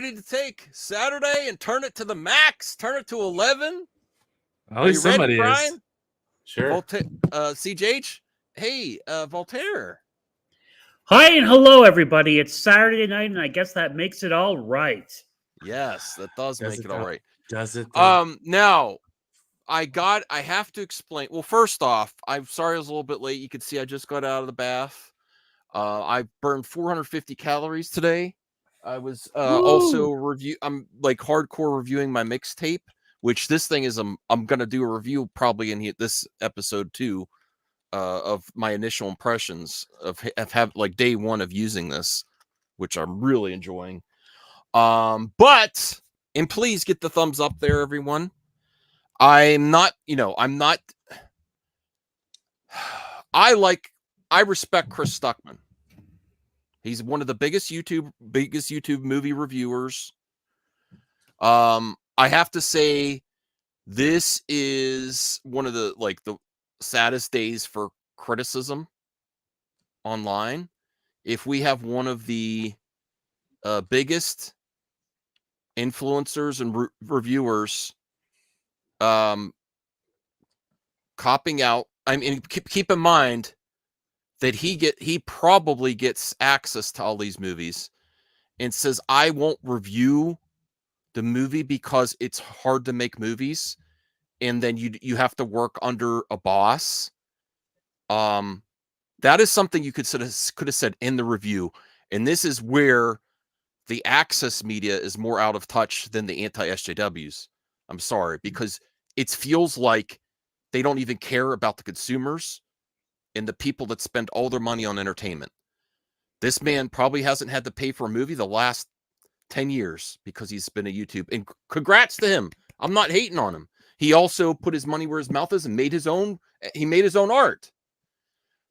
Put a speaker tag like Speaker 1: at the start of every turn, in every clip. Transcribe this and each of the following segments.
Speaker 1: ready to take Saturday and turn it to the max, turn it to 11.
Speaker 2: At least somebody is.
Speaker 3: Sure.
Speaker 1: CJH, hey, Voltaire.
Speaker 4: Hi and hello, everybody. It's Saturday night, and I guess that makes it all right.
Speaker 1: Yes, that does make it all right.
Speaker 3: Does it?
Speaker 1: Now, I have to explain. Well, first off, I'm sorry I was a little bit late. You can see I just got out of the bath. I burned 450 calories today. I was also I'm like hardcore reviewing my mixtape, which this thing is I'm gonna do a review probably in this episode too, of my initial impressions of have like day one of using this, which I'm really enjoying. But please get the thumbs up there, everyone. I respect Chris Stuckman. He's one of the biggest YouTube movie reviewers. I have to say, this is one of the saddest days for criticism online. If we have one of the biggest influencers and reviewers copping out, I mean, keep in mind that he probably gets access to all these movies and says, I won't review the movie because it's hard to make movies. And then you have to work under a boss. That is something you could have said in the review. And this is where the access media is more out of touch than the anti-SJWs. I'm sorry, because it feels like they don't even care about the consumers and the people that spend all their money on entertainment. This man probably hasn't had to pay for a movie the last 10 years because he's been a YouTube. And congrats to him. I'm not hating on him. He also put his money where his mouth is and made his own art.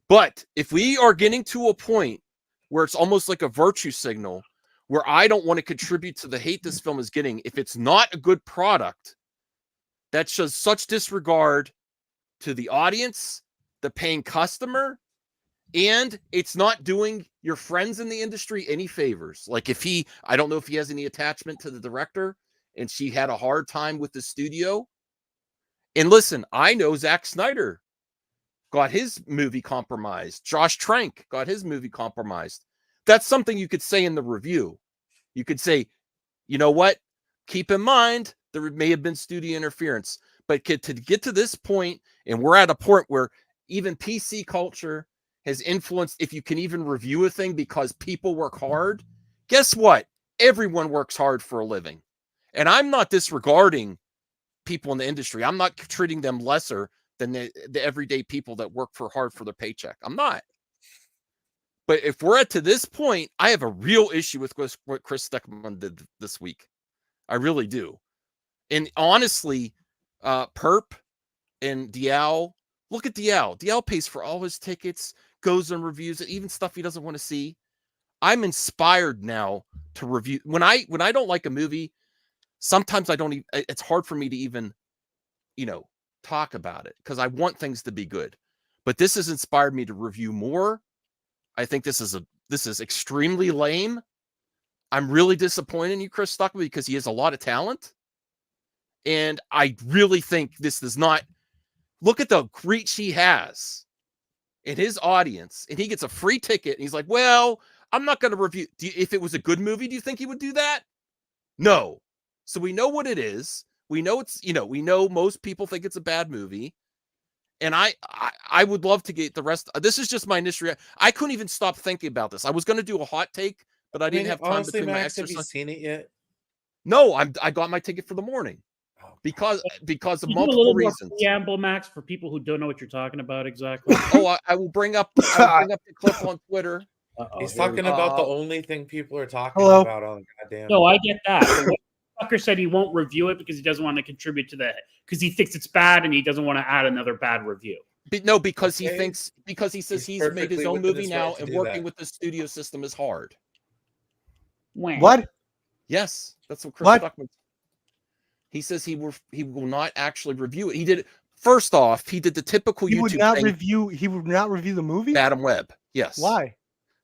Speaker 1: But if we are getting to a point where it's almost like a virtue signal, where I don't want to contribute to the hate this film is getting, if it's not a good product, that shows such disregard to the audience, the paying customer, and it's not doing your friends in the industry any favors. Like I don't know if he has any attachment to the director and she had a hard time with the studio. And listen, I know Zack Snyder got his movie compromised. Josh Trank got his movie compromised. That's something you could say in the review. You could say, you know what? Keep in mind, there may have been studio interference, but to get to this point, and we're at a point where even PC culture has influenced if you can even review a thing because people work hard. Guess what? Everyone works hard for a living. And I'm not disregarding people in the industry. I'm not treating them lesser than the everyday people that work hard for their paycheck. I'm not. But if we're to this point, I have a real issue with what Chris Stuckman did this week. I really do. And honestly, Perp and Dial, look at Dial. Dial pays for all his tickets, goes and reviews it, even stuff he doesn't want to see. I'm inspired now to review. When I don't like a movie, sometimes it's hard for me to even, talk about it because I want things to be good. But this has inspired me to review more. I think this is extremely lame. I'm really disappointed in you, Chris Stuckman, because he has a lot of talent. And I really think this does not look at the reach he has in his audience, and he gets a free ticket. And he's like, well, I'm not going to review. If it was a good movie, do you think he would do that? No. So we know what it is. We know we know most people think it's a bad movie. And I would love to get the rest. This is just my initial. I couldn't even stop thinking about this. I was going to do a hot take, but I didn't have time
Speaker 3: honestly,
Speaker 1: between my
Speaker 3: Max,
Speaker 1: exercise.
Speaker 3: have you seen it yet?
Speaker 1: No, I got my ticket for the morning because of multiple reasons.
Speaker 4: Preamble, Max, for people who don't know what you're talking about exactly.
Speaker 1: I will bring up the clip on Twitter.
Speaker 3: He's talking about the only thing people are talking about on goddamn.
Speaker 4: No, I get that. Tucker said he won't review it because he doesn't want to contribute to that because he thinks it's bad and he doesn't want to add another bad review.
Speaker 1: Because he says he's made his own movie now and working with the studio system is hard.
Speaker 5: What?
Speaker 1: Yes, that's what Chris Stuckman. He says he will not actually review it. He did it. First off, he did the typical YouTube thing.
Speaker 5: He would not review the movie?
Speaker 1: Madam Web. Yes.
Speaker 5: Why?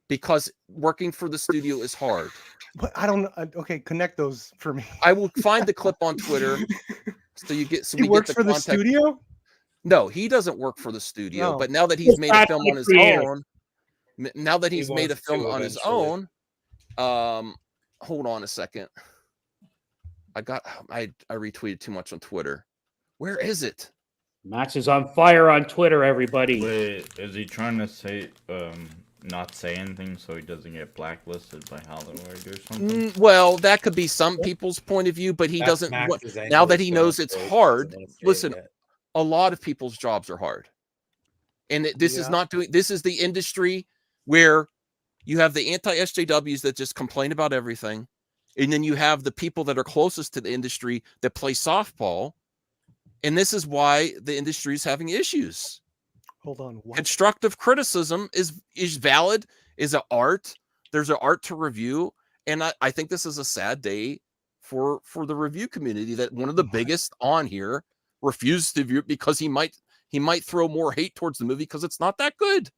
Speaker 1: because working for the studio is hard.
Speaker 5: But I don't. Okay, connect those for me.
Speaker 1: I will find the clip on Twitter so you get. So
Speaker 5: he
Speaker 1: we
Speaker 5: works
Speaker 1: get the
Speaker 5: for
Speaker 1: context.
Speaker 5: the studio.
Speaker 1: No, he doesn't work for the studio.
Speaker 5: No.
Speaker 1: But now that he's made a film on his own, now that
Speaker 3: He
Speaker 1: he's made a
Speaker 3: wants
Speaker 1: film
Speaker 3: to
Speaker 1: on his
Speaker 3: eventually.
Speaker 1: own, hold on a second. I retweeted too much on Twitter. Where is it?
Speaker 4: Max is on fire on Twitter, everybody.
Speaker 2: Wait, is he trying to say not say anything so he doesn't get blacklisted by Hollywood or something?
Speaker 1: Well, that could be some people's point of view, but he doesn't. Now that he knows it's hard, listen. A lot of people's jobs are hard, and this is not doing. This is the industry where you have the anti-SJWs that just complain about everything, and then you have the people that are closest to the industry that play softball, and this is why the industry is having issues.
Speaker 5: Hold on. What?
Speaker 1: Constructive criticism is valid, is an art. There's an art to review. And I think this is a sad day for the review community that one of the biggest on here refuses to view it because he might throw more hate towards the movie because it's not that good.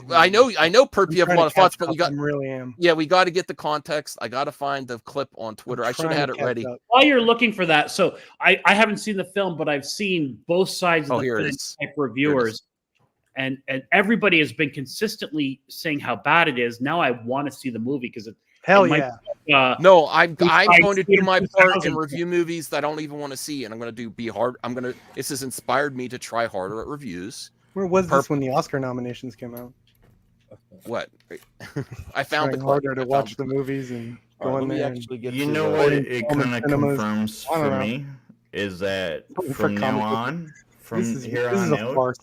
Speaker 1: I know, Perp, you have a lot of thoughts, but we got
Speaker 5: really am.
Speaker 1: Yeah, we got to get the context. I got to find the clip on Twitter. I should have had it ready.
Speaker 4: While you're looking for that, so I haven't seen the film, but I've seen both sides of the film type reviewers, and everybody has been consistently saying how bad it is. Now I want to see the movie because
Speaker 5: hell yeah.
Speaker 1: No, I'm going to do my part and review movies that I don't even want to see, and I'm going to be hard. This has inspired me to try harder at reviews.
Speaker 5: Where was this when the Oscar nominations came out?
Speaker 1: What? I found the
Speaker 5: harder to watch the movies and go in there.
Speaker 2: You know what it kind of confirms for me is that from now on, from here on out,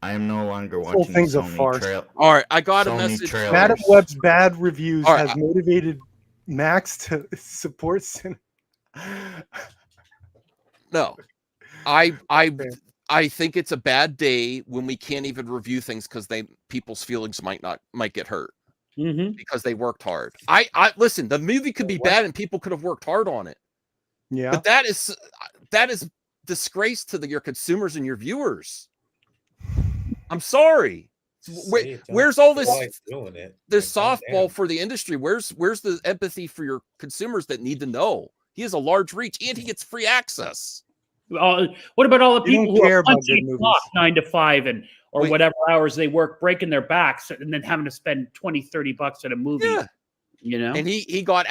Speaker 2: I am no longer watching
Speaker 5: whole thing's a farce.
Speaker 1: All right, I got a message.
Speaker 5: Madam Web's bad reviews has motivated Max to support cinema.
Speaker 1: No, I think it's a bad day when we can't even review things because people's feelings might get hurt because they worked hard. I listen. The movie could be bad and people could have worked hard on it.
Speaker 5: Yeah,
Speaker 1: but that is disgrace to your consumers and your viewers. I'm sorry. Where's all this? This softball for the industry. Where's the empathy for your consumers that need to know? He has a large reach and he gets free access.
Speaker 4: What about all the people who are punching clock 9 to 5 or whatever hours they work, breaking their backs, and then having to spend $20-$30 at a movie? Yeah. You know,
Speaker 1: and he got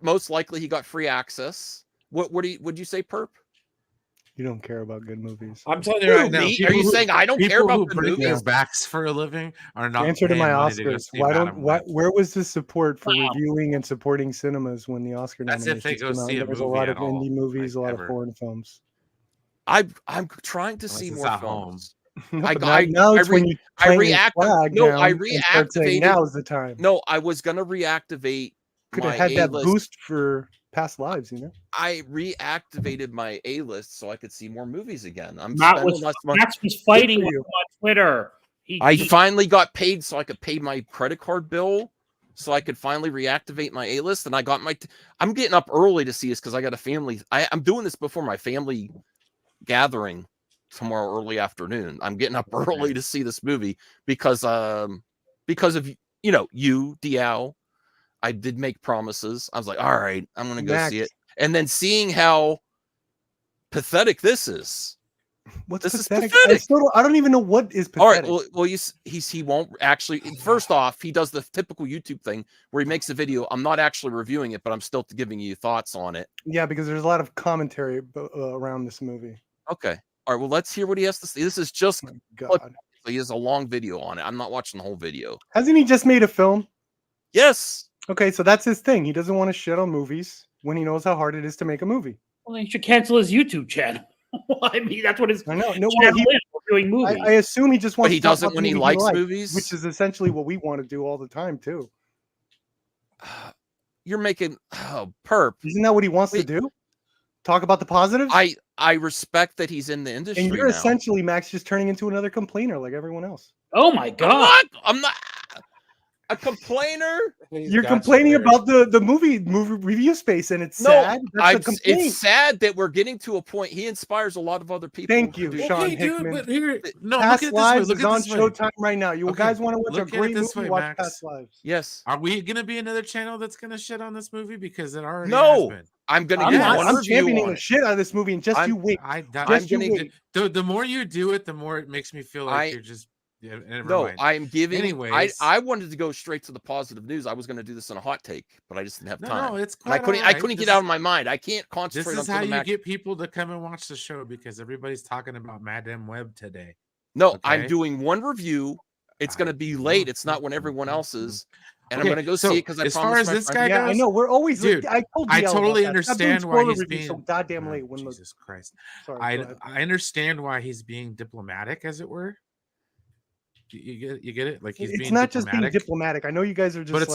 Speaker 1: most likely he got free access. Would you say, Perp?
Speaker 5: You don't care about good movies.
Speaker 3: I'm telling you right now.
Speaker 1: Are you saying I don't care about good movies?
Speaker 6: People who break their backs for a living are not.
Speaker 5: Answer to my Oscars. Where was the support for reviewing and supporting cinemas when the Oscar nominations came out? There was a lot of indie movies, a lot of foreign films.
Speaker 1: I'm trying to see more films.
Speaker 5: I reactivated. Now's the time.
Speaker 1: No, I was gonna reactivate.
Speaker 5: Could have had that boost for past lives, you know.
Speaker 1: I reactivated my A-list so I could see more movies again.
Speaker 4: Max was fighting with you on Twitter.
Speaker 1: I finally got paid so I could pay my credit card bill, so I could finally reactivate my A-list, and I got I'm getting up early to see this because I got a family. I'm doing this before my family gathering tomorrow early afternoon. I'm getting up early to see this movie because of you, Diao. I did make promises. I was like, all right, I'm gonna go see it, and then seeing how pathetic this is.
Speaker 5: This is pathetic? I don't even know what is pathetic.
Speaker 1: All right, well, he won't actually. First off, he does the typical YouTube thing where he makes a video. I'm not actually reviewing it, but I'm still giving you thoughts on it.
Speaker 5: Yeah, because there's a lot of commentary around this movie.
Speaker 1: Okay. All right. Well, let's hear what he has to say. This is just
Speaker 5: God.
Speaker 1: He has a long video on it. I'm not watching the whole video.
Speaker 5: Hasn't he just made a film?
Speaker 1: Yes.
Speaker 5: Okay, so that's his thing. He doesn't want to shit on movies when he knows how hard it is to make a movie.
Speaker 4: Well, he should cancel his YouTube channel. I mean, that's what his
Speaker 5: channel
Speaker 4: is, doing movies.
Speaker 5: I assume he just wants.
Speaker 1: But he doesn't when he likes movies,
Speaker 5: which is essentially what we want to do all the time too.
Speaker 1: You're making Perp.
Speaker 5: Isn't that what he wants to do? Talk about the positives.
Speaker 1: I respect that he's in the industry.
Speaker 5: And you're essentially, Max, just turning into another complainer like everyone else.
Speaker 4: Oh my God!
Speaker 1: I'm not. A complainer?
Speaker 5: You're complaining about the movie review space, and it's sad.
Speaker 1: It's sad that we're getting to a point. He inspires a lot of other people.
Speaker 5: Thank you, Sean Hickman.
Speaker 6: Dude, but here,
Speaker 5: Past Lives is on Showtime right now. You guys want to watch a great movie? Watch Past Lives.
Speaker 1: Yes.
Speaker 6: Are we gonna be another channel that's gonna shit on this movie because it already has been?
Speaker 1: I'm gonna.
Speaker 5: I'm championing the shit out of this movie, and just you wait.
Speaker 6: The more you do it, the more it makes me feel like you're just. Yeah,
Speaker 1: I'm giving.
Speaker 6: Anyways,
Speaker 1: I wanted to go straight to the positive news. I was going to do this in a hot take, but I just didn't have time.
Speaker 6: No, it's
Speaker 1: I couldn't get out of my mind. I can't concentrate.
Speaker 6: This is how you get people to come and watch the show because everybody's talking about Madame Web today.
Speaker 1: No, I'm doing one review. It's going to be late. It's not when everyone else is, and I'm going to go see it because I.
Speaker 6: As far as this guy goes,
Speaker 5: I know we're always.
Speaker 6: Dude,
Speaker 5: I
Speaker 6: totally understand why he's being
Speaker 5: so goddamn late.
Speaker 6: Jesus Christ! I understand why he's being diplomatic, as it were. You get it? Like
Speaker 5: it's not just being diplomatic. I know you guys are just.
Speaker 6: But it's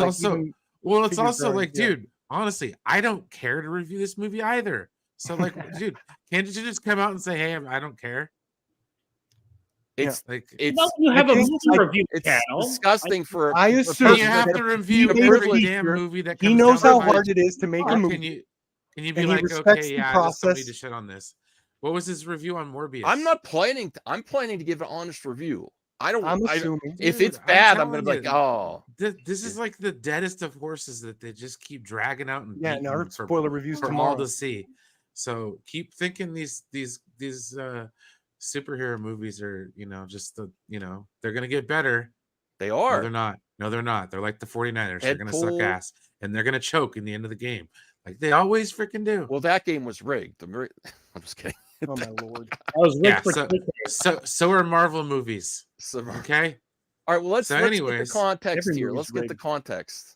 Speaker 6: also like, dude. Honestly, I don't care to review this movie either. So like, dude, can't you just come out and say, "Hey, I don't care"?
Speaker 1: It's like
Speaker 4: you have a movie review channel.
Speaker 1: It's disgusting for.
Speaker 5: I assume
Speaker 6: you have to review every damn movie that comes.
Speaker 5: He knows how hard it is to make a movie.
Speaker 6: Can you be like, okay, yeah, I just don't need to shit on this. What was his review on Morbius?
Speaker 1: I'm planning to give an honest review. I'm
Speaker 5: assuming
Speaker 1: if it's bad, I'm gonna be like, oh,
Speaker 6: this is like the deadest of horses that they just keep dragging out and
Speaker 5: our spoiler reviews
Speaker 6: for
Speaker 5: tomorrow
Speaker 6: all to see. So keep thinking these superhero movies are they're gonna get better.
Speaker 1: They are.
Speaker 6: No, they're not. No, they're not. They're like the 49ers. They're gonna suck ass and they're gonna choke in the end of the game, like they always freaking do.
Speaker 1: Well, that game was rigged. I'm just kidding.
Speaker 5: Oh my lord!
Speaker 6: So are Marvel movies. Okay.
Speaker 1: All right. Well, let's get the context here. Let's get the context.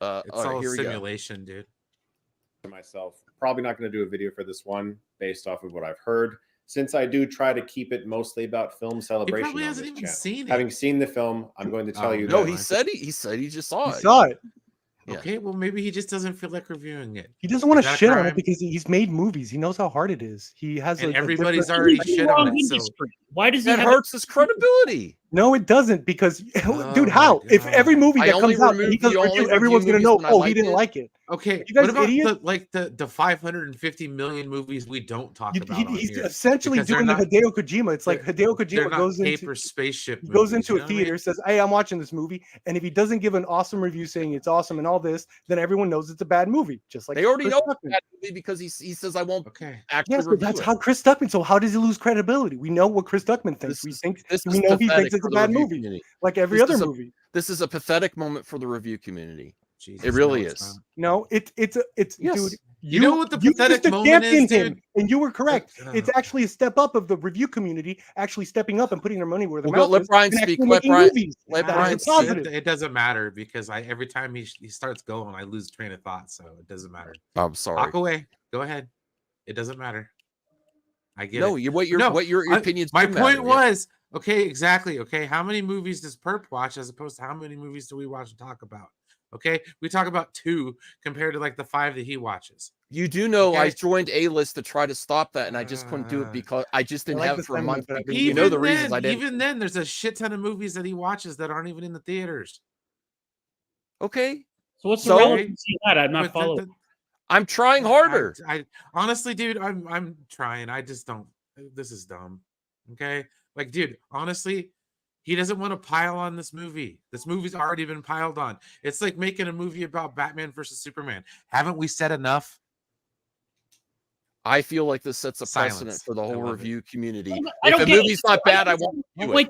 Speaker 6: It's all simulation, dude.
Speaker 7: Myself, probably not going to do a video for this one based off of what I've heard. Since I do try to keep it mostly about film celebration.
Speaker 6: He probably hasn't even seen it.
Speaker 7: Having seen the film, I'm going to tell you.
Speaker 1: No, he said he just saw it.
Speaker 5: He saw it.
Speaker 1: Yeah.
Speaker 6: Okay, well, maybe he just doesn't feel like reviewing it.
Speaker 5: He doesn't want to shit on it because he's made movies. He knows how hard it is. He has
Speaker 6: everybody's already shit on it. So.
Speaker 4: Why does
Speaker 1: that hurts his credibility?
Speaker 5: No, it doesn't. Because, dude, how? If every movie that comes out, he does review, everyone's gonna know. Oh, he didn't like it.
Speaker 6: Okay, you guys what about the 550 million movies we don't talk about?
Speaker 5: He's essentially doing the Hideo Kojima. It's like Hideo Kojima goes into a theater, says, "Hey, I'm watching this movie," and if he doesn't give an awesome review saying it's awesome and all this, then everyone knows it's a bad movie. Just like
Speaker 1: they already know it's a bad movie because he says, "I won't."
Speaker 6: Okay.
Speaker 5: Yes, but that's how Chris Stuckman. So how does he lose credibility? We know what Chris Stuckman thinks. We know he thinks it's a bad movie, like every other movie.
Speaker 1: This is a pathetic moment for the review community.
Speaker 6: Jesus,
Speaker 1: it really is.
Speaker 5: No, it's yes. Dude.
Speaker 6: You know what the pathetic moment is, dude?
Speaker 5: And you were correct. It's actually a step up of the review community actually stepping up and putting their money where their mouth is.
Speaker 1: Let Brian speak. Let Brian
Speaker 6: speak. It doesn't matter because every time he starts going, I lose train of thought. So it doesn't matter.
Speaker 1: I'm sorry.
Speaker 6: Walk away. Go ahead. It doesn't matter. I get it.
Speaker 1: What your opinions.
Speaker 6: My point was okay. Exactly. Okay. How many movies does Perp watch as opposed to how many movies do we watch and talk about? Okay, we talk about 2 compared to like the 5 that he watches.
Speaker 1: You do know I joined A-List to try to stop that, and I just couldn't do it because I just didn't have it for a month. You know the reasons I didn't.
Speaker 6: Even then, there's a shit ton of movies that he watches that aren't even in the theaters.
Speaker 1: Okay,
Speaker 4: so what's the relevancy of that? I'm not following.
Speaker 1: I'm trying harder.
Speaker 6: I honestly, dude, I'm trying. I just don't. This is dumb. Okay, like, dude, honestly. He doesn't want to pile on this movie. This movie's already been piled on. It's like making a movie about Batman versus Superman. Haven't we said enough?
Speaker 1: I feel like this sets a precedent for the whole review community. If a movie's not bad, I won't do it.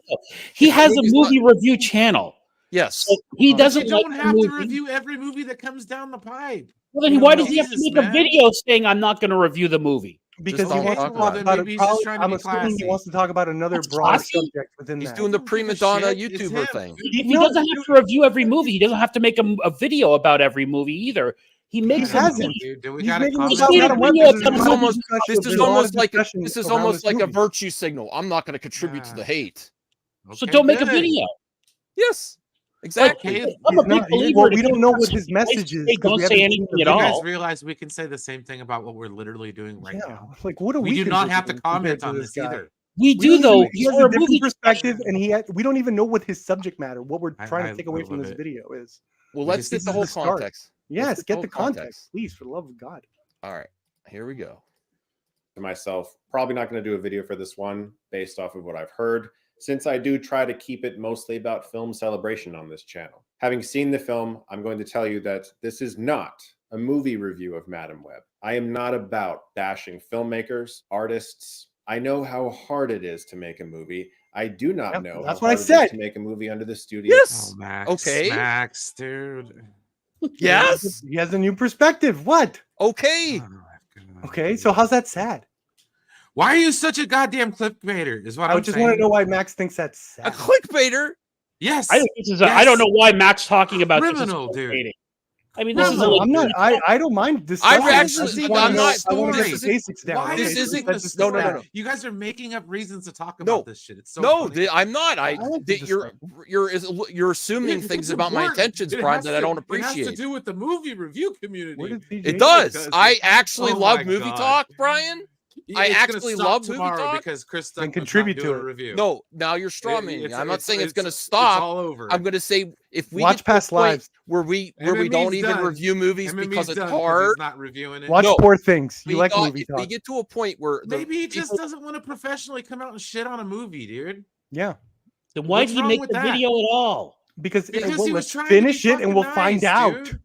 Speaker 4: He has a movie review channel.
Speaker 1: Yes.
Speaker 4: So he doesn't.
Speaker 6: You don't have to review every movie that comes down the pipe.
Speaker 4: Well, then why does he have to make a video saying I'm not going to review the movie?
Speaker 5: Because he wants to talk about I'm assuming he wants to talk about another broader subject within that.
Speaker 1: He's doing the prima donna YouTuber thing.
Speaker 4: He doesn't have to review every movie. He doesn't have to make a video about every movie either. He makes
Speaker 5: hasn't.
Speaker 1: This is almost like a virtue signal. I'm not going to contribute to the hate.
Speaker 4: So don't make a video.
Speaker 1: Yes. Exactly.
Speaker 4: I'm a big believer.
Speaker 5: We don't know what his message is.
Speaker 4: Don't say anything at all.
Speaker 6: You guys realize we can say the same thing about what we're literally doing right now.
Speaker 5: Like, what are
Speaker 6: we do not have to comment on this either.
Speaker 4: We do though.
Speaker 5: He has a different perspective, and we don't even know what his subject matter, what we're trying to take away from this video is.
Speaker 1: Well, let's get the whole context.
Speaker 5: Yes, get the context, please, for the love of God.
Speaker 1: All right, here we go.
Speaker 7: To myself, probably not going to do a video for this one based off of what I've heard, since I do try to keep it mostly about film celebration on this channel. Having seen the film, I'm going to tell you that this is not a movie review of Madame Web. I am not about bashing filmmakers, artists. I know how hard it is to make a movie. I do not know
Speaker 5: that's
Speaker 7: how
Speaker 5: what I
Speaker 7: hard it
Speaker 5: said.
Speaker 7: is to make a movie under the studio.
Speaker 1: Yes.
Speaker 6: Oh, Max.
Speaker 1: Okay.
Speaker 6: Max, dude.
Speaker 1: Yes.
Speaker 5: He has a new perspective. What?
Speaker 1: Okay.
Speaker 6: Oh,
Speaker 5: okay. So how's that sad?
Speaker 6: Why are you such a goddamn clickbaiter? Is what
Speaker 5: I
Speaker 6: I'm
Speaker 5: just
Speaker 6: saying.
Speaker 5: want to know why Max thinks that's sad.
Speaker 1: A clickbaiter.
Speaker 6: Yes.
Speaker 4: I think this is. I don't know why Max talking about
Speaker 6: criminal,
Speaker 4: this is
Speaker 6: dude.
Speaker 4: I mean, this is.
Speaker 5: I'm not. I don't mind discussing.
Speaker 1: I'm not.
Speaker 5: I want to get the basics down.
Speaker 6: Why
Speaker 1: This isn't.
Speaker 6: no. You guys are making up reasons to talk about this shit. It's so funny.
Speaker 1: I'm not. You're assuming things about my intentions, Brian, that I don't appreciate.
Speaker 6: It has to do with the movie review community.
Speaker 1: It does. I actually love movie talk, Brian. I actually love movie talk
Speaker 6: because Chris can
Speaker 5: contribute to
Speaker 6: a review.
Speaker 1: No, now you're strawmanning. I'm not saying it's going to stop.
Speaker 6: All over.
Speaker 1: I'm going to say if we
Speaker 5: watch past lives
Speaker 1: where we don't even review movies because it's hard.
Speaker 6: Not reviewing it.
Speaker 5: Watch Poor Things. You like movie talk.
Speaker 1: We get to a point where
Speaker 6: maybe he just doesn't want to professionally come out and shit on a movie, dude.
Speaker 5: Yeah.
Speaker 4: Then why did he make the video at all?
Speaker 5: Because
Speaker 6: he was trying
Speaker 5: finish it and we'll find out.
Speaker 6: Dude.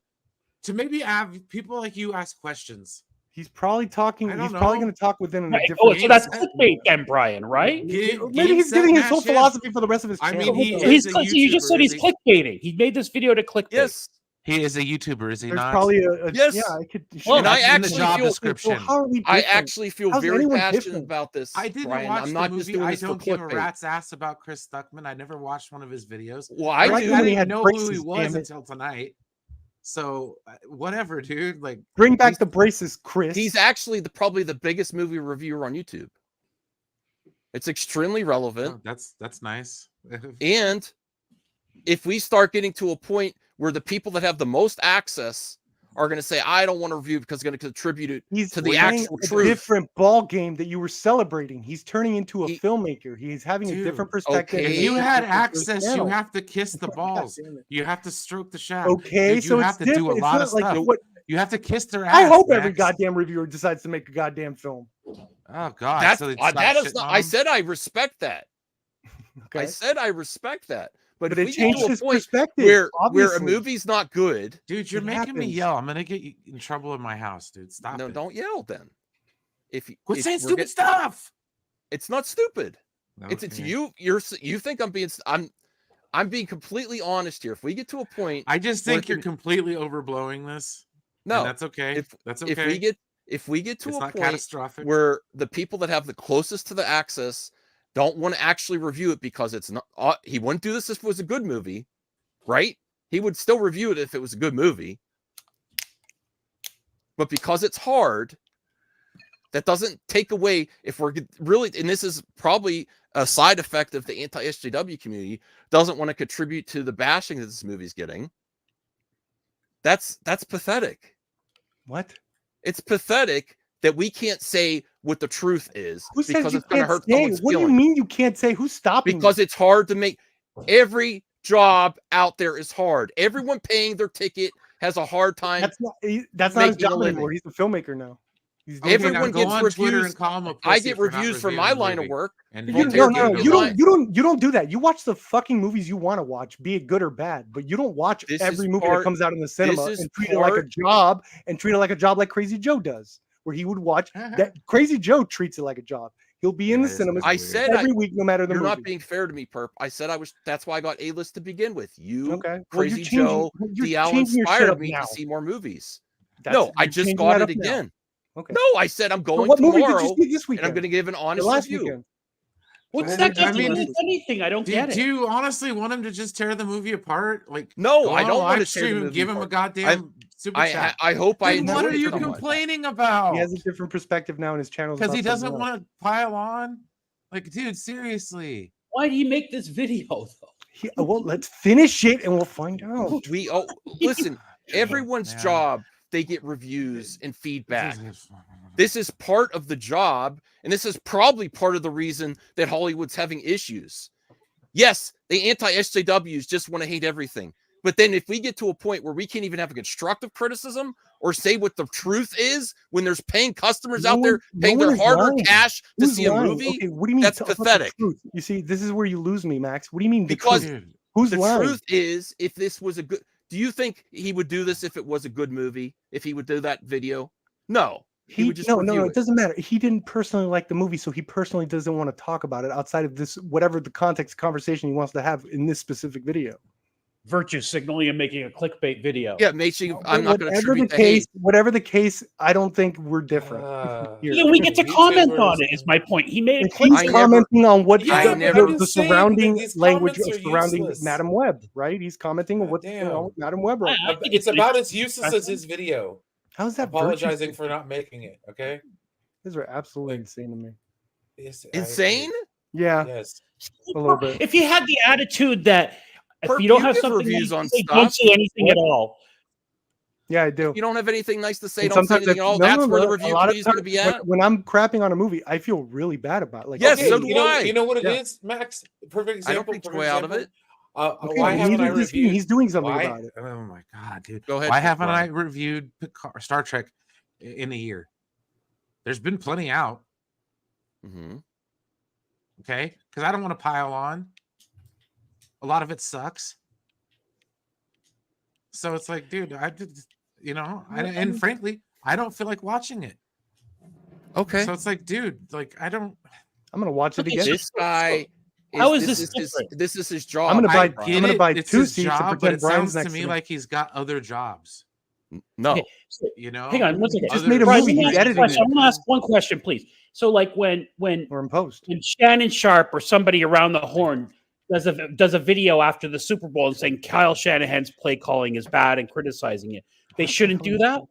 Speaker 6: To maybe have people like you ask questions.
Speaker 5: He's probably talking. He's probably going to talk within a different.
Speaker 4: Oh, so that's clickbait, then, Brian, right?
Speaker 5: Maybe he's giving his whole philosophy for the rest of his channel.
Speaker 4: I mean, you just said he's clickbaiting. He made this video to clickbait.
Speaker 1: Yes,
Speaker 6: he is a YouTuber, is he not?
Speaker 5: Probably
Speaker 1: yes.
Speaker 5: Yeah, I could.
Speaker 1: Well, and I actually
Speaker 6: the job description.
Speaker 5: I
Speaker 1: actually feel very passionate about this.
Speaker 6: I didn't
Speaker 1: Brian.
Speaker 6: watch
Speaker 1: I'm not
Speaker 6: the movie.
Speaker 1: just doing
Speaker 6: I
Speaker 1: this
Speaker 6: don't
Speaker 1: for
Speaker 6: give a
Speaker 1: clickbait.
Speaker 6: rat's ass about Chris Stuckman. I never watched one of his videos.
Speaker 1: Well, I do.
Speaker 6: I didn't know who he was until tonight. So whatever, dude. Like,
Speaker 5: bring back the braces, Chris.
Speaker 1: He's actually probably the biggest movie reviewer on YouTube. It's extremely relevant.
Speaker 6: Oh, that's nice.
Speaker 1: And if we start getting to a point where the people that have the most access are going to say, "I don't want to review because it's going to contribute to the actual truth."
Speaker 5: Different ball game that you were celebrating. He's turning into a filmmaker. He's having a different perspective.
Speaker 6: If you had access, you have to kiss the balls. You have to stroke the shaft.
Speaker 5: Okay,
Speaker 6: you
Speaker 5: so
Speaker 6: have to do a lot of stuff. You have to kiss their ass.
Speaker 5: I hope every goddamn reviewer decides to make a goddamn film.
Speaker 6: Oh God,
Speaker 1: that is not. I said I respect that.
Speaker 5: Okay.
Speaker 1: I said I respect that. But
Speaker 5: it changed his perspective.
Speaker 1: Where a movie's not good,
Speaker 6: dude, you're making me yell. I'm gonna get you in trouble in my house, dude. Stop.
Speaker 1: No, don't yell then.
Speaker 6: Quit saying stupid stuff.
Speaker 1: It's not stupid.
Speaker 6: No,
Speaker 1: it's you. You think I'm being. I'm being completely honest here. If we get to a point,
Speaker 6: I just think you're completely overblowing this.
Speaker 1: No,
Speaker 6: that's okay. That's okay.
Speaker 1: If we get to a point
Speaker 6: catastrophic
Speaker 1: where the people that have the closest to the access don't want to actually review it because it's not, he wouldn't do this if it was a good movie, right? He would still review it if it was a good movie. But because it's hard, that doesn't take away if we're really, and this is probably a side effect of the anti-SJW community, doesn't want to contribute to the bashing that this movie's getting. That's pathetic.
Speaker 5: What?
Speaker 1: It's pathetic that we can't say what the truth is because it's going to hurt someone's
Speaker 5: What do you mean you can't say? Who's stopping?
Speaker 1: Because it's hard to make. Every job out there is hard. Everyone paying their ticket has a hard time.
Speaker 5: That's not his job anymore. He's a filmmaker now.
Speaker 1: Everyone gets reviews. I get reviews for my line of work.
Speaker 5: And you don't do that. You watch the fucking movies you want to watch, be it good or bad. But you don't watch every movie that comes out in the cinema and treat it like a job and treat it like a job like Crazy Joe does, where he would watch that. Crazy Joe treats it like a job. He'll be in the cinemas every week, no matter the movie.
Speaker 1: You're not being fair to me, Perp. I said I was. That's why I got A-list to begin with. You, Crazy Joe, DL inspired me to see more movies. No, I just got it again.
Speaker 5: Okay.
Speaker 1: No, I said I'm going
Speaker 5: what
Speaker 1: tomorrow,
Speaker 5: movie did you see this weekend?
Speaker 1: and I'm going to give an honest review.
Speaker 4: What's that got to do with anything? I don't get it.
Speaker 6: Do you honestly want him to just tear the movie apart? Like,
Speaker 1: no, I don't want to tear the movie
Speaker 6: give him a goddamn super chat.
Speaker 1: I hope I enjoy.
Speaker 6: What are you complaining about?
Speaker 5: He has a different perspective now in his channel
Speaker 6: because he doesn't want to pile on. Like, dude, seriously.
Speaker 4: Why did he make this video though?
Speaker 5: Well, let's finish it and we'll find out.
Speaker 1: Listen. Everyone's job. They get reviews and feedback. This is part of the job, and this is probably part of the reason that Hollywood's having issues. Yes, the anti-SJWs just want to hate everything. But then if we get to a point where we can't even have a constructive criticism or say what the truth is when there's paying customers out there paying their hard-earned cash to see a movie,
Speaker 5: okay, what do you mean
Speaker 1: that's pathetic.
Speaker 5: You see, this is where you lose me, Max. What do you mean?
Speaker 1: Because
Speaker 5: who's
Speaker 1: the
Speaker 5: lying?
Speaker 1: truth is, if this was a good, do you think he would do this if it was a good movie? If he would do that video? No. He would just
Speaker 5: no, it doesn't matter. He didn't personally like the movie, so he personally doesn't want to talk about it outside of this, whatever the context conversation he wants to have in this specific video.
Speaker 4: Virtue signaling and making a clickbait video.
Speaker 1: Yeah, making. I'm not going to attribute
Speaker 5: the case. Whatever the case, I don't think we're different.
Speaker 4: Yeah, we get to comment on it. Is my point. He made.
Speaker 5: He's commenting on what the surrounding language of surrounding Madam Web, right? He's commenting on what's going on with Madam Web. Right?
Speaker 6: It's about as useless as his video.
Speaker 5: How's that
Speaker 6: apologizing for not making it? Okay,
Speaker 5: these are absolutely insane to me.
Speaker 6: Yes,
Speaker 1: insane?
Speaker 5: Yeah.
Speaker 6: Yes.
Speaker 5: A little bit.
Speaker 4: If you had the attitude that if you don't have something
Speaker 1: reviews on stuff,
Speaker 4: don't say anything at all.
Speaker 5: Yeah, I do.
Speaker 1: You don't have anything nice to say.
Speaker 5: And
Speaker 1: don't say anything at all. That's where the review is going to be at.
Speaker 5: When I'm crapping on a movie, I feel really bad about it. Like,
Speaker 1: yes, so do I.
Speaker 6: You know what it is, Max? Perfect example.
Speaker 1: I don't think way out of it.
Speaker 6: Why haven't I reviewed?
Speaker 5: He's doing something about it.
Speaker 6: Oh my god, dude!
Speaker 1: Go ahead.
Speaker 6: Why haven't I reviewed Star Trek in a year? There's been plenty out. Okay, because I don't want to pile on. A lot of it sucks. So it's like, dude, and frankly, I don't feel like watching it.
Speaker 1: Okay.
Speaker 6: So it's like, dude, like I don't.
Speaker 5: I'm gonna watch it again.
Speaker 1: This guy.
Speaker 4: How is
Speaker 1: this is his job?
Speaker 5: I'm gonna buy two seats and pretend Brian's next
Speaker 6: to me like he's got other jobs.
Speaker 1: No,
Speaker 4: okay, so, hang on, one second.
Speaker 5: Just made a movie. He edited it.
Speaker 4: I'm gonna ask one question, please. So, like when
Speaker 5: or in post,
Speaker 4: when Shannon Sharp or somebody around the horn does a video after the Super Bowl and saying Kyle Shanahan's play calling is bad and criticizing it, they shouldn't do that.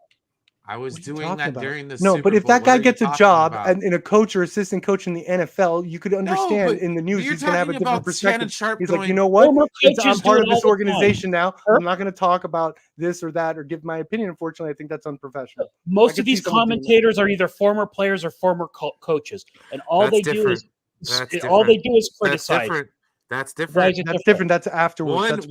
Speaker 6: I was doing that during the
Speaker 5: Super Bowl. If that guy gets a job and in a coach or assistant coach in the NFL, you could understand in the news he's going to have a different perspective. He's like, you know what? I'm part of this organization now. I'm not going to talk about this or that or give my opinion. Unfortunately, I think that's unprofessional.
Speaker 4: Most of these commentators are either former players or former coaches, and all they do is criticize.
Speaker 6: That's different.
Speaker 5: That's different. That's afterwards.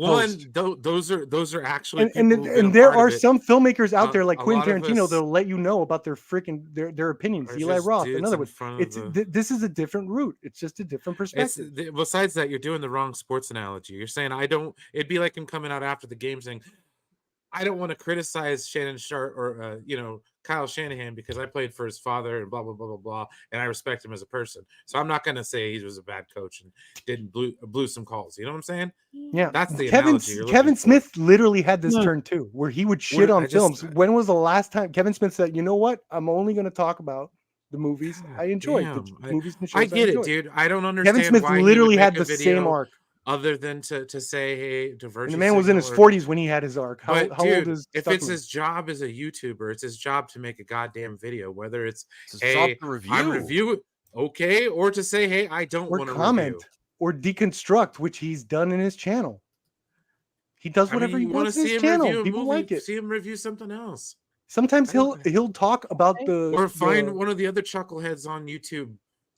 Speaker 6: Those are actually
Speaker 5: and there are some filmmakers out there like Quentin Tarantino that'll let you know about their freaking their opinions. Eli Roth, another one. This is a different route. It's just a different perspective.
Speaker 6: Besides that, you're doing the wrong sports analogy. You're saying it'd be like him coming out after the game saying, I don't want to criticize Shannon Sharp or Kyle Shanahan because I played for his father and blah blah blah blah blah, and I respect him as a person. So I'm not going to say he was a bad coach and didn't blew some calls. You know what I'm saying?
Speaker 5: Yeah,
Speaker 6: that's the
Speaker 5: Kevin Smith literally had this turn too, where he would shit on films. When was the last time Kevin Smith said, "You know what? I'm only going to talk about the movies I enjoy." The movies and shows
Speaker 6: I get it, dude. I don't understand.
Speaker 5: Kevin Smith literally had the same arc.
Speaker 6: Other than to say, hey, diversion.
Speaker 5: The man was in his 40s when he had his arc. How old is?
Speaker 6: If it's his job as a YouTuber, it's his job to make a goddamn video. Whether it's
Speaker 1: job to review.
Speaker 6: I'm review, okay, or to say, hey, I don't want to comment
Speaker 5: review. Or deconstruct, which he's done in his channel. He does whatever he wants in his channel. People like it.
Speaker 6: See him review something else.
Speaker 5: Sometimes he'll talk about
Speaker 6: or find one of the other chuckleheads on YouTube.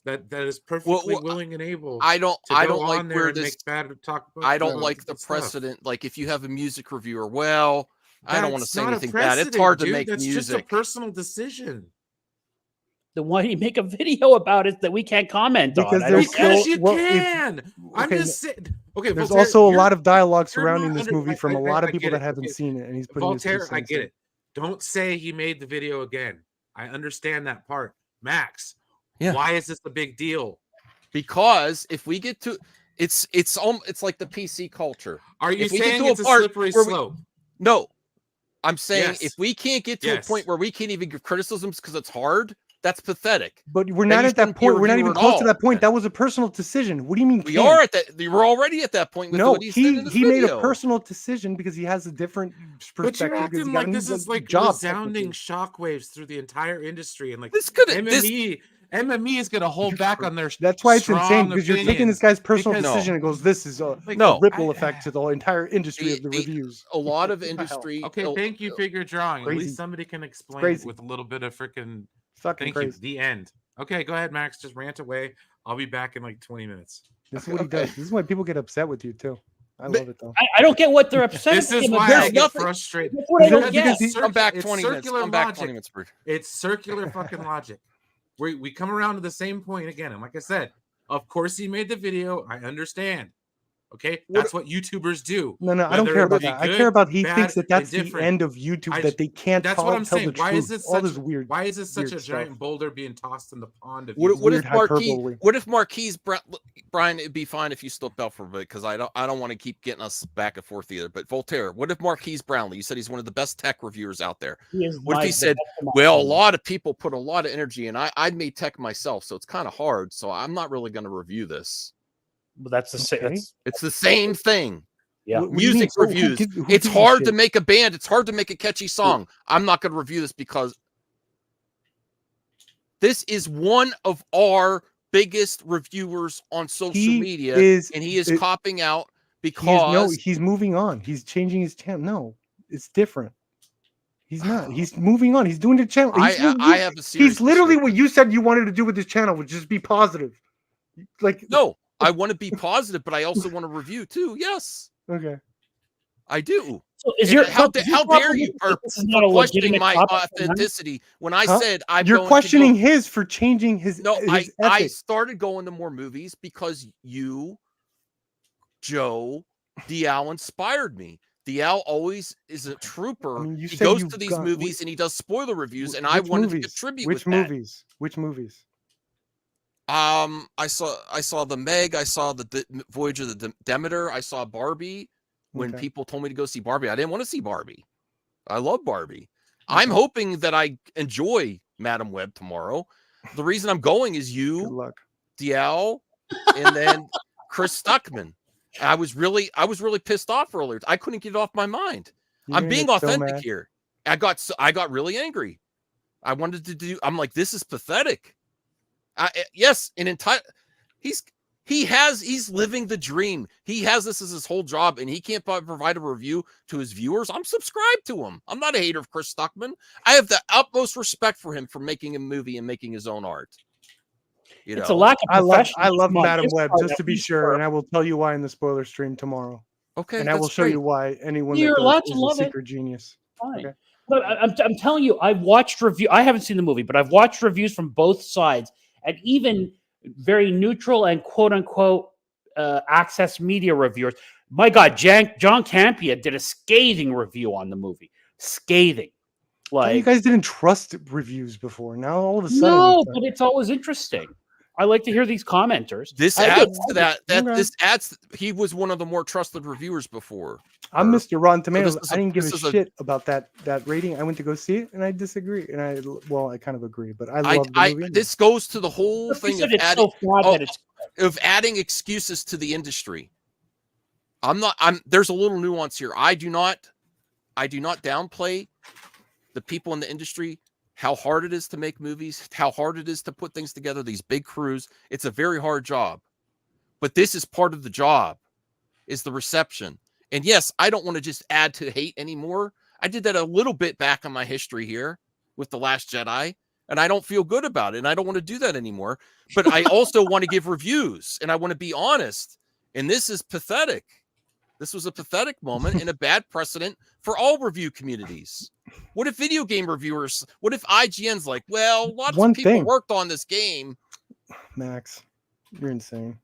Speaker 6: That is perfectly willing and able.
Speaker 1: I don't like where this. I don't like the
Speaker 6: precedent.
Speaker 1: Stuff. Like if you have a music reviewer, I don't want to say anything bad. It's hard to make music.
Speaker 6: That's just a personal decision.
Speaker 4: Then why do you make a video about it that we can't comment on?
Speaker 6: Because you can. I'm just saying. Okay,
Speaker 5: there's also a lot of dialogue surrounding this movie from a lot of people that haven't seen it, and he's putting
Speaker 6: Voltaire. I get it. Don't say he made the video again. I understand that part, Max. Yeah. Why is this a big deal?
Speaker 1: Because if we get to it's like the PC culture.
Speaker 6: Are you saying it's a slippery slope?
Speaker 1: No. I'm saying if we can't get to a point where we can't even give criticisms because it's hard, that's pathetic.
Speaker 5: But we're not at that point. We're not even close to that point. That was a personal decision. What do you mean?
Speaker 1: We are at that. We're already at that point. With
Speaker 5: no,
Speaker 1: what he
Speaker 5: made a personal decision because he has a different perspective.
Speaker 6: But you're acting like this is like resounding shockwaves through the entire industry, and like
Speaker 1: this could
Speaker 6: MME is going to hold back on their.
Speaker 5: That's why it's insane because you're taking this guy's personal decision and goes, "This is a ripple effect to the entire industry of the reviews."
Speaker 1: A lot of industry.
Speaker 6: Okay, thank you, Figure Drawing. Crazy. At least somebody can explain it with a little bit of freaking
Speaker 5: Fucking crazy.
Speaker 6: You. The end. Okay, go ahead, Max. Just rant away. I'll be back in like 20 minutes.
Speaker 5: This is what he does. This is why people get upset with you too. I love it though.
Speaker 4: I don't get what they're upset.
Speaker 6: This is why I get frustrated.
Speaker 1: Come back 20 minutes. Come back 20 minutes.
Speaker 6: It's circular fucking logic. We come around to the same point again. And like I said, of course he made the video. I understand. Okay, that's what YouTubers do.
Speaker 5: No, I don't care about that. I care about he thinks that that's the end of YouTube, that they can't.
Speaker 6: That's what I'm saying.
Speaker 5: Why is this
Speaker 6: all this weird? Why is this such a giant boulder being tossed in the pond?
Speaker 1: What if Marquise Brian? It'd be fine if you slipped out for a bit, because I don't want to keep getting us back and forth either. But Voltaire, what if Marquise Brownlee? You said he's one of the best tech reviewers out there. What if he said, "Well, a lot of people put a lot of energy, and I made tech myself, so it's kind of hard. So I'm not really going to review this."
Speaker 4: But that's the same.
Speaker 1: Okay. It's the same thing.
Speaker 4: Yeah.
Speaker 1: Music reviews. It's hard to make a band. It's hard to make a catchy song. I'm not going to review this because this is one of our biggest reviewers on social media, and he is copping out because
Speaker 5: he's moving on. He's changing his channel. No, it's different. He's not. He's moving on. He's doing the channel.
Speaker 1: I have a serious.
Speaker 5: He's literally what you said you wanted to do with this channel, would just be positive. Like
Speaker 1: no. I want to be positive, but I also want to review too. Yes.
Speaker 5: Okay.
Speaker 1: I do.
Speaker 4: So is your
Speaker 1: how dare you for questioning my authenticity when I said
Speaker 5: you're questioning his for changing his?
Speaker 1: No, I started going to more movies because you, Joe, Dial inspired me. Dial always is a trooper. He goes to these movies and he does spoiler reviews, and I wanted to contribute.
Speaker 5: Which movies? Which movies?
Speaker 1: I saw the Meg, I saw the Voyage of the Demeter, I saw Barbie. When people told me to go see Barbie, I didn't want to see Barbie. I love Barbie. I'm hoping that I enjoy Madam Web tomorrow. The reason I'm going is you, Dial, and then Chris Stuckman. I was really pissed off earlier. I couldn't get it off my mind. I'm being authentic here. I got really angry. I wanted to do. I'm like, this is pathetic. Yes, he's living the dream. He has this as his whole job, and he can't provide a review to his viewers. I'm subscribed to him. I'm not a hater of Chris Stuckman. I have the utmost respect for him for making a movie and making his own art.
Speaker 4: It's a lack of
Speaker 5: I love Madam Web, just to be sure, and I will tell you why in the spoiler stream tomorrow.
Speaker 1: Okay,
Speaker 5: and I will show you why anyone is a secret genius.
Speaker 4: Fine. Okay. But I'm telling you, I haven't seen the movie, but I've watched reviews from both sides. And even very neutral and quote unquote access media reviewers. My God, John Campia did a scathing review on the movie. Scathing.
Speaker 5: Like you guys didn't trust reviews before. Now all of a sudden.
Speaker 4: No, but it's always interesting. I like to hear these commenters.
Speaker 1: This adds to that. This adds. He was one of the more trusted reviewers before.
Speaker 5: I'm Mr. Rotten Tomatoes. I didn't give a shit about that rating. I went to go see it, and I disagree. And I kind of agree, but I love the movie.
Speaker 1: This goes to the whole thing of adding excuses to the industry. There's a little nuance here. I do not downplay the people in the industry. How hard it is to make movies, how hard it is to put things together, these big crews. It's a very hard job. But this is part of the job, is the reception. And yes, I don't want to just add to hate anymore. I did that a little bit back in my history here with The Last Jedi, and I don't feel good about it, and I don't want to do that anymore. But I also want to give reviews, and I want to be honest. And this is pathetic. This was a pathetic moment and a bad precedent for all review communities. What if video game reviewers, what if IGN's like, well, lots of people worked on this game.
Speaker 5: Max, you're insane.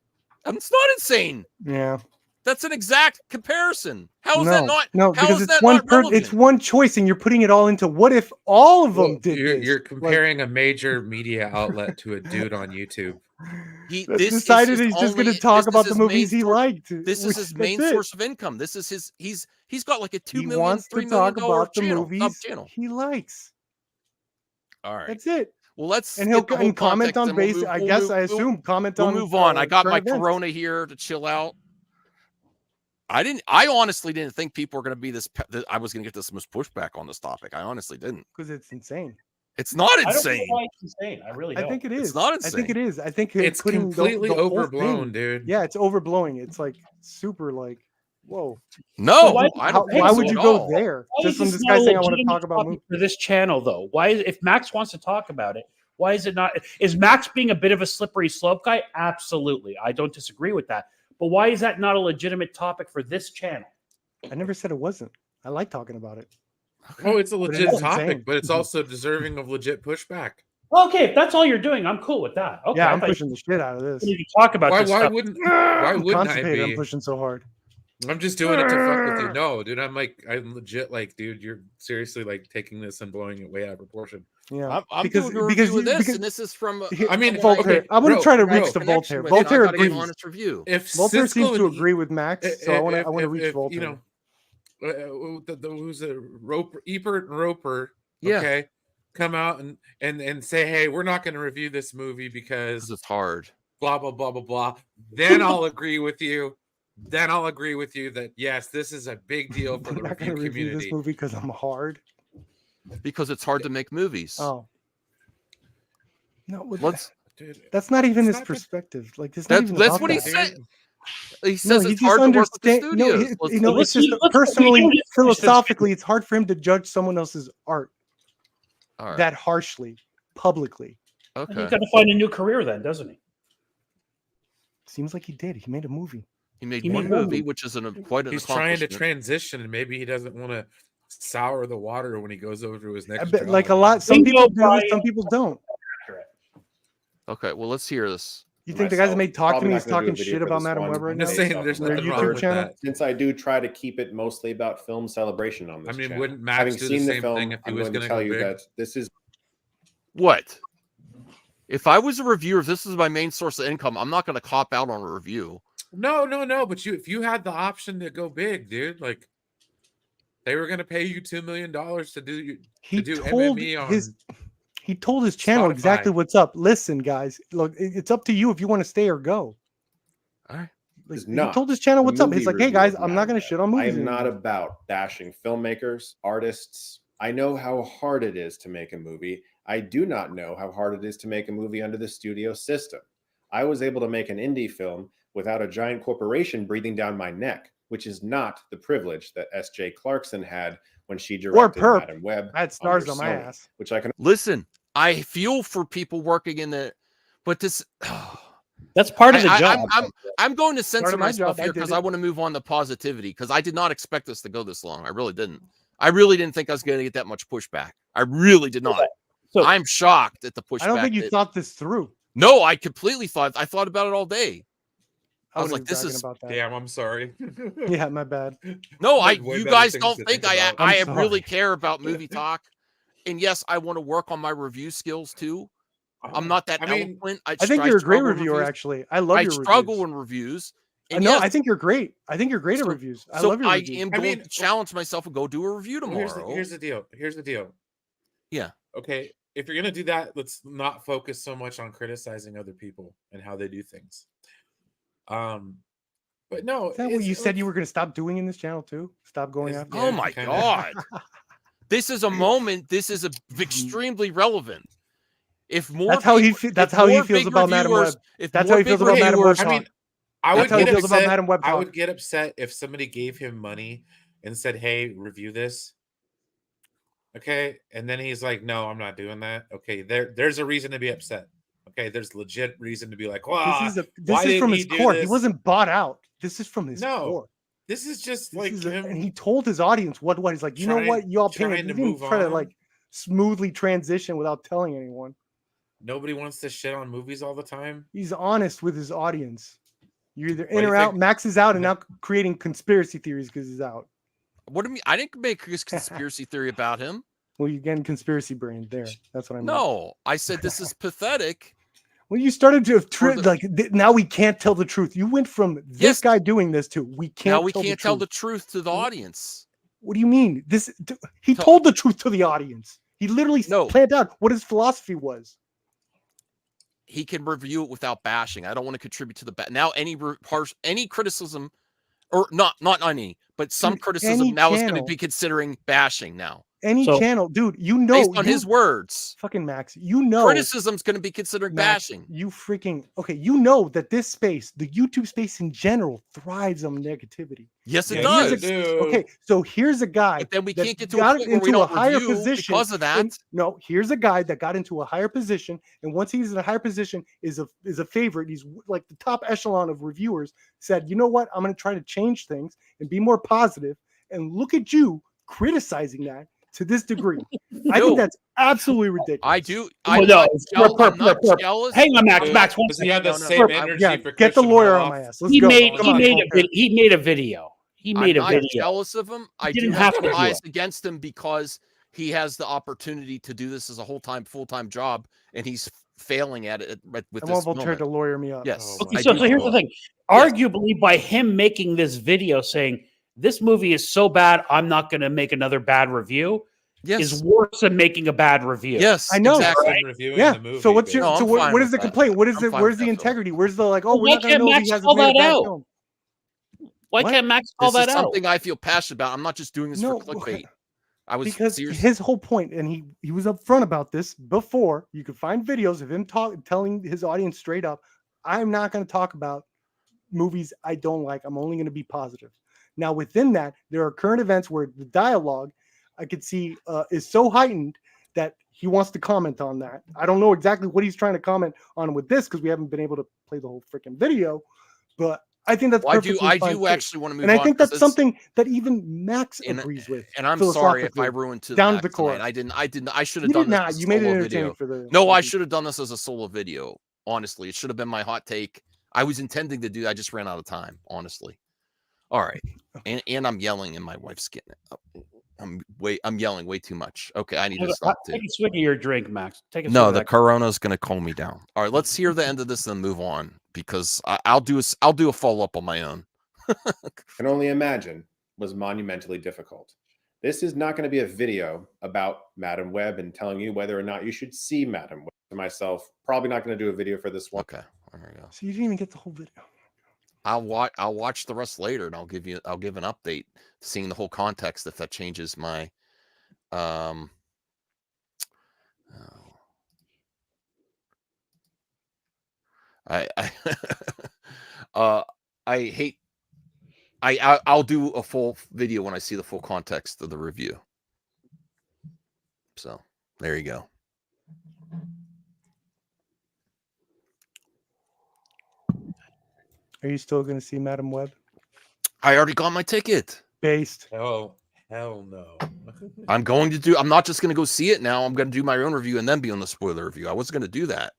Speaker 1: It's not insane.
Speaker 5: Yeah.
Speaker 1: That's an exact comparison. How is that not?
Speaker 5: No, because it's one choice, and you're putting it all into what if all of them did this?
Speaker 6: You're comparing a major media outlet to a dude on YouTube.
Speaker 5: He decided he's just going to talk about the movies he liked.
Speaker 1: This is his main source of income. This is his. He's got like a $2 million, $3 million channel.
Speaker 5: He likes.
Speaker 1: All right,
Speaker 5: that's it.
Speaker 1: Well, let's
Speaker 5: he'll comment on base. I guess I assume comment on.
Speaker 1: We'll move on. I got my Corona here to chill out. I honestly didn't think people were going to be I was going to get this much pushback on this topic. I honestly didn't.
Speaker 5: Because it's insane.
Speaker 1: It's not insane.
Speaker 4: I don't know why it's insane. I really don't.
Speaker 5: I think it is.
Speaker 1: It's not insane.
Speaker 5: I think it is. I think
Speaker 6: it's completely overblown, dude.
Speaker 5: Yeah, it's overblowing. It's like super like, whoa.
Speaker 1: No,
Speaker 5: why would you go there? Just from this guy saying I want to talk about movies.
Speaker 4: For this channel, though. Why if Max wants to talk about it, Why is it not? Is Max being a bit of a slippery slope guy? Absolutely. I don't disagree with that. But why is that not a legitimate topic for this channel?
Speaker 5: I never said it wasn't. I like talking about it.
Speaker 6: Oh, it's a legit topic, but it's also deserving of legit pushback.
Speaker 4: Okay, if that's all you're doing, I'm cool with that. Okay,
Speaker 5: yeah, I'm pushing the shit out of this.
Speaker 4: You talk about this
Speaker 6: why
Speaker 4: stuff.
Speaker 6: wouldn't I be?
Speaker 5: I'm pushing so hard.
Speaker 6: I'm just doing it to fuck with you. No, dude, I'm legit like, dude, you're seriously like taking this and blowing it way out of proportion.
Speaker 5: Yeah,
Speaker 1: I'm doing a review of this, and this is from.
Speaker 6: I mean,
Speaker 5: Voltaire.
Speaker 6: Okay,
Speaker 5: I'm going to try to reach the Voltaire. Voltaire agrees.
Speaker 1: Honest review.
Speaker 6: If
Speaker 5: Voltaire
Speaker 6: Cisco
Speaker 5: seems to agree with Max, so I want to reach Voltaire.
Speaker 6: You know, who's a Roper, Ebert and Roper?
Speaker 1: Yeah.
Speaker 6: Okay, come out and say, hey, we're not going to review this movie because
Speaker 1: it's hard.
Speaker 6: Blah blah blah blah blah. Then I'll agree with you. Then I'll agree with you that yes, this is a big deal for the review community.
Speaker 5: Review this movie because I'm hard.
Speaker 1: Because it's hard to make movies.
Speaker 5: Oh. No,
Speaker 6: dude,
Speaker 5: that's not even his perspective. Like this.
Speaker 1: That's what he said. He says it's hard to work with the studios.
Speaker 5: No, it's just personally, philosophically, it's hard for him to judge someone else's art that harshly, publicly.
Speaker 1: Okay.
Speaker 4: He's got to find a new career then, doesn't he?
Speaker 5: Seems like he did. He made a movie.
Speaker 1: He made one movie, which is quite an
Speaker 6: He's trying to transition, and maybe he doesn't want to sour the water when he goes over to his next job.
Speaker 5: Like a lot, some people do, some people don't.
Speaker 1: Okay, well, let's hear this.
Speaker 5: You think the guys that made Talk to Me is talking shit about Madame Web right now?
Speaker 6: I'm just saying there's nothing wrong with that.
Speaker 7: Since I do try to keep it mostly about film celebration on this channel.
Speaker 6: Wouldn't Max do the same thing if he was going to
Speaker 7: tell you that this is
Speaker 1: what? If I was a reviewer, if this is my main source of income, I'm not going to cop out on a review.
Speaker 6: No. But if you had the option to go big, dude, like they were going to pay you $2 million to do MME on.
Speaker 5: He told his channel exactly what's up. Listen, guys, look, it's up to you if you want to stay or go.
Speaker 1: All right.
Speaker 5: He told his channel what's up. He's like, hey, guys, I'm not going to shit on movies.
Speaker 7: I am not about bashing filmmakers, artists. I know how hard it is to make a movie. I do not know how hard it is to make a movie under the studio system. I was able to make an indie film without a giant corporation breathing down my neck, which is not the privilege that S.J. Clarkson had when she directed Madame Web.
Speaker 5: I had stars on my ass.
Speaker 7: Which I can
Speaker 1: listen. I feel for people working in the, but this.
Speaker 4: That's part of the job.
Speaker 1: I'm going to censor myself here because I want to move on to positivity because I did not expect this to go this long. I really didn't. I really didn't think I was going to get that much pushback. I really did not. So I'm shocked at the pushback.
Speaker 5: I don't think you thought this through.
Speaker 1: No, I completely thought. I thought about it all day. I was like, "This is
Speaker 6: damn." I'm sorry.
Speaker 5: Yeah, my bad.
Speaker 1: No, you guys don't think I really care about movie talk. And yes, I want to work on my review skills too. I'm not that eloquent. I
Speaker 5: think you're a great reviewer. Actually, I love your reviews.
Speaker 1: I struggle in reviews.
Speaker 5: And I think you're great. I think you're great at reviews. I love your reviews.
Speaker 1: I am going to challenge myself and go do a review tomorrow.
Speaker 6: Here's the deal.
Speaker 1: Yeah.
Speaker 6: Okay. If you're gonna do that, let's not focus so much on criticizing other people and how they do things. But no,
Speaker 5: is that what you said you were gonna stop doing in this channel too? Stop going after.
Speaker 1: Oh my god. This is a moment. This is extremely relevant. If more,
Speaker 5: that's how he feels about Madame Web. That's how he feels about Madame Web.
Speaker 6: I mean, I would get upset if somebody gave him money and said, "Hey, review this." Okay, and then he's like, "No, I'm not doing that." Okay, there's a reason to be upset. Okay, there's legit reason to be like, "Wow,
Speaker 5: this is from his core. He wasn't bought out. This is from his core.
Speaker 6: This is just like him."
Speaker 5: And he told his audience what he's like. You know what? You all paying. He didn't try to like smoothly transition without telling anyone.
Speaker 6: Nobody wants to shit on movies all the time.
Speaker 5: He's honest with his audience. You're either in or out. Max is out and now creating conspiracy theories because he's out.
Speaker 1: What do you mean? I didn't make a conspiracy theory about him.
Speaker 5: Well, you're getting conspiracy brain there. That's what I meant.
Speaker 1: No, I said this is pathetic.
Speaker 5: Well, you started to now we can't tell the truth. You went from this guy doing this to we can't.
Speaker 1: Now we can't tell the truth to the audience.
Speaker 5: What do you mean? He told the truth to the audience. He literally planned out what his philosophy was.
Speaker 1: He can review it without bashing. I don't want to contribute to the now any criticism, or not any, but some criticism now is going to be considering bashing now.
Speaker 5: any channel, dude, you know,
Speaker 1: based on his words,
Speaker 5: fucking Max, you know,
Speaker 1: criticism's going to be considered
Speaker 5: Max,
Speaker 1: bashing.
Speaker 5: You freaking okay. You know that this space, the YouTube space in general, thrives on negativity.
Speaker 1: Yes, it does.
Speaker 5: Okay, so here's a guy.
Speaker 1: But then we can't get to a point where we don't higher position
Speaker 5: because of that. No, here's a guy that got into a higher position, and once he's in a higher position, is a favorite. He's like the top echelon of reviewers. Said, you know what? I'm going to try to change things and be more positive. And look at you criticizing that to this degree. I think that's absolutely ridiculous.
Speaker 1: I do.
Speaker 4: I'm not jealous. Hang on, Max. Max,
Speaker 6: does he have the same energy for
Speaker 5: get the lawyer on my ass? Let's go.
Speaker 4: He made a video. He made a video.
Speaker 1: I'm jealous of him. I do have to bias against him because he has the opportunity to do this as a full-time job, and he's failing at it with this
Speaker 5: Voltaire to lawyer me up.
Speaker 1: Yes.
Speaker 4: Okay, so here's the thing. Arguably, by him making this video saying this movie is so bad, I'm not going to make another bad review. Is worse than making a bad review.
Speaker 1: Yes,
Speaker 5: I know.
Speaker 1: Exactly.
Speaker 5: Yeah. So what's your? So what is the complaint? What is it? Where's the integrity? Where's the like? Oh, we're not going to know if he hasn't made a bad film.
Speaker 4: Why can't Max call that out?
Speaker 1: Something I feel passionate about. I'm not just doing this for clickbait. I was
Speaker 5: because
Speaker 1: serious.
Speaker 5: His whole point, and he was upfront about this before. You could find videos of him telling his audience straight up, "I'm not going to talk about movies I don't like. I'm only going to be positive." Now, within that, there are current events where the dialogue I could see is so heightened that he wants to comment on that. I don't know exactly what he's trying to comment on with this because we haven't been able to play the whole freaking video, but I think that's perfectly fine. I do
Speaker 1: actually want to move
Speaker 5: on. And I think that's something that even Max agrees with.
Speaker 1: And I'm sorry if I ruined to
Speaker 5: down to the core.
Speaker 1: I should have done this.
Speaker 5: You made it entertaining for the.
Speaker 1: No, I should have done this as a solo video. Honestly, it should have been my hot take. I was intending to do. I just ran out of time. Honestly. All right, and I'm yelling, and my wife's getting it. I'm yelling way too much. Okay, I need to stop too.
Speaker 4: Take a swig of your drink, Max. Take a
Speaker 1: no, the Corona's going to calm me down. All right, let's hear the end of this and move on because I'll do a follow up on my own.
Speaker 7: Can only imagine was monumentally difficult. This is not going to be a video about Madam Web and telling you whether or not you should see Madam Web. Myself, probably not going to do a video for this one.
Speaker 1: Okay, there we go.
Speaker 5: So you didn't even get the whole video.
Speaker 1: I'll watch the rest later, and I'll give an update, seeing the whole context if that changes my I'll do a full video when I see the full context of the review. So there you go.
Speaker 5: Are you still going to see Madam Web?
Speaker 1: I already got my ticket.
Speaker 5: Based.
Speaker 6: Oh, hell no.
Speaker 1: I'm not just going to go see it now. I'm going to do my own review and then be on the spoiler review. I wasn't going to do that.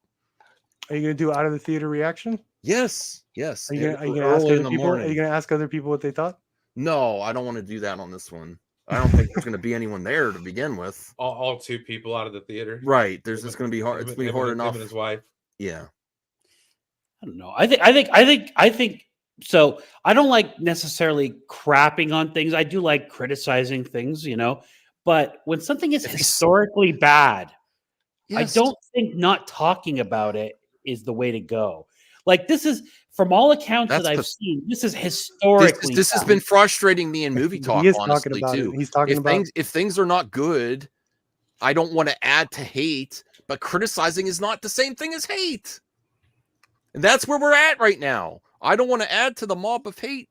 Speaker 5: Are you going to do out of the theater reaction?
Speaker 1: Yes.
Speaker 5: Are you going to ask other people? Are you going to ask other people what they thought?
Speaker 1: No, I don't want to do that on this one. I don't think there's going to be anyone there to begin with.
Speaker 6: All two people out of the theater.
Speaker 1: Right. There's just going to be hard. It's going to be hard enough.
Speaker 6: Him and his wife.
Speaker 1: Yeah.
Speaker 4: I don't know. I think so. I don't like necessarily crapping on things. I do like criticizing things, but when something is historically bad, yes. I don't think not talking about it is the way to go. Like this is, from all accounts that I've seen, this is historically.
Speaker 1: This has been frustrating me in movie talk, honestly, too.
Speaker 5: He's talking about
Speaker 1: if things are not good, I don't want to add to hate, but criticizing is not the same thing as hate. And that's where we're at right now. I don't want to add to the mob of hate.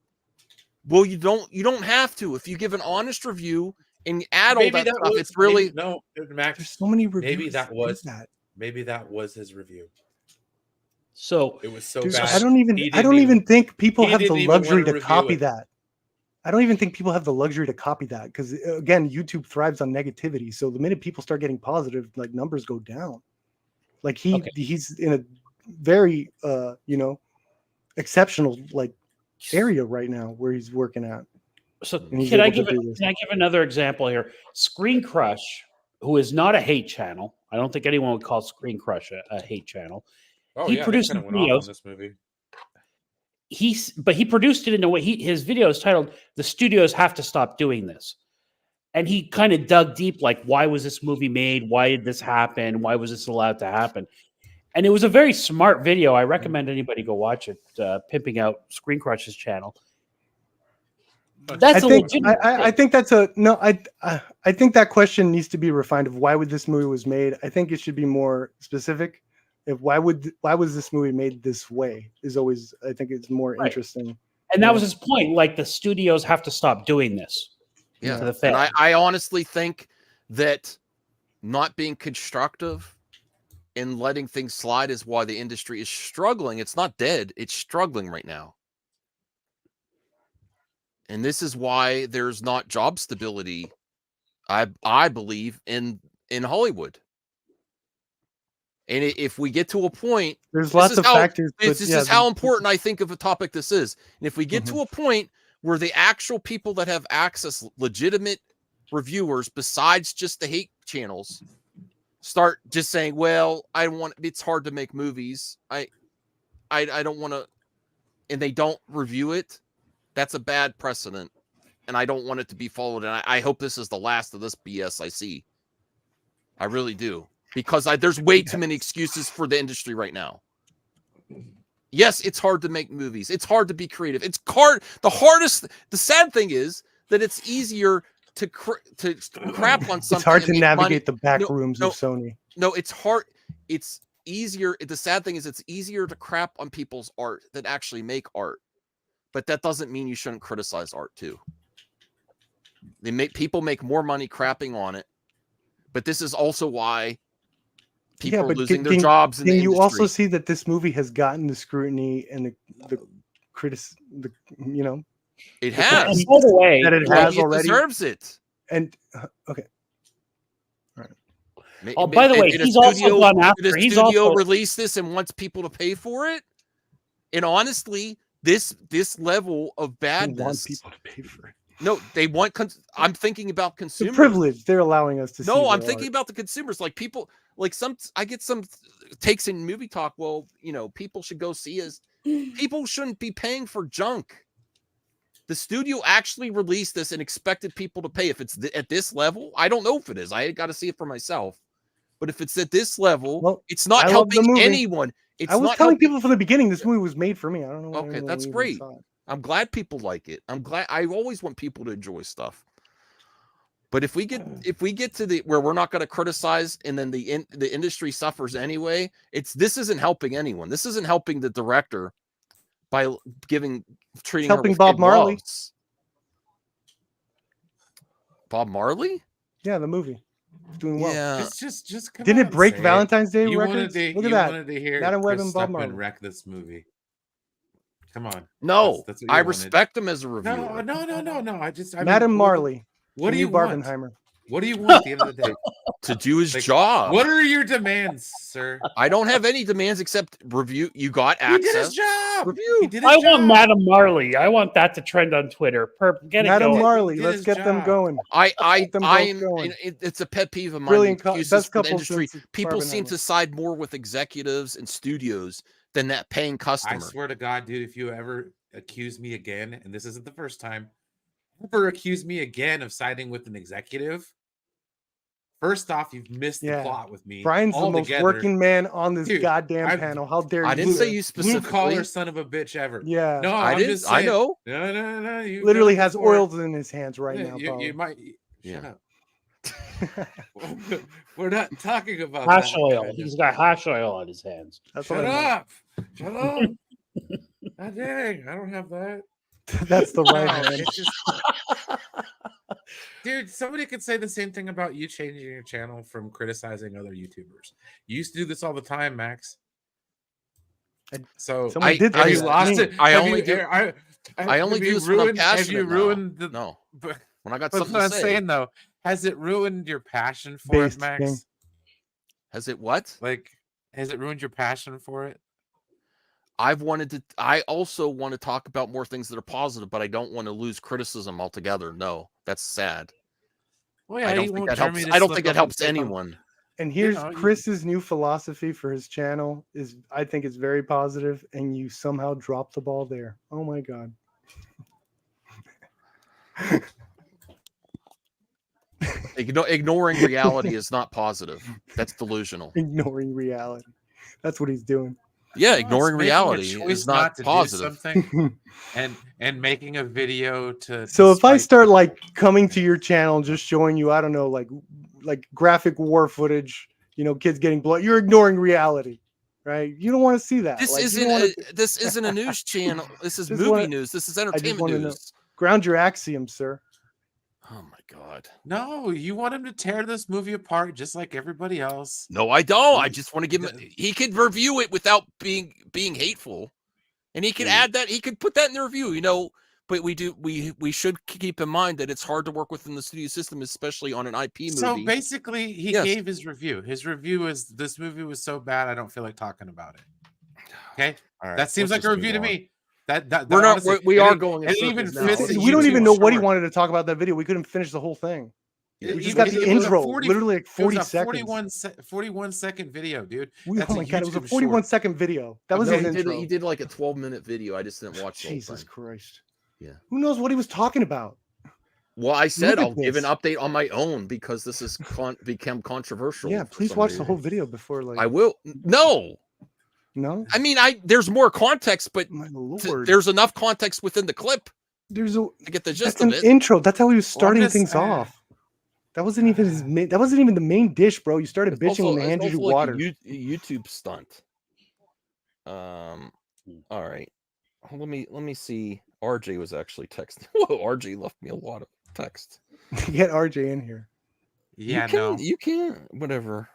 Speaker 1: Well, you don't have to. If you give an honest review and add all that stuff, it's really
Speaker 6: Max.
Speaker 5: There's so many reviews.
Speaker 6: Maybe that was his review.
Speaker 4: So
Speaker 6: it was so
Speaker 5: dude,
Speaker 6: bad.
Speaker 5: I don't even think people have the luxury to copy that. I don't even think people have the luxury to copy that because again, YouTube thrives on negativity. So the minute people start getting positive, like numbers go down. Like he's in a very exceptional area right now where he's working at.
Speaker 4: So can I give another example here? Screen Crush, who is not a hate channel. I don't think anyone would call Screen Crush a hate channel.
Speaker 6: Oh,
Speaker 4: he produced videos
Speaker 6: on this movie.
Speaker 4: But he produced it in a way. His video is titled "The Studios Have to Stop Doing This," and he kind of dug deep, like, why was this movie made? Why did this happen? Why was this allowed to happen? And it was a very smart video. I recommend anybody go watch it. Pimping out Screen Crush's channel. That's
Speaker 5: I think that's a no. I think that question needs to be refined of why would this movie was made. I think it should be more specific. If why was this movie made this way is always, I think it's more interesting.
Speaker 4: And that was his point. Like, the studios have to stop doing this.
Speaker 1: Yeah, to the fan. And I honestly think that not being constructive and letting things slide is why the industry is struggling. It's not dead; it's struggling right now. And this is why there's not job stability, I believe, in Hollywood. And if we get to a point,
Speaker 5: there's lots of factors.
Speaker 1: This is how important I think of a topic this is. And if we get to a point where the actual people that have access, legitimate reviewers, besides just the hate channels, start just saying, "Well, it's hard to make movies. I don't want to," and they don't review it. That's a bad precedent, and I don't want it to be followed. And I hope this is the last of this BS I see. I really do, because there's way too many excuses for the industry right now. Yes, it's hard to make movies. It's hard to be creative. It's hard. The sad thing is that it's easier to crap on something.
Speaker 5: It's hard to navigate the back rooms of Sony.
Speaker 1: No, it's hard. It's easier. The sad thing is it's easier to crap on people's art than actually make art. But that doesn't mean you shouldn't criticize art too. People make more money crapping on it, but this is also why people are losing their jobs in the industry.
Speaker 5: You also see that this movie has gotten the scrutiny and the
Speaker 1: it has.
Speaker 4: And by the way,
Speaker 5: that it has already.
Speaker 1: It deserves it.
Speaker 5: And okay.
Speaker 4: Oh, by the way, he's also gone after.
Speaker 1: The studio released this and wants people to pay for it. And honestly, this level of badness. They want people to pay for it. No, they want. I'm thinking about consumers.
Speaker 5: The privilege they're allowing us to.
Speaker 1: No, I'm thinking about the consumers. Like people, like I get some takes in movie talk. Well, people should go see us. People shouldn't be paying for junk. The studio actually released this and expected people to pay. If it's at this level, I don't know if it is. I got to see it for myself. But if it's at this level, it's not helping anyone.
Speaker 5: I was telling people from the beginning this movie was made for me. I don't know.
Speaker 1: Okay, that's great. I'm glad people like it. I'm glad. I always want people to enjoy stuff. But if we get to where we're not going to criticize and then the industry suffers anyway, this isn't helping anyone. This isn't helping the director by treating her with
Speaker 5: Bob Marley.
Speaker 1: Gloves. Bob Marley?
Speaker 5: Yeah, the movie. Doing well.
Speaker 6: Yeah. Just
Speaker 5: didn't it break Valentine's Day records?
Speaker 6: Look at that. Wanted to hear Madam Web and Bob Marley wreck this movie. Come on.
Speaker 1: No, that's I respect him as a reviewer.
Speaker 6: No.
Speaker 5: Madam Marley.
Speaker 6: What do you want?
Speaker 5: Barbenheimer.
Speaker 6: What do you want at the end of the day?
Speaker 1: To do his job.
Speaker 6: What are your demands, sir?
Speaker 1: I don't have any demands except review. You got access.
Speaker 6: He did his job.
Speaker 1: Review.
Speaker 4: I want Madam Marley. I want that to trend on Twitter. Get it
Speaker 5: Madam
Speaker 4: going.
Speaker 5: Marley. Let's get them going.
Speaker 1: It's a pet peeve of mine.
Speaker 5: Brilliant. Best couple
Speaker 1: industry. People seem to side more with executives and studios than that paying customer.
Speaker 6: I swear to God, dude, if you ever accuse me again, and this isn't the first time, ever accuse me again of siding with an executive, first off, you've missed the plot with me.
Speaker 5: Brian's the most working man on this goddamn panel. How dare you?
Speaker 1: I didn't say you specifically.
Speaker 6: Blue collar son of a bitch ever.
Speaker 5: Yeah.
Speaker 6: No,
Speaker 1: I didn't. Just saying, I know.
Speaker 6: No.
Speaker 5: You literally has oils in his hands right now.
Speaker 6: You might. Shut up. We're not talking about
Speaker 4: hash oil. He's got hash oil on his hands.
Speaker 6: Shut up. God dang, I don't have that.
Speaker 5: That's the right hand.
Speaker 6: Dude, somebody could say the same thing about you changing your channel from criticizing other YouTubers. You used to do this all the time, Max. So
Speaker 5: I did.
Speaker 6: Have you lost it?
Speaker 1: I only do this when I'm passionate.
Speaker 6: Have you ruined the?
Speaker 1: No. When I got something to say.
Speaker 6: I'm saying though, has it ruined your passion for it, Max?
Speaker 5: Thing.
Speaker 1: Has it what?
Speaker 6: Has it ruined your passion for it?
Speaker 1: I also want to talk about more things that are positive, but I don't want to lose criticism altogether. No, that's sad.
Speaker 6: Well, yeah,
Speaker 1: I don't think that helps. I don't think that helps anyone.
Speaker 5: And here's Chris's new philosophy for his channel I think it's very positive, and you somehow dropped the ball there. Oh my God.
Speaker 1: Ignoring reality is not positive. That's delusional.
Speaker 5: Ignoring reality. That's what he's doing.
Speaker 1: Yeah, ignoring reality is not positive.
Speaker 6: and making a video to.
Speaker 5: So if I start like coming to your channel and just showing you, I don't know, like graphic war footage, kids getting blood, you're ignoring reality, right? You don't want to see that.
Speaker 1: This this isn't a news channel. This is movie news. This is entertainment news.
Speaker 5: Ground your axioms, sir.
Speaker 1: Oh my God.
Speaker 6: No, you want him to tear this movie apart just like everybody else.
Speaker 1: No, I don't. I just want to give him. He could review it without being hateful, and he could add that. He could put that in the review. But we should keep in mind that it's hard to work within the studio system, especially on an IP movie.
Speaker 6: So basically, he gave his review. His review is this movie was so bad I don't feel like talking about it. Okay, right, that seems like a review to me.
Speaker 1: We're not. We are going.
Speaker 5: We don't even know what he wanted to talk about that video. We couldn't finish the whole thing. We just got the intro, literally like 40 seconds.
Speaker 6: 41-second video, dude.
Speaker 5: Oh my God, it was a 41-second video. That was his intro.
Speaker 1: He did like a 12-minute video. I just didn't watch.
Speaker 5: Jesus Christ.
Speaker 1: Yeah.
Speaker 5: Who knows what he was talking about?
Speaker 1: Well, I said I'll give an update on my own because this has become controversial.
Speaker 5: Yeah, please watch the whole video before.
Speaker 1: I will. No. I mean, there's more context, but there's enough context within the clip. To get the gist of it.
Speaker 5: That's an intro. That's how he was starting things off. That wasn't even that wasn't even the main dish, bro. You started bitching when they handed you water.
Speaker 1: YouTube stunt. All right. Let me see. RJ was actually texting. Whoa, RJ left me a lot of text.
Speaker 5: Get RJ in here.
Speaker 6: Yeah,
Speaker 1: you can't. Whatever.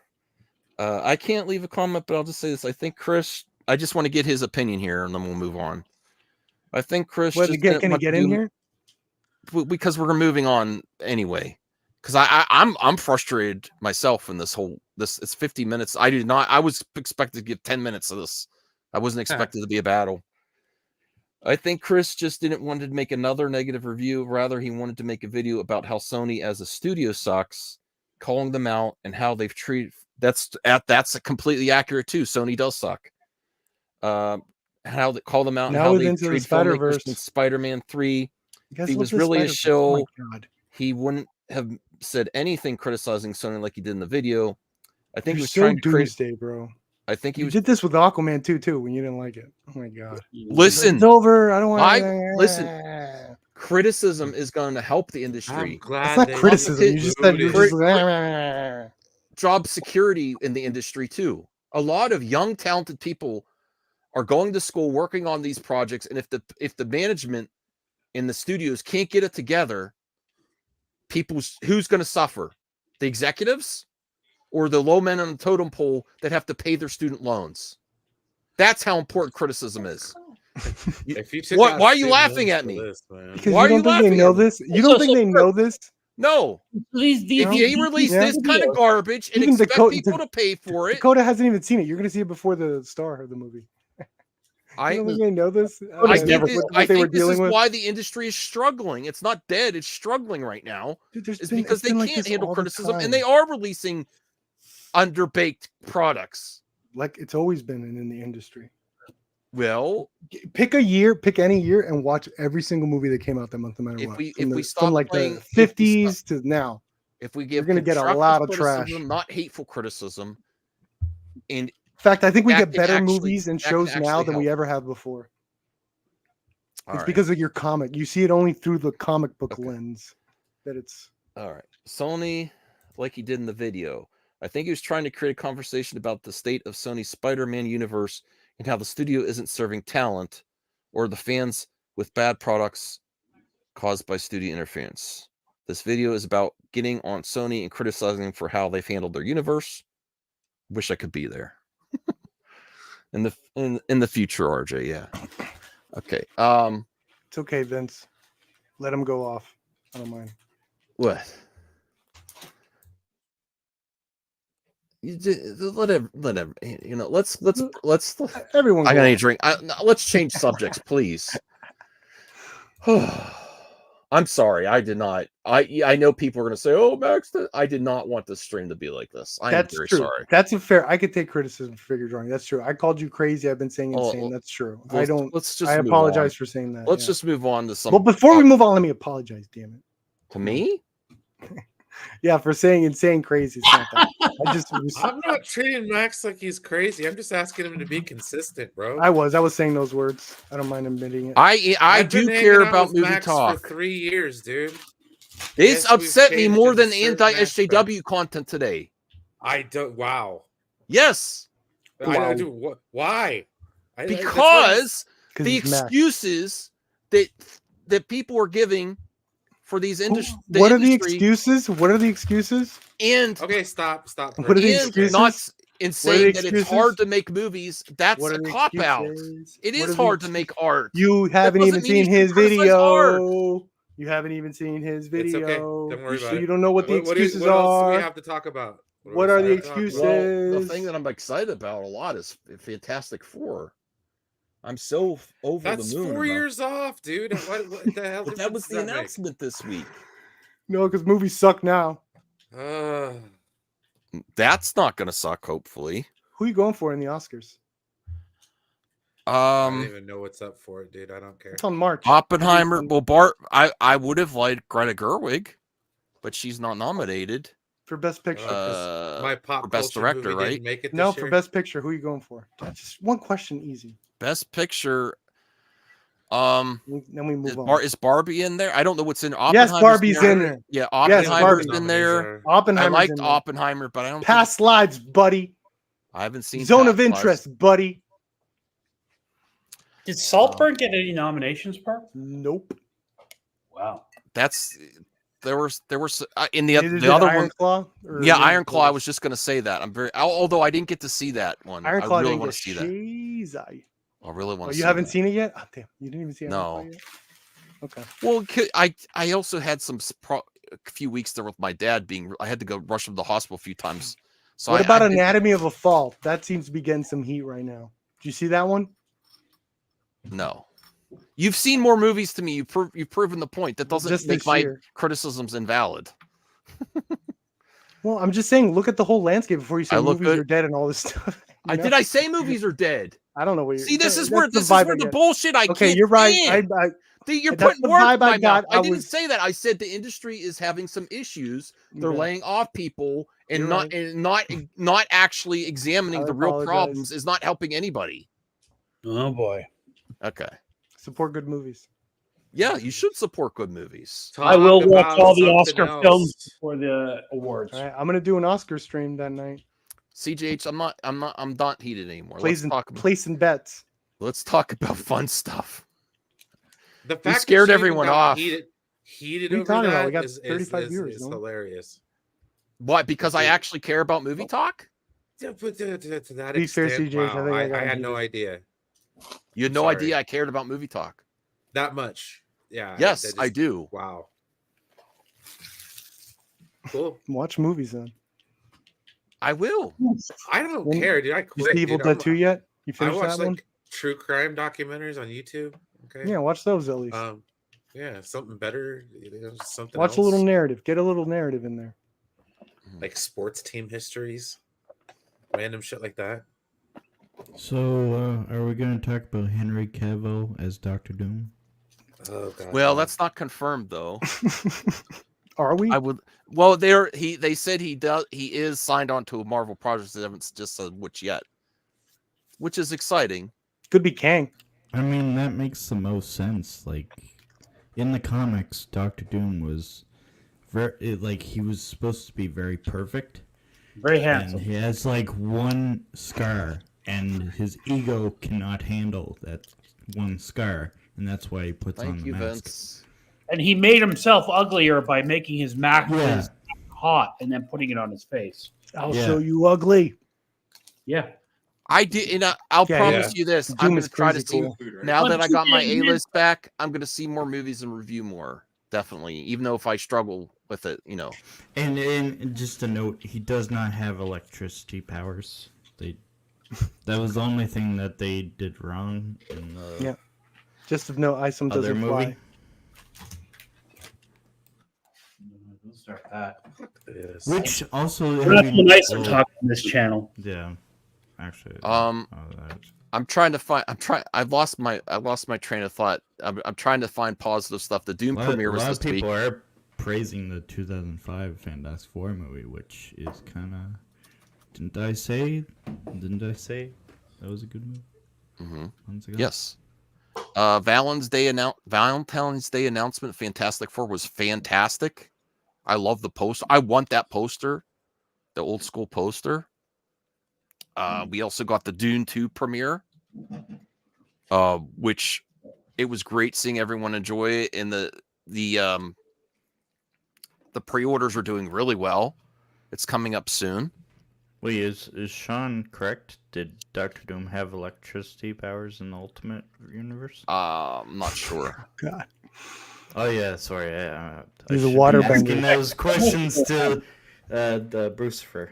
Speaker 1: I can't leave a comment, but I'll just say this. I think Chris. I just want to get his opinion here, and then we'll move on. I think Chris.
Speaker 5: Can he get in here?
Speaker 1: Because we're moving on anyway. Because I'm frustrated myself in this. It's 50 minutes. I was expected to give 10 minutes of this. I wasn't expected to be a battle. I think Chris just didn't want to make another negative review. Rather, he wanted to make a video about how Sony as a studio sucks, calling them out, and how they've treated. That's completely accurate too. Sony does suck. How they call them out and how they treat filmmakers in Spider-Man 3. If he was really a show, he wouldn't have said anything criticizing Sony like he did in the video. I think he was trying to create,
Speaker 5: bro.
Speaker 1: I think he
Speaker 5: did this with Aquaman too when you didn't like it. Oh my God.
Speaker 1: Listen.
Speaker 5: It's over. I don't want to
Speaker 1: listen. Criticism is going to help the industry.
Speaker 5: It's not criticism. You just said
Speaker 1: job security in the industry too. A lot of young talented people are going to school working on these projects, and if the management in the studios can't get it together, who's going to suffer? The executives or the low men on the totem pole that have to pay their student loans? That's how important criticism is. Why are you laughing at me?
Speaker 5: Because why are you laughing? They know this? You don't think they know this?
Speaker 1: No. If you release this kind of garbage and expect people to pay for it,
Speaker 5: Dakota hasn't even seen it. You're going to see it before the star of the movie. I don't think they know this.
Speaker 1: I think this is why the industry is struggling. It's not dead; it's struggling right now.
Speaker 5: Dude,
Speaker 1: it's because they can't handle criticism, and they are releasing underbaked products.
Speaker 5: Like it's always been in the industry.
Speaker 1: Well,
Speaker 5: pick any year, and watch every single movie that came out that month, no matter what.
Speaker 1: If we stop
Speaker 5: from like the 50s to now,
Speaker 1: if we give,
Speaker 5: you're going to get a lot of trash,
Speaker 1: not hateful criticism. And
Speaker 5: in fact, I think we get better movies and shows now than we ever have before. It's because of your comic. You see it only through the comic book lens. That it's
Speaker 1: all right. Sony, like he did in the video, I think he was trying to create a conversation about the state of Sony's Spider-Man universe and how the studio isn't serving talent or the fans with bad products caused by studio interference. This video is about getting on Sony and criticizing them for how they've handled their universe. Wish I could be there. in the future, RJ, yeah. Okay.
Speaker 5: It's okay, Vince. Let him go off. I don't mind.
Speaker 1: What? Let him. You know. Let's.
Speaker 5: Everyone.
Speaker 1: I got any drink. Let's change subjects, please. I'm sorry. I did not. I know people are going to say, "Oh, Max," I did not want this stream to be like this. I'm very sorry.
Speaker 5: That's a fair. I could take criticism for figure drawing. That's true. I called you crazy. I've been saying insane. That's true. I don't. I apologize for saying that.
Speaker 1: Let's just move on to something.
Speaker 5: Well, before we move on, let me apologize. Damn it.
Speaker 1: To me?
Speaker 5: Yeah, for saying insane crazy. It's not that.
Speaker 6: I'm not treating Max like he's crazy. I'm just asking him to be consistent, bro.
Speaker 5: I was saying those words. I don't mind admitting it.
Speaker 1: I do care about movie
Speaker 6: Max
Speaker 1: talk
Speaker 6: for 3 years, dude.
Speaker 1: It's upset me more than the anti-SJW content today.
Speaker 6: I don't. Wow.
Speaker 1: Yes.
Speaker 6: I do. Why?
Speaker 1: Because the excuses that people are giving for these industries.
Speaker 5: What are the excuses? What are the excuses?
Speaker 1: And
Speaker 6: okay, stop.
Speaker 5: What are the excuses?
Speaker 1: Not in saying that it's hard to make movies. That's a cop out. It is hard to make art.
Speaker 5: You haven't even seen his video. You haven't even seen his video.
Speaker 6: It's okay. Don't worry about it.
Speaker 5: You don't know what the excuses
Speaker 6: what
Speaker 5: are.
Speaker 6: else do we have to talk about?
Speaker 5: What are the excuses?
Speaker 1: Well, the thing that I'm excited about a lot is Fantastic Four. I'm so over the moon.
Speaker 6: That's 4 years off, dude. What the hell?
Speaker 1: But that was the announcement this week.
Speaker 5: No, because movies suck now.
Speaker 1: That's not going to suck, hopefully.
Speaker 5: Who are you going for in the Oscars?
Speaker 6: I don't even know what's up for it, dude. I don't care.
Speaker 5: It's on March.
Speaker 1: Oppenheimer. Well, I would have liked Greta Gerwig, but she's not nominated
Speaker 5: for Best Picture.
Speaker 6: My pop
Speaker 1: for Best Director, right?
Speaker 6: Make it
Speaker 5: no, for Best Picture. Who are you going for? Just one question, easy.
Speaker 1: Best Picture.
Speaker 5: Then we move on.
Speaker 1: Is Barbie in there? I don't know what's in.
Speaker 5: Yes, Barbie's in there.
Speaker 1: Yeah, Oppenheimer's in there.
Speaker 5: Oppenheimer.
Speaker 1: I liked Oppenheimer, but I don't.
Speaker 5: Past slides, buddy.
Speaker 1: I haven't seen
Speaker 5: Zone of Interest, buddy.
Speaker 4: Did Saltburn get any nominations, Park?
Speaker 5: Nope.
Speaker 4: Wow.
Speaker 1: There was in the other one.
Speaker 5: Claw,
Speaker 1: Iron Claw. I was just going to say that. Although I didn't get to see that one.
Speaker 5: Iron Claw.
Speaker 1: I really want to see that. I really want to see
Speaker 5: you haven't seen it yet? Oh, damn. You didn't even see it?
Speaker 1: No.
Speaker 5: Yet? Okay.
Speaker 1: Well, I also had a few weeks there with my dad I had to go rush him to the hospital a few times. So
Speaker 5: what about Anatomy of a Fall? That seems to be getting some heat right now. Did you see that one?
Speaker 1: No. You've seen more movies to me. You've proven the point. That doesn't make my criticisms invalid.
Speaker 5: Well, I'm just saying, look at the whole landscape before you say movies are dead and all this stuff.
Speaker 1: Did I say movies are dead?
Speaker 5: I don't know what you're
Speaker 1: saying. See, this is where the bullshit
Speaker 5: Okay, you're right.
Speaker 1: You're putting words in my mouth. I didn't say that. I said the industry is having some issues. They're laying off people and not actually examining the real problems is not helping anybody.
Speaker 4: Oh boy.
Speaker 1: Okay.
Speaker 5: Support good movies.
Speaker 1: Yeah, you should support good movies.
Speaker 4: I will watch all the Oscar films for the awards.
Speaker 5: All right, I'm gonna do an Oscar stream that night.
Speaker 1: CJH, I'm not heated anymore.
Speaker 5: Placing bets.
Speaker 1: Let's talk about fun stuff.
Speaker 6: The fact
Speaker 1: scared everyone off.
Speaker 6: Heated over that
Speaker 5: we got 35 viewers.
Speaker 6: It's hilarious.
Speaker 1: What? Because I actually care about movie talk?
Speaker 6: To that extent, wow, I had no idea.
Speaker 1: You had no idea I cared about movie talk?
Speaker 6: That much. Yeah.
Speaker 1: Yes, I do.
Speaker 6: Wow. Cool.
Speaker 5: Watch movies then.
Speaker 1: I will.
Speaker 6: I don't care, dude. I quit.
Speaker 5: You see Evil Dead 2 yet? You finished that one?
Speaker 6: True crime documentaries on YouTube. Okay.
Speaker 5: Yeah, watch those at least.
Speaker 6: Yeah, something better. Something.
Speaker 5: Watch a little narrative. Get a little narrative in there.
Speaker 6: Like sports team histories, random shit like that.
Speaker 2: So, are we going to talk about Henry Cavill as Dr. Doom?
Speaker 6: Oh, God.
Speaker 1: Well, that's not confirmed though.
Speaker 5: Are we?
Speaker 1: I would. Well, they said he does. He is signed on to a Marvel project. They haven't just said which yet, which is exciting.
Speaker 5: Could be Kang.
Speaker 2: I mean, that makes the most sense. Like in the comics, Dr. Doom was he was supposed to be very perfect,
Speaker 4: very handsome.
Speaker 2: And he has like one scar, and his ego cannot handle that one scar, and that's why he puts on the mask.
Speaker 1: Vince.
Speaker 4: And he made himself uglier by making his mask hot and then putting it on his face.
Speaker 5: I'll show you ugly.
Speaker 4: Yeah.
Speaker 1: I did, and I'll promise you this. I'm going to try to see, now that I got my A-list back, I'm going to see more movies and review more. Definitely. Even though if I struggle with it, you know.
Speaker 2: And just a note, he does not have electricity powers. That was the only thing that they did wrong in the
Speaker 5: just of note, Isom doesn't fly.
Speaker 4: Start that.
Speaker 2: Which also
Speaker 4: we're not so nice to talk on this channel.
Speaker 2: Yeah. Actually.
Speaker 1: I'm trying to find I've lost my train of thought. I'm trying to find positive stuff. The Doom premiere was this week.
Speaker 2: People are praising the 2005 Fantastic Four movie, which is kind of. Didn't I say that was a good movie?
Speaker 1: Mm-hmm. Yes. Valentine's Day announcement. Fantastic Four was fantastic. I love the poster. I want that poster, the old school poster. We also got the Dune 2 premiere, which it was great seeing everyone enjoy it. And the pre-orders are doing really well. It's coming up soon.
Speaker 2: Wait, is Sean correct? Did Dr. Doom have electricity powers in the Ultimate Universe?
Speaker 1: I'm not sure.
Speaker 5: God.
Speaker 2: Oh yeah, sorry.
Speaker 5: He's a waterbender.
Speaker 2: Asking those questions to the Brucifer.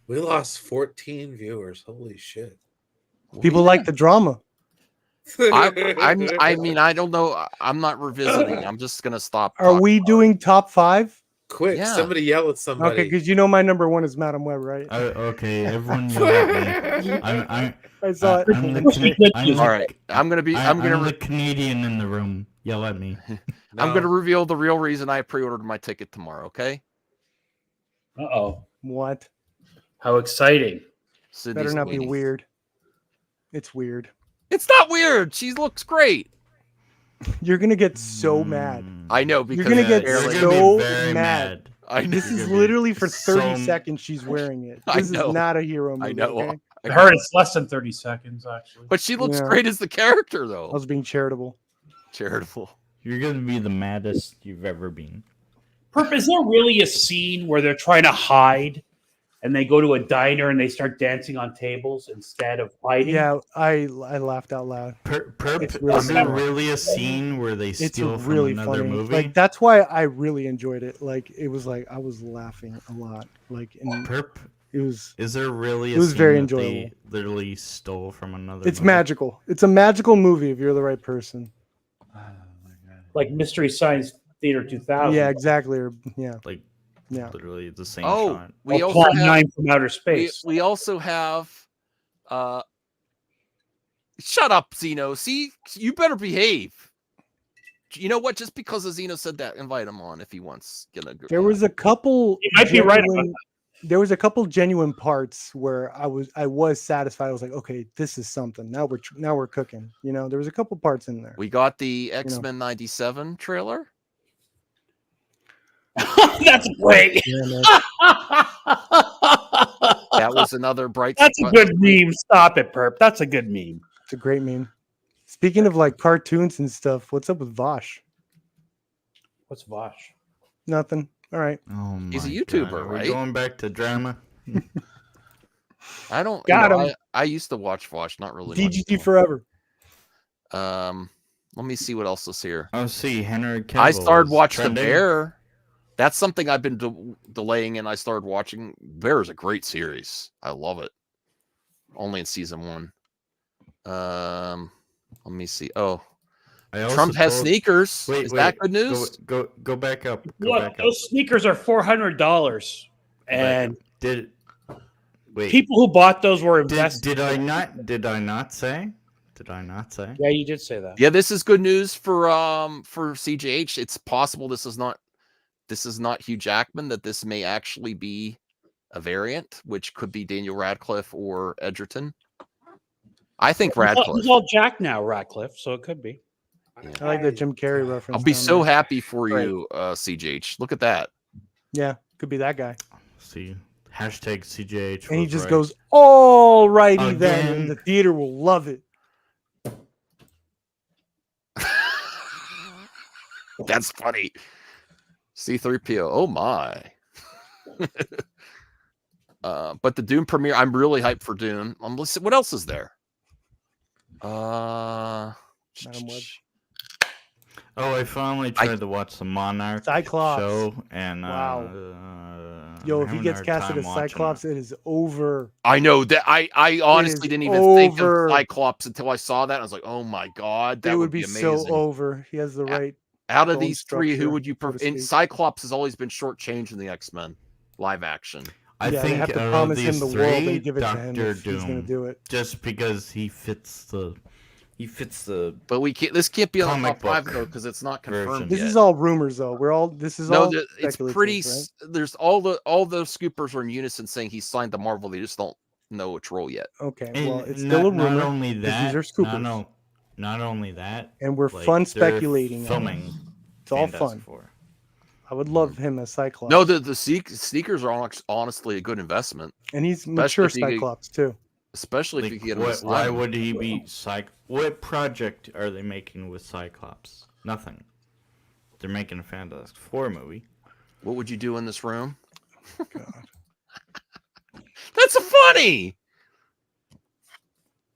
Speaker 3: We lost 14 viewers. Holy shit!
Speaker 5: People like the drama.
Speaker 1: I mean, I don't know. I'm not revisiting. I'm just gonna stop.
Speaker 5: Are we doing top 5?
Speaker 3: Quick, somebody yell at somebody.
Speaker 5: Okay, because you know my number 1 is Madam Web, right?
Speaker 2: Okay, everyone yell at me.
Speaker 5: I saw it.
Speaker 1: All right, I'm gonna
Speaker 2: the Canadian in the room. Yell at me.
Speaker 1: I'm gonna reveal the real reason I pre-ordered my ticket tomorrow. Okay.
Speaker 5: What?
Speaker 4: How exciting!
Speaker 5: Better not be weird. It's weird.
Speaker 1: It's not weird. She looks great.
Speaker 5: You're gonna get so mad.
Speaker 1: I know, because
Speaker 5: you're gonna get so mad.
Speaker 1: I know.
Speaker 5: This is literally for 30 seconds she's wearing it. This is not a hero movie.
Speaker 1: I know.
Speaker 5: Okay?
Speaker 4: I heard it's less than 30 seconds, actually.
Speaker 1: But she looks great as the character, though.
Speaker 5: I was being charitable.
Speaker 2: You're gonna be the maddest you've ever been.
Speaker 4: Perp, is there really a scene where they're trying to hide and they go to a diner and they start dancing on tables instead of fighting?
Speaker 5: Yeah, I laughed out loud.
Speaker 2: Is there really a scene where they steal from another movie?
Speaker 5: Like, that's why I really enjoyed it. Like, it was like I was laughing a lot. Like, in
Speaker 2: Perp.
Speaker 5: It was.
Speaker 2: Is there really?
Speaker 5: It was very enjoyable.
Speaker 2: They literally stole from another.
Speaker 5: It's magical. It's a magical movie if you're the right person.
Speaker 4: Oh my God. Like Mystery Science Theater 2000.
Speaker 5: Yeah, exactly. Or
Speaker 2: literally the same.
Speaker 1: Oh,
Speaker 2: shot.
Speaker 1: we also have
Speaker 4: 9 from Outer Space.
Speaker 1: We also have. Shut up, Zeno. See, you better behave. You know what? Just because Zeno said that, invite him on if he wants.
Speaker 5: There was a couple.
Speaker 4: You might be right about that.
Speaker 5: There was a couple genuine parts where I was satisfied. I was like, okay, this is something. Now we're cooking. You know, there was a couple parts in there.
Speaker 1: We got the X-Men 97 trailer.
Speaker 4: That's great.
Speaker 1: That was another bright.
Speaker 4: That's a good meme. Stop it, Perp. That's a good meme.
Speaker 5: It's a great meme. Speaking of like cartoons and stuff, what's up with Vosh?
Speaker 4: What's Vosh?
Speaker 5: Nothing. All right.
Speaker 2: Oh,
Speaker 1: he's a YouTuber,
Speaker 2: God.
Speaker 1: right?
Speaker 2: We're going back to drama.
Speaker 1: I don't.
Speaker 5: Got him.
Speaker 1: I used to watch Vosh, not really.
Speaker 5: DGT forever.
Speaker 1: Let me see what else is here.
Speaker 2: Oh, see, Henry Cavill.
Speaker 1: I started watching
Speaker 2: trending.
Speaker 1: The Bear. That's something I've been delaying, and I started watching. Bear is a great series. I love it. Only in season 1. Let me see. Oh, Trump has sneakers. Is that good news?
Speaker 2: Go back up.
Speaker 4: Look, those sneakers are $400, and
Speaker 2: wait.
Speaker 4: People who bought those were invested.
Speaker 2: Did I not say?
Speaker 4: Yeah, you did say that.
Speaker 1: Yeah, this is good news for CJH. It's possible this is not Hugh Jackman, that this may actually be a variant, which could be Daniel Radcliffe or Edgerton. I think Radcliffe.
Speaker 4: He's all Jack now, Radcliffe, so it could be.
Speaker 1: Yeah.
Speaker 5: I like the Jim Carrey reference.
Speaker 1: I'll be so happy for you, CJH. Look at that.
Speaker 5: Yeah, could be that guy.
Speaker 2: See, hashtag CJH.
Speaker 5: And he just goes, all righty then, and the theater will love it.
Speaker 1: That's funny. C-3PO. Oh my. But the Dune premiere, I'm really hyped for Dune. What else is there?
Speaker 5: Madam Web.
Speaker 2: Oh, I finally tried to watch the Monarch
Speaker 5: Cyclops
Speaker 2: show, and
Speaker 5: wow. Yo, if he gets casted as Cyclops, it is over.
Speaker 1: I know that. I honestly didn't even think of Cyclops until I saw that. I was like, oh my god, that would be amazing.
Speaker 5: So over. He has the right.
Speaker 1: Out of these three, who would you prefer? And Cyclops has always been shortchanged in the X-Men live action.
Speaker 2: I think
Speaker 5: they have to promise him the world and give it to him if
Speaker 2: Doom,
Speaker 5: he's going to do it.
Speaker 2: Just because he fits the He fits the.
Speaker 1: But we can't. This can't be on the
Speaker 2: comic
Speaker 1: top 5
Speaker 2: book
Speaker 1: though, because it's not confirmed.
Speaker 5: This
Speaker 1: yet.
Speaker 5: is all rumors, though. This is all.
Speaker 1: It's pretty.
Speaker 5: Right?
Speaker 1: There's all those scoopers are in unison saying he's signed to Marvel. They just don't know which role yet.
Speaker 5: Okay,
Speaker 2: And
Speaker 5: well, it's still a rumor.
Speaker 2: Not only that,
Speaker 5: these are scoopers.
Speaker 2: Not only that,
Speaker 5: and we're fun speculating.
Speaker 2: Filming.
Speaker 5: It's all fun. I would love him as Cyclops.
Speaker 1: No, the sneakers are honestly a good investment,
Speaker 5: and he's mature Cyclops too.
Speaker 1: Especially if you get him.
Speaker 2: Why would he be What project are they making with Cyclops? Nothing. They're making a Fantastic Four movie.
Speaker 1: What would you do in this room?
Speaker 5: Oh, God.
Speaker 1: That's funny.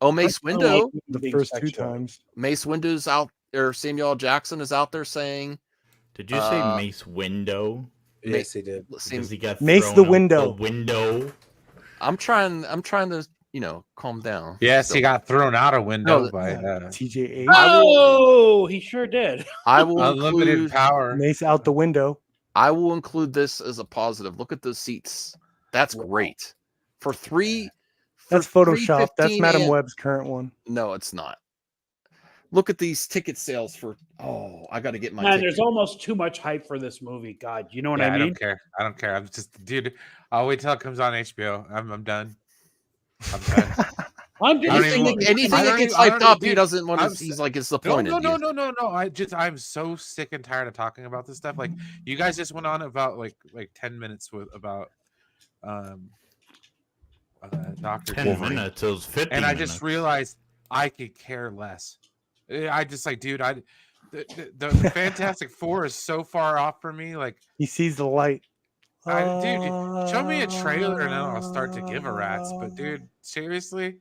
Speaker 1: Oh, Mace Windu.
Speaker 5: The first 2 times.
Speaker 1: Mace Windu's out, or Samuel L. Jackson is out there saying.
Speaker 2: Did you say Mace Windu?
Speaker 3: Yes, he did.
Speaker 2: He got
Speaker 5: Mace the Window.
Speaker 2: The window.
Speaker 1: I'm trying to, calm down.
Speaker 6: Yes, he got thrown out a window by
Speaker 5: TJ8.
Speaker 4: Oh, he sure did.
Speaker 1: I will
Speaker 6: unlimited power.
Speaker 5: Mace out the window.
Speaker 1: I will include this as a positive. Look at those seats. That's great. For 3.
Speaker 5: That's Photoshop. That's Madam Web's current one.
Speaker 1: No, it's not. Look at these ticket sales for. Oh, I got to get my.
Speaker 4: Man,
Speaker 1: ticket.
Speaker 4: there's almost too much hype for this movie. God, you know what I mean?
Speaker 6: I don't care. I'm just, dude. I'll wait till it comes on HBO. I'm done. I'm done.
Speaker 1: Anything that gets hyped up, he doesn't want to. He's like disappointed.
Speaker 6: No. I'm so sick and tired of talking about this stuff. Like, you guys just went on about like 10 minutes about Dr.
Speaker 2: 10 minutes. It was 50
Speaker 6: and I
Speaker 2: minutes.
Speaker 6: just realized I could care less. I just like, dude, the Fantastic Four is so far off for me. Like,
Speaker 5: he sees the light.
Speaker 6: Dude, show me a trailer and then I'll start to give a rat's. But dude, seriously,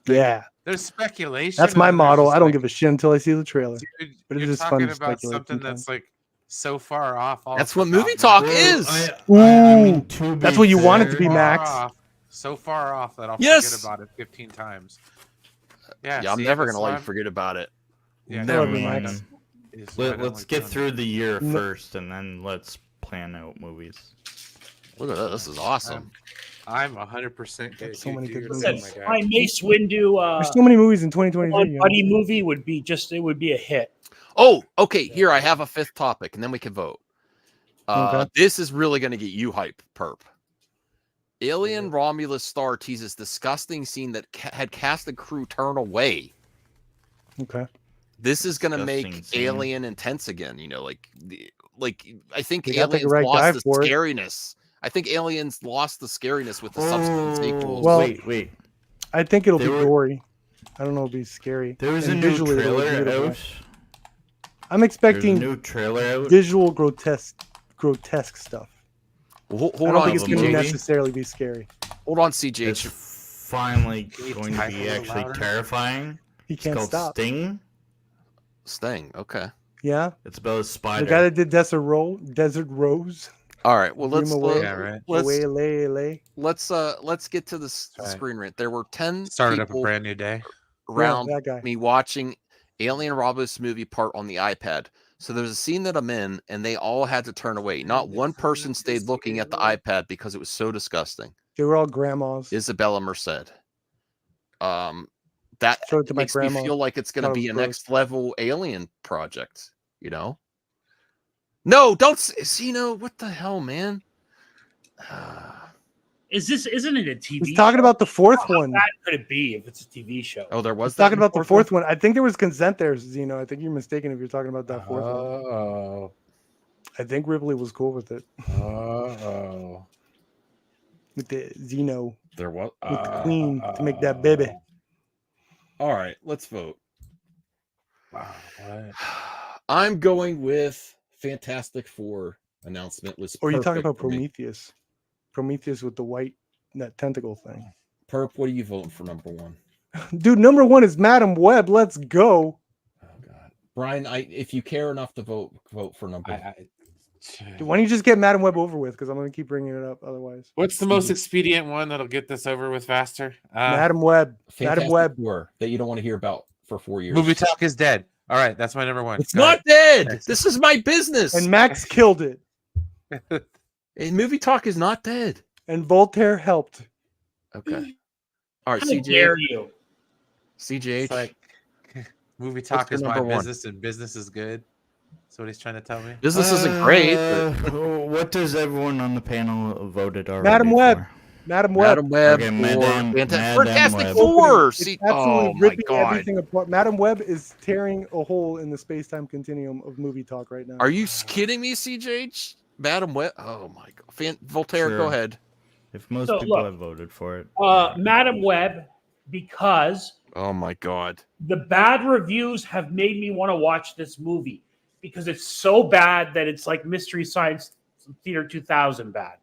Speaker 5: yeah,
Speaker 6: there's speculation.
Speaker 5: That's my model. I don't give a shit until I see the trailer.
Speaker 6: Dude,
Speaker 5: but
Speaker 6: you're
Speaker 5: it is
Speaker 6: talking
Speaker 5: fun to
Speaker 6: about
Speaker 5: speculate
Speaker 6: something that's like so far off.
Speaker 1: That's what movie talk is.
Speaker 5: That's what you want it to be, Max.
Speaker 6: So far off that I'll forget about it 15 times. Yeah,
Speaker 1: I'm never gonna let you forget about it.
Speaker 6: Yeah,
Speaker 5: never, Max.
Speaker 2: Let's get through the year first, and then let's plan out movies.
Speaker 1: Look at that! This is awesome.
Speaker 6: I'm 100%.
Speaker 5: So many good
Speaker 4: movies. My Mace Windu.
Speaker 5: There's so many movies in 2023.
Speaker 4: Buddy movie would be a hit.
Speaker 1: Oh, okay. Here I have a 5th topic, and then we can vote.
Speaker 5: Okay.
Speaker 1: This is really going to get you hype, Perp. Alien Romulus star teases disgusting scene that had cast and crew turn away.
Speaker 5: Okay.
Speaker 1: This is going to make
Speaker 2: scene.
Speaker 1: Alien intense again. I think
Speaker 5: You gotta pick
Speaker 1: Aliens
Speaker 5: the right guy
Speaker 1: lost the
Speaker 5: for it.
Speaker 1: scariness. I think Aliens lost the scariness with the subsequent sequels.
Speaker 5: Well,
Speaker 2: wait.
Speaker 5: I think it'll be gory. I don't know. It'll be scary.
Speaker 2: There was
Speaker 5: And
Speaker 2: a new
Speaker 5: visually, it'll look
Speaker 2: trailer
Speaker 5: beautiful.
Speaker 2: out.
Speaker 5: I'm
Speaker 2: There's a
Speaker 5: expecting
Speaker 2: new trailer out.
Speaker 5: visual grotesque stuff.
Speaker 1: Hold
Speaker 5: I don't
Speaker 1: on,
Speaker 5: think it's going to
Speaker 2: movie.
Speaker 5: necessarily be scary.
Speaker 1: hold on, CJ.
Speaker 2: It's finally going to
Speaker 6: type a
Speaker 2: be
Speaker 6: little
Speaker 2: actually
Speaker 6: louder?
Speaker 2: terrifying.
Speaker 5: He
Speaker 2: It's
Speaker 5: can't
Speaker 2: called
Speaker 5: stop.
Speaker 2: Sting.
Speaker 1: Sting. Okay.
Speaker 5: Yeah,
Speaker 2: It's about a
Speaker 5: the
Speaker 2: spider.
Speaker 5: guy that did Desert Rose.
Speaker 1: All right. Well,
Speaker 5: Dream away.
Speaker 6: Yeah, right.
Speaker 1: let's get to the screen rant. There were 10
Speaker 6: Started up a
Speaker 1: people
Speaker 6: brand new day.
Speaker 1: around
Speaker 5: that guy.
Speaker 1: me watching Alien Romulus movie part on the iPad. So there's a scene that I'm in, and they all had to turn away. Not one person stayed looking at the iPad because it was so disgusting.
Speaker 5: They were all grandmas.
Speaker 1: Isabella Merced. That
Speaker 5: Showed it to my
Speaker 1: makes me
Speaker 5: grandma.
Speaker 1: feel like it's going to
Speaker 5: Thought it
Speaker 1: be a
Speaker 5: was gross.
Speaker 1: next level Alien project. No, don't see. What the hell, man?
Speaker 4: Isn't it a TV?
Speaker 5: He's talking about the 4th
Speaker 4: How
Speaker 5: one.
Speaker 4: bad could it be if it's a TV show?
Speaker 1: Oh, there was
Speaker 5: He's talking
Speaker 1: that
Speaker 5: about the 4th one. I think there was consent there, Zeno. I think you're mistaken if you're talking about that 4th one.
Speaker 6: Oh.
Speaker 5: I think Ripley was cool with it.
Speaker 6: Oh.
Speaker 5: With the Zeno,
Speaker 1: There was.
Speaker 5: with the Queen to make that baby.
Speaker 1: All right, let's vote.
Speaker 6: Wow, what?
Speaker 1: I'm going with Fantastic Four announcement was.
Speaker 5: Or are you talking
Speaker 1: perfect
Speaker 5: about
Speaker 1: for me.
Speaker 5: Prometheus? Prometheus with the white, that tentacle thing.
Speaker 1: Perp, what are you voting for number 1?
Speaker 5: Dude, number 1 is Madam Web. Let's go.
Speaker 1: Oh God, Brian, if you care enough to vote for number.
Speaker 5: Dude, why don't you just get Madam Web over with? Because I'm going to keep bringing it up otherwise.
Speaker 6: What's the most expedient one that'll get this over with faster?
Speaker 5: Madam Web. Madam
Speaker 1: Fantastic
Speaker 5: Web.
Speaker 1: Four that you don't want to hear about for 4 years.
Speaker 6: Movie Talk is dead. All right, that's my number 1.
Speaker 1: It's not dead. This is my business.
Speaker 5: And Max killed it.
Speaker 1: And Movie Talk is not dead.
Speaker 5: And Voltaire helped.
Speaker 1: Okay. All right,
Speaker 4: How dare
Speaker 1: CJ.
Speaker 4: you?
Speaker 1: CJH.
Speaker 6: Movie talk is my
Speaker 1: one?
Speaker 6: business, and business is good. That's what he's trying to tell me.
Speaker 1: Business isn't great. But...
Speaker 2: What does everyone on the panel voted already?
Speaker 5: Madam Web.
Speaker 2: For?
Speaker 5: Madam Web.
Speaker 2: Okay,
Speaker 1: Fantastic Four.
Speaker 5: It's absolutely ripping everything apart. Madam Web is tearing a hole in the space-time continuum of movie talk right now.
Speaker 1: Are you kidding me, CJH? Madam Web. Oh my God. Voltaire, go ahead.
Speaker 2: If most people have voted for it.
Speaker 4: Madam Web, because.
Speaker 1: Oh my God.
Speaker 4: The bad reviews have made me want to watch this movie because it's so bad that it's like Mystery Science Theater 2000 bad.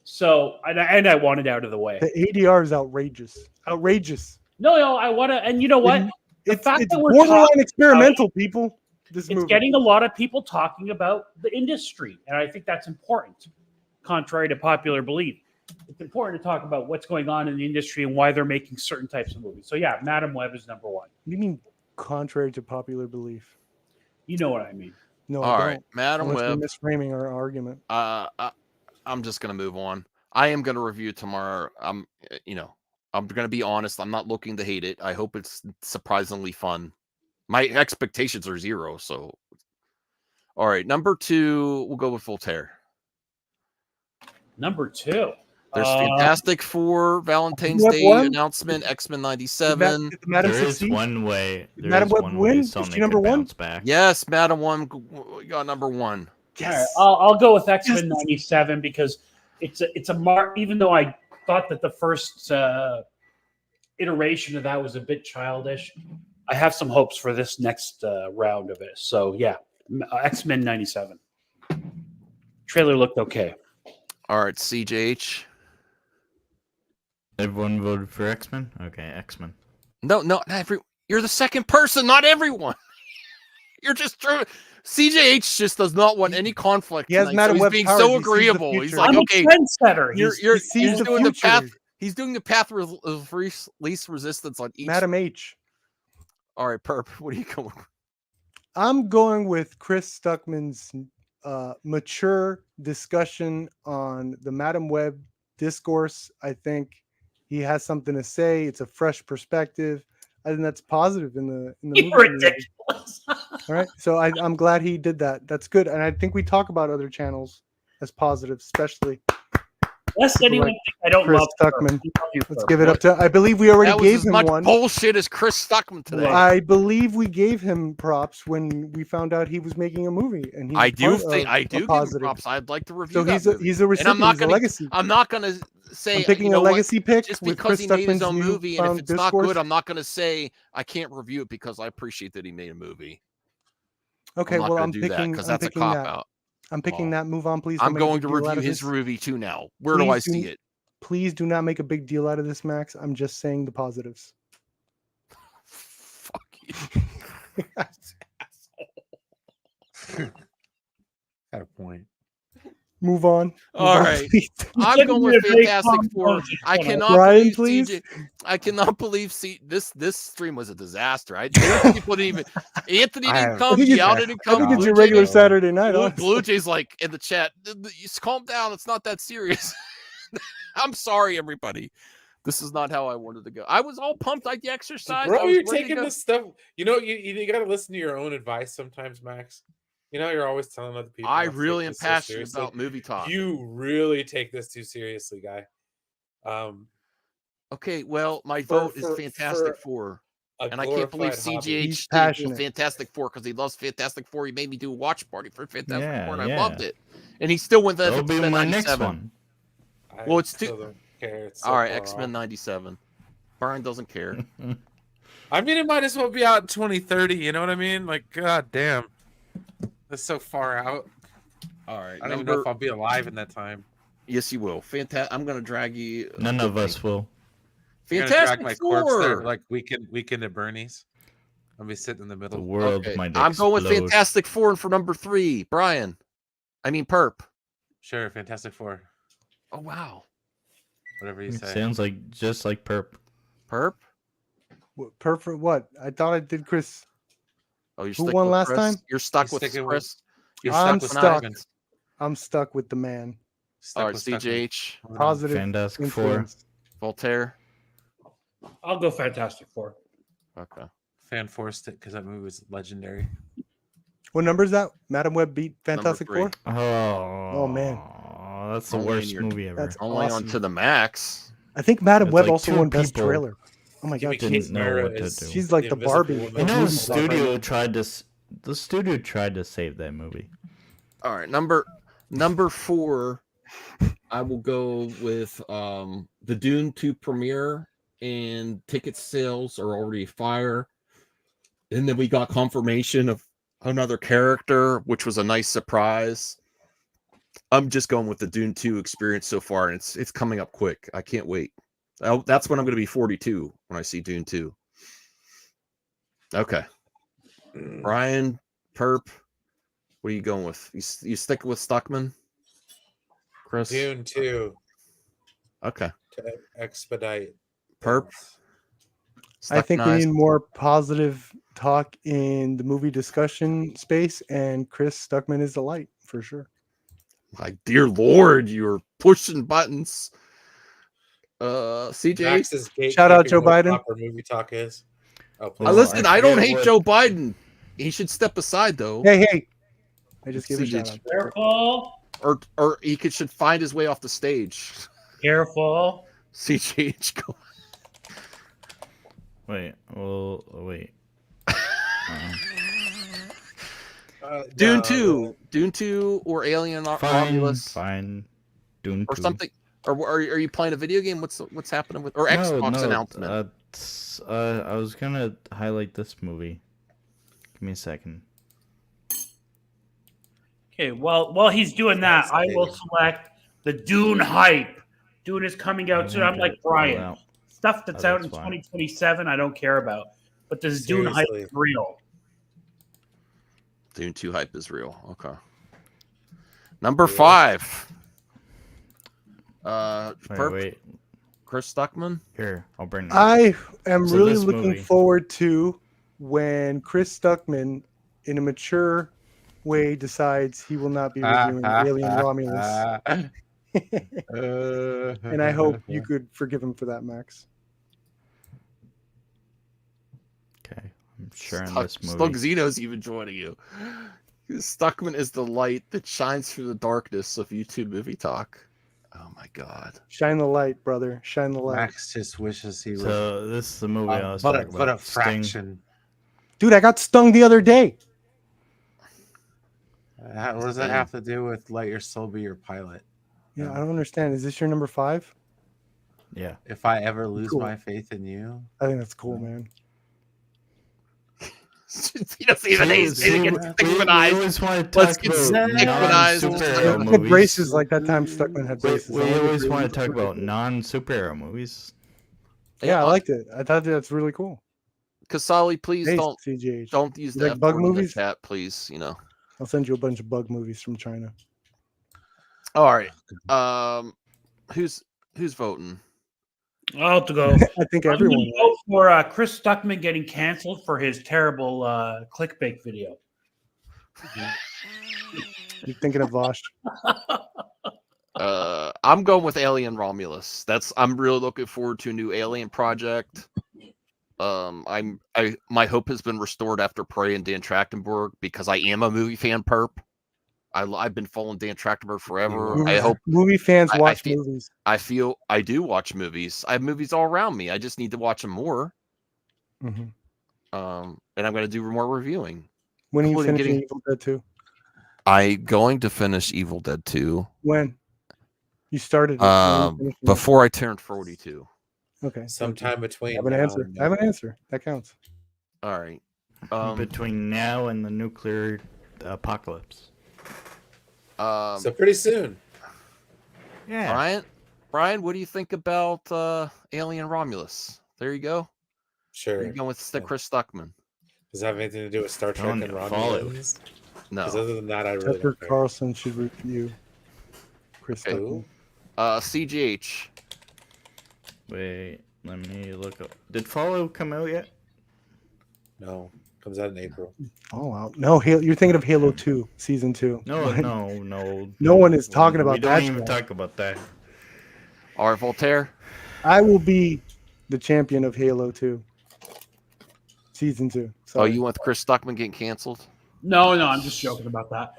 Speaker 4: So, and I want it out of the way.
Speaker 5: The ADR is outrageous. Outrageous.
Speaker 4: No, I want to, and you know what?
Speaker 5: It's borderline experimental, people.
Speaker 4: It's getting a lot of people talking about the industry, and I think that's important, contrary to popular belief. It's important to talk about what's going on in the industry and why they're making certain types of movies. So, yeah, Madam Web is number one.
Speaker 5: What do you mean, contrary to popular belief?
Speaker 4: You know what I mean.
Speaker 5: No,
Speaker 1: all right, Madam Web.
Speaker 5: We're misframing our argument.
Speaker 1: I'm just gonna move on. I am gonna review tomorrow. I'm gonna be honest. I'm not looking to hate it. I hope it's surprisingly fun. My expectations are 0. So, all right, number 2, we'll go with Voltaire.
Speaker 4: Number 2.
Speaker 1: There's Fantastic Four Valentine's Day announcement. X-Men '97.
Speaker 2: There is one way.
Speaker 5: Madam Web win? Is she number 1?
Speaker 2: Back.
Speaker 1: Yes, Madam Web got number 1.
Speaker 4: Yes. I'll go with X-Men '97 because it's a mark. Even though I thought that the first iteration of that was a bit childish, I have some hopes for this next round of it. So yeah, X-Men '97. Trailer looked okay.
Speaker 1: All right, CJH.
Speaker 2: Everyone voted for X-Men? Okay, X-Men.
Speaker 1: No, not you're the second person, not everyone. You're just trying. CJH just does not want any conflict.
Speaker 5: Yes, Madam
Speaker 1: so he's being so agreeable. He's like, okay,
Speaker 4: he's
Speaker 1: doing the path. He's doing the path of least resistance on each.
Speaker 5: Madam H.
Speaker 1: All right, Perp. What are you going with?
Speaker 5: I'm going with Chris Stuckman's mature discussion on the Madam Web discourse. I think he has something to say. It's a fresh perspective. I think that's positive in the movie.
Speaker 4: Ridiculous.
Speaker 5: All right, so I'm glad he did that. That's good, and I think we talk about other channels as positive, especially.
Speaker 4: Lest anyone think I don't
Speaker 5: Chris
Speaker 4: love
Speaker 5: Stuckman. Let's give it up to. I believe we already gave him one.
Speaker 1: Bullshit as Chris Stuckman today.
Speaker 5: I believe we gave him props when we found out he was making a movie, and
Speaker 1: I do give him props. I'd like to review.
Speaker 5: So he's a recipient. He's a legacy.
Speaker 1: I'm not going to say
Speaker 5: I'm picking a legacy pick
Speaker 1: just
Speaker 5: with
Speaker 1: because
Speaker 5: Chris
Speaker 1: he made his
Speaker 5: Stuckman's
Speaker 1: own movie, and if it's
Speaker 5: discourse.
Speaker 1: not good, I'm not going to say I can't review it because I appreciate that he made a movie.
Speaker 5: Okay, well, I'm picking
Speaker 1: because that's a cop out.
Speaker 5: I'm picking that. Move on, please.
Speaker 1: I'm going to review his movie too now. Where do I see it?
Speaker 5: Please do not make a big deal out of this, Max. I'm just saying the positives.
Speaker 1: Fuck you.
Speaker 6: Got a point.
Speaker 5: Move on.
Speaker 1: All right. I'm going with Fantastic Four. I cannot
Speaker 5: Brian,
Speaker 1: believe
Speaker 5: please.
Speaker 1: I cannot believe this stream was a disaster. People didn't even Anthony didn't come. Yao didn't come.
Speaker 5: I think it's your regular Saturday night.
Speaker 1: Blue Jay's like in the chat. Just calm down. It's not that serious. I'm sorry, everybody. This is not how I wanted to go. I was all pumped like the exercise.
Speaker 6: Bro, you're taking this stuff. You know, you got to listen to your own advice sometimes, Max. You know, you're always telling other people.
Speaker 1: I really am passionate about movie talk.
Speaker 6: You really take this too seriously, guy.
Speaker 1: Okay, well, my vote is Fantastic Four. And I can't believe CGH did Fantastic Four because he loves Fantastic Four. He made me do a watch party for Fantastic Four, and I loved it. And he still went that.
Speaker 2: That'll be my next one.
Speaker 1: Well, it's too. All right, X-Men '97. Brian doesn't care.
Speaker 6: I mean, it might as well be out in 2030. You know what I mean? Like, god damn, that's so far out.
Speaker 1: All right,
Speaker 6: I don't even know if I'll be alive in that time.
Speaker 1: Yes, you will. I'm gonna drag you.
Speaker 2: None of us will.
Speaker 1: Fantastic
Speaker 6: drag
Speaker 1: Four.
Speaker 6: My corpse there, like weekend at Bernie's. I'll be sitting in the middle.
Speaker 2: The world might
Speaker 1: I'm going with Fantastic Four for number 3. Brian, I mean Perp.
Speaker 6: Sure, Fantastic Four.
Speaker 1: Oh wow.
Speaker 6: Whatever you say.
Speaker 2: Sounds like just like Perp.
Speaker 1: Perp?
Speaker 5: Perp for what? I thought I did Chris.
Speaker 1: Oh, you're
Speaker 5: Who won last
Speaker 1: Chris?
Speaker 5: time?
Speaker 1: You're stuck with Chris.
Speaker 5: I'm stuck. I'm stuck with the man.
Speaker 1: All right, CJH.
Speaker 5: Positive.
Speaker 2: Fantastic
Speaker 5: influence.
Speaker 2: Four.
Speaker 1: Voltaire.
Speaker 4: I'll go Fantastic Four.
Speaker 1: Okay.
Speaker 6: Fan forced it because that movie was legendary.
Speaker 5: What number is that? Madam Web beat Fantastic Four?
Speaker 2: Oh
Speaker 5: man,
Speaker 2: that's the worst movie ever.
Speaker 5: That's
Speaker 1: only
Speaker 5: awesome.
Speaker 1: on to the max.
Speaker 5: I think Madam Web
Speaker 2: like
Speaker 5: also won Best
Speaker 2: people
Speaker 5: Trailer. Oh my god,
Speaker 2: didn't know what to do.
Speaker 5: She's like the Barbie.
Speaker 2: I know the studio tried to. The studio tried to save that movie.
Speaker 1: All right, number 4. I will go with the Dune 2 premiere, and ticket sales are already fire. And then we got confirmation of another character, which was a nice surprise. I'm just going with the Dune 2 experience so far, and it's coming up quick. I can't wait. That's when I'm going to be 42 when I see Dune 2. Okay. Brian, Perp, what are you going with? You stick with Stuckman? Chris?
Speaker 6: Dune 2.
Speaker 1: Okay.
Speaker 6: To expedite.
Speaker 1: Perp?
Speaker 5: I think we need more positive talk in the movie discussion space, and Chris Stuckman is the light for sure.
Speaker 1: My dear Lord, you're pushing buttons. CJ,
Speaker 5: shout out Joe Biden.
Speaker 6: Movie talk is.
Speaker 1: Oh, listen, I don't hate Joe Biden. He should step aside, though.
Speaker 5: Hey! I just gave a shout out.
Speaker 4: Careful.
Speaker 1: Or he should find his way off the stage.
Speaker 4: Careful.
Speaker 1: CJ, go.
Speaker 2: Wait. Well, wait.
Speaker 1: Dune 2 or Alien Romulus.
Speaker 2: Fine. Dune 2.
Speaker 1: Or something. Or are you playing a video game? What's happening with Xbox announcement?
Speaker 2: I was gonna highlight this movie. Give me a second.
Speaker 4: Okay, while he's doing that, I will select the Dune hype. Dune is coming out soon. I'm like Brian. Stuff that's out in 2027, I don't care about. But this Dune hype is real.
Speaker 1: Dune 2 hype is real. Okay. Number 5.
Speaker 2: Wait.
Speaker 1: Chris Stuckman.
Speaker 2: Here, I'll bring it.
Speaker 5: I am really looking forward to when Chris Stuckman, in a mature way, decides he will not be reviewing Alien Romulus. And I hope you could forgive him for that, Max.
Speaker 2: Okay, I'm sharing this movie.
Speaker 1: Slugzino's even joining you. Stuckman is the light that shines through the darkness of YouTube movie talk. Oh my God!
Speaker 5: Shine the light, brother. Shine the light.
Speaker 6: Max just wishes he was.
Speaker 2: So this is the movie I was talking about.
Speaker 6: But a fraction.
Speaker 5: Dude, I got stung the other day.
Speaker 6: What does that have to do with let your soul be your pilot?
Speaker 5: Yeah, I don't understand. Is this your number 5?
Speaker 2: Yeah.
Speaker 6: If I ever lose my faith in you,
Speaker 5: I think that's cool, man.
Speaker 1: He doesn't even get stigmatized. Let's get stigmatized.
Speaker 5: He had braces like that time Stuckman had braces.
Speaker 2: We always want to talk about non-superhero movies.
Speaker 5: Yeah, I liked it. I thought that's really cool.
Speaker 1: Kasali, please don't use that
Speaker 5: like bug movies.
Speaker 1: Chat, please. You know,
Speaker 5: I'll send you a bunch of bug movies from China.
Speaker 1: All right. Who's voting?
Speaker 4: I'll have to go.
Speaker 5: I think everyone
Speaker 4: vote for Chris Stuckman getting canceled for his terrible clickbait video.
Speaker 5: You're thinking of Vosh.
Speaker 1: I'm going with Alien Romulus. I'm really looking forward to a new Alien project. My hope has been restored after Prey and Dan Trachtenberg because I am a movie fan. Perp. I've been following Dan Trachtenberg forever. I hope
Speaker 5: movie fans watch movies.
Speaker 1: I do watch movies. I have movies all around me. I just need to watch them more.
Speaker 5: Mm-hmm.
Speaker 1: And I'm going to do more reviewing.
Speaker 5: When are you finishing Evil Dead 2?
Speaker 1: I'm going to finish Evil Dead 2.
Speaker 5: When? You started
Speaker 1: before I turned 42.
Speaker 5: Okay.
Speaker 6: Sometime between.
Speaker 5: I have an answer. That counts.
Speaker 1: All right.
Speaker 2: Between now and the nuclear apocalypse.
Speaker 6: So pretty soon.
Speaker 2: Yeah.
Speaker 1: Brian, what do you think about Alien Romulus? There you go.
Speaker 6: Sure.
Speaker 1: You're going with Chris Stuckman.
Speaker 6: Does that have anything to do with Star Trek and Romulans?
Speaker 1: No.
Speaker 6: Other than that, I really
Speaker 5: Tucker Carlson should review Chris Stuckman.
Speaker 1: CGH.
Speaker 2: Wait, let me look up. Did Follow come out yet?
Speaker 6: No. Comes out in April.
Speaker 5: Oh wow! No, you're thinking of Halo 2 season 2.
Speaker 2: No.
Speaker 5: No one is talking about that.
Speaker 2: We don't even talk about that.
Speaker 1: All right, Voltaire.
Speaker 5: I will be the champion of Halo 2. season 2.
Speaker 1: Oh, you want Chris Stuckman getting canceled?
Speaker 4: No, I'm just joking about that.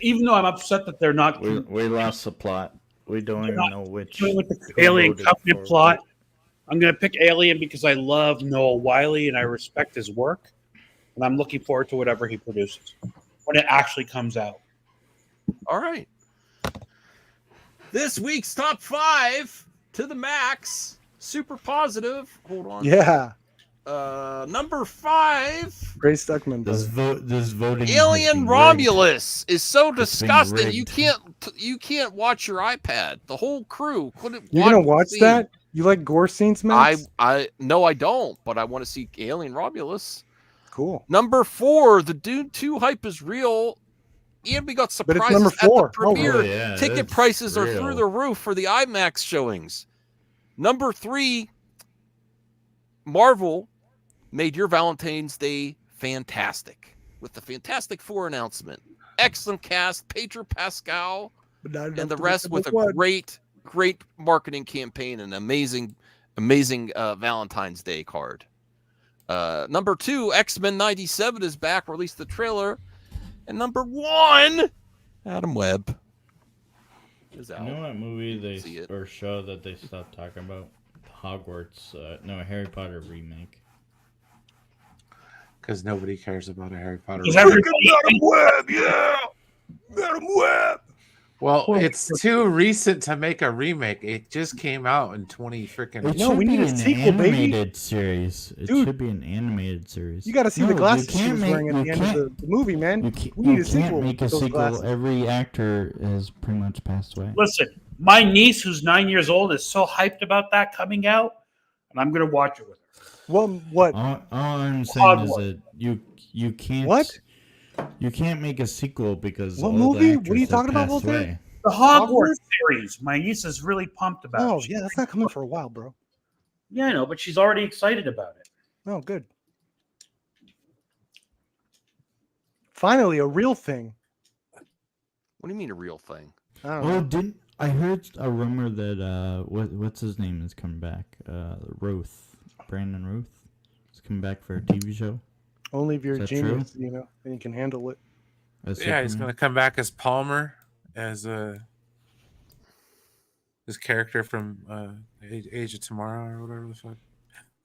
Speaker 4: Even though I'm upset that they're not.
Speaker 2: We lost the plot. We don't even know which.
Speaker 4: With the Alien Covenant plot, I'm going to pick Alien because I love Noah Wyle and I respect his work, and I'm looking forward to whatever he produces when it actually comes out.
Speaker 1: All right. This week's top 5 to the max. Super positive. Hold on.
Speaker 5: Yeah.
Speaker 1: Number 5.
Speaker 5: Chris Stuckman.
Speaker 2: This voting.
Speaker 1: Alien Romulus is so disgusting. You can't watch your iPad. The whole crew couldn't.
Speaker 5: You're gonna watch that? You like gore scenes, man?
Speaker 1: No, I don't. But I want to see Alien Romulus.
Speaker 5: Cool.
Speaker 1: Number 4, the Dune 2 hype is real. And we got surprises
Speaker 5: but it's number 4.
Speaker 1: at the premiere.
Speaker 2: Oh, yeah,
Speaker 1: Ticket prices are through the roof for the IMAX showings. Number 3, Marvel made your Valentine's Day fantastic with the Fantastic Four announcement. Excellent cast, Pedro Pascal, and the rest with a great marketing campaign and amazing Valentine's Day card. Number 2, X-Men 97 is back, released the trailer. And number 1, Adam Webb is out.
Speaker 2: You know what movie or show that they stopped talking about? Hogwarts. Harry Potter remake.
Speaker 6: Because nobody cares about a Harry Potter.
Speaker 5: Adam Webb, yeah, Adam Webb.
Speaker 6: Well, it's too recent to make a remake. It just came out in 20 freaking.
Speaker 5: No, we need a sequel, baby.
Speaker 2: Animated series. It should be an animated series.
Speaker 5: You got to see the glasses she was wearing at the end of the movie, man.
Speaker 2: We need a sequel. Make a sequel. Every actor has pretty much passed away.
Speaker 4: Listen, my niece, who's 9 years old, is so hyped about that coming out, and I'm gonna watch it with her.
Speaker 5: Well, what?
Speaker 2: All I'm saying is that you can't.
Speaker 5: What?
Speaker 2: You can't make a sequel because
Speaker 5: what movie? What are you talking about, Voltaire?
Speaker 4: The Hogwarts series. My niece is really pumped about.
Speaker 5: Oh yeah, that's not coming for a while, bro.
Speaker 4: Yeah, I know, but she's already excited about it.
Speaker 5: Oh, good. Finally, a real thing.
Speaker 1: What do you mean a real thing?
Speaker 5: I don't know.
Speaker 2: I heard a rumor that what's his name is coming back? Brandon Routh is coming back for a TV show.
Speaker 5: Only if you're a genius, and you can handle it.
Speaker 6: Yeah, he's gonna come back as Palmer, as his character from Age of Tomorrow or whatever the fuck.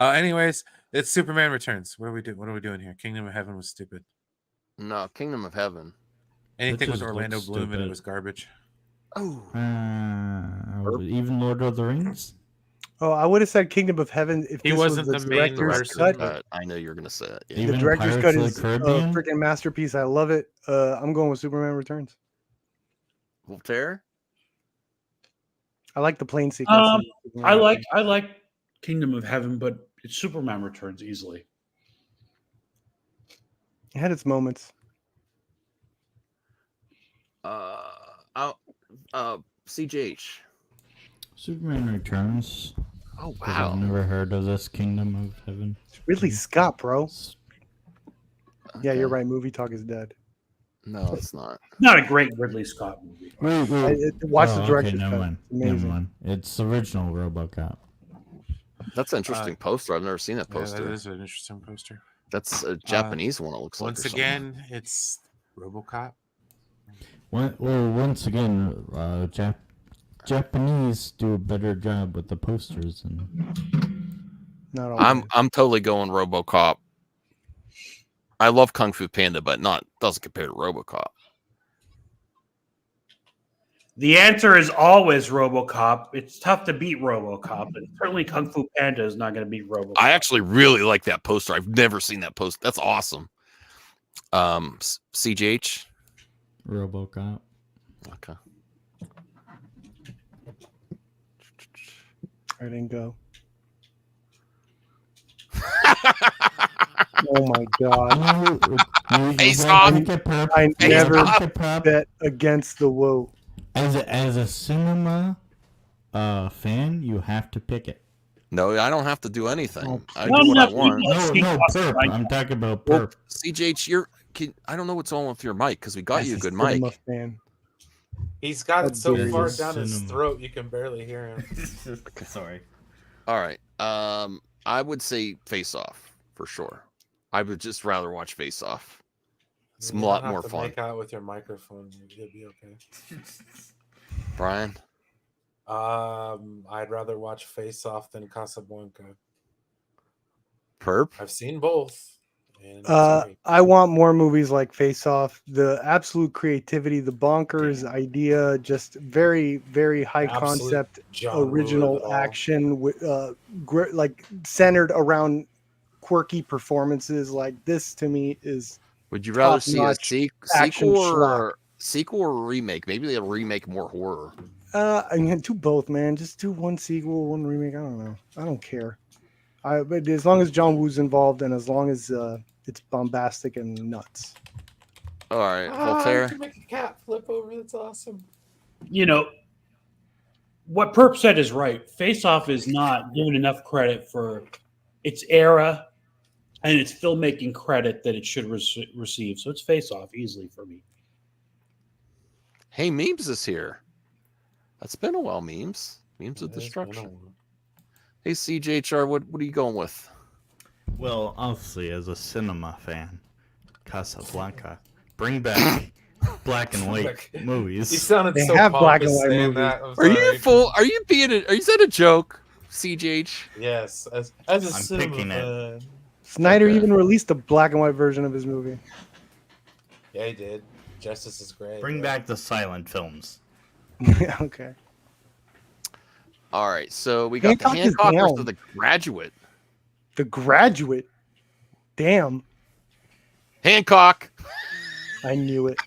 Speaker 6: Anyways, it's Superman Returns. What are we doing here? Kingdom of Heaven was stupid.
Speaker 1: No, Kingdom of Heaven.
Speaker 6: Anything with Orlando Bloom and it was garbage.
Speaker 1: Oh,
Speaker 2: even Lord of the Rings.
Speaker 5: Oh, I would have said Kingdom of Heaven if
Speaker 6: he wasn't the main person.
Speaker 1: I know you're gonna say it. Yeah.
Speaker 5: The director's cut is a freaking masterpiece. I love it. I'm going with Superman Returns.
Speaker 1: Voltaire.
Speaker 5: I like the plane sequence.
Speaker 4: I like Kingdom of Heaven, but it's Superman Returns easily.
Speaker 5: It had its moments.
Speaker 1: CJH.
Speaker 2: Superman Returns.
Speaker 1: Oh wow!
Speaker 2: I've never heard of this Kingdom of Heaven.
Speaker 5: It's Ridley Scott, bro.
Speaker 1: Okay.
Speaker 5: Yeah, you're right. Movie talk is dead.
Speaker 1: No, it's not.
Speaker 4: Not a great Ridley Scott movie.
Speaker 5: Watch the director's cut.
Speaker 2: Okay, never mind. It's original RoboCop.
Speaker 1: That's an interesting poster. I've never seen that poster.
Speaker 6: Yeah, that is an interesting poster.
Speaker 1: That's a Japanese one. It looks like.
Speaker 6: Once again, it's RoboCop.
Speaker 2: Once again, Japanese do a better job with the posters
Speaker 5: and.
Speaker 1: I'm totally going RoboCop. I love Kung Fu Panda, but doesn't compare to RoboCop.
Speaker 4: The answer is always RoboCop. It's tough to beat RoboCop, but certainly Kung Fu Panda is not going to beat RoboCop.
Speaker 1: I actually really like that poster. I've never seen that poster. That's awesome. CGH.
Speaker 2: RoboCop.
Speaker 5: I
Speaker 1: Okay.
Speaker 5: didn't go. Oh my god!
Speaker 1: Face off.
Speaker 5: I never bet against the Whoa.
Speaker 2: As a cinema fan, you have to pick it.
Speaker 1: No, I don't have to do anything. I
Speaker 4: do
Speaker 1: what I want.
Speaker 2: No, Perp. I'm talking about Perp.
Speaker 1: CJH, I don't know what's on with your mic because we got you a good mic.
Speaker 5: Fan.
Speaker 6: He's got it so far down his throat you can barely hear him.
Speaker 2: Sorry.
Speaker 1: All right. I would say Face Off. for sure. I would just rather watch Face Off. It's a
Speaker 6: You
Speaker 1: lot
Speaker 6: don't have
Speaker 1: more
Speaker 6: to
Speaker 1: fun.
Speaker 6: Make out with your microphone. You'll be okay.
Speaker 1: Brian?
Speaker 6: I'd rather watch Face Off than Casablanca.
Speaker 1: Perp?
Speaker 6: I've seen both.
Speaker 5: I want more movies like Face Off. The absolute creativity, the bonkers idea, just very, very high concept, original action, like centered around quirky performances. Like this, to me, is.
Speaker 1: Would you rather see a sequel or a remake? Maybe they'll remake more horror.
Speaker 5: I mean, do both, man. Just do one sequel, one remake. I don't know. I don't care. But as long as John Woo's involved and as long as it's bombastic and nuts.
Speaker 1: All right, Voltaire.
Speaker 6: You can make a cat flip over. That's awesome.
Speaker 4: You know, what Perp said is right. Face Off is not given enough credit for its era and its filmmaking credit that it should receive. So it's Face Off easily for me.
Speaker 1: Hey, Memes is here. That's been a while, Memes. Memes of Destruction. Hey, CJHR, what are you going with?
Speaker 2: Well, obviously, as a cinema fan, Casablanca. Bring back black and white movies.
Speaker 6: You sounded
Speaker 5: they
Speaker 6: so
Speaker 5: have black and white movies.
Speaker 1: Are you full? Are you being? Is that a joke, CJH?
Speaker 6: Yes, as a
Speaker 2: I'm picking
Speaker 6: fan.
Speaker 2: it.
Speaker 5: Snyder even released a black and white version of his movie.
Speaker 6: Yeah, he did. Justice is great.
Speaker 2: Bring back the silent films.
Speaker 5: Okay.
Speaker 1: All right, so we got the Hancock versus the Graduate.
Speaker 5: The Graduate. Damn.
Speaker 1: Hancock.
Speaker 5: I knew it.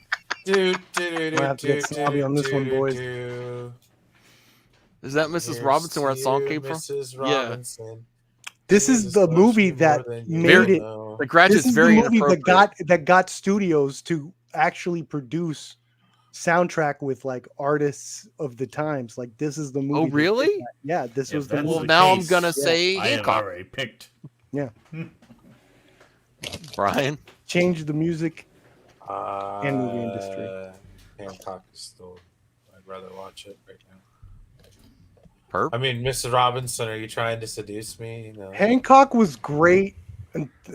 Speaker 6: Dude,
Speaker 5: I have to get snobby on this one, boys.
Speaker 1: Is that Mrs. Robinson where that song came from?
Speaker 6: Mrs. Robinson.
Speaker 1: Yeah.
Speaker 5: This is the movie that made it.
Speaker 1: The Graduate's very inappropriate.
Speaker 5: That got studios to actually produce soundtrack with like artists of the times. Like this is the movie.
Speaker 1: Oh, really?
Speaker 5: Yeah, this was the movie.
Speaker 1: Well, now I'm gonna say
Speaker 2: I have already picked.
Speaker 5: Yeah.
Speaker 1: Brian,
Speaker 5: change the music and movie industry.
Speaker 6: Hancock is still. I'd rather watch it right now.
Speaker 1: Perp?
Speaker 6: I mean, Mrs. Robinson, are you trying to seduce me? No.
Speaker 5: Hancock was great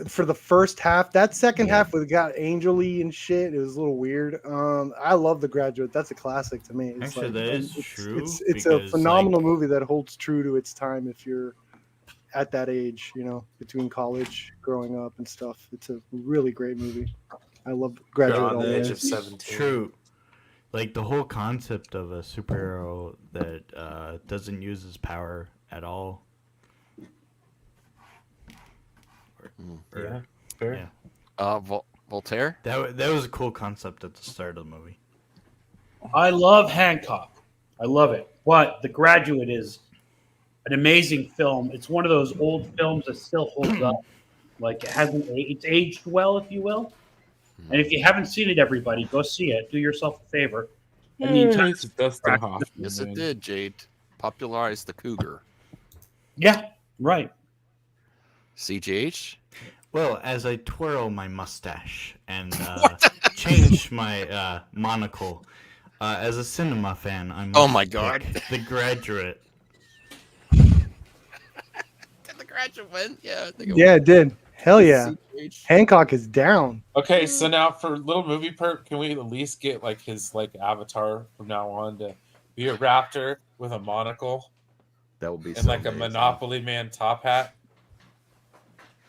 Speaker 5: for the first half. That second half got angel-y and shit. It was a little weird. I love The Graduate. That's a classic to me. It's
Speaker 2: actually, that is true.
Speaker 5: It's a phenomenal movie that holds true to its time if you're at that age, you know, between college, growing up and stuff. It's a really great movie. I love Graduate.
Speaker 6: On the age of 17.
Speaker 2: True. Like the whole concept of a superhero that doesn't use his power at all.
Speaker 6: Yeah. Fair.
Speaker 2: Yeah.
Speaker 1: Voltaire?
Speaker 2: That was a cool concept at the start of the movie.
Speaker 4: I love Hancock. I love it. But The Graduate is an amazing film. It's one of those old films that still holds up. Like it's aged well, if you will. And if you haven't seen it, everybody, go see it. Do yourself a favor. And the entire
Speaker 6: Dustin Hoffman.
Speaker 1: Yes, it did, Jade. Popularized the cougar.
Speaker 4: Yeah, right.
Speaker 1: CJH?
Speaker 2: Well, as I twirl my mustache and change my monocle, as a cinema fan, I'm.
Speaker 1: Oh my God!
Speaker 2: The Graduate.
Speaker 1: Did The Graduate win? Yeah.
Speaker 5: Yeah, it did. Hell yeah. Hancock is down.
Speaker 6: Okay, so now for Little Movie Perp, can we at least get like his avatar from now on to be a raptor with a monocle?
Speaker 1: That would be
Speaker 6: and like amazing. A Monopoly Man top hat.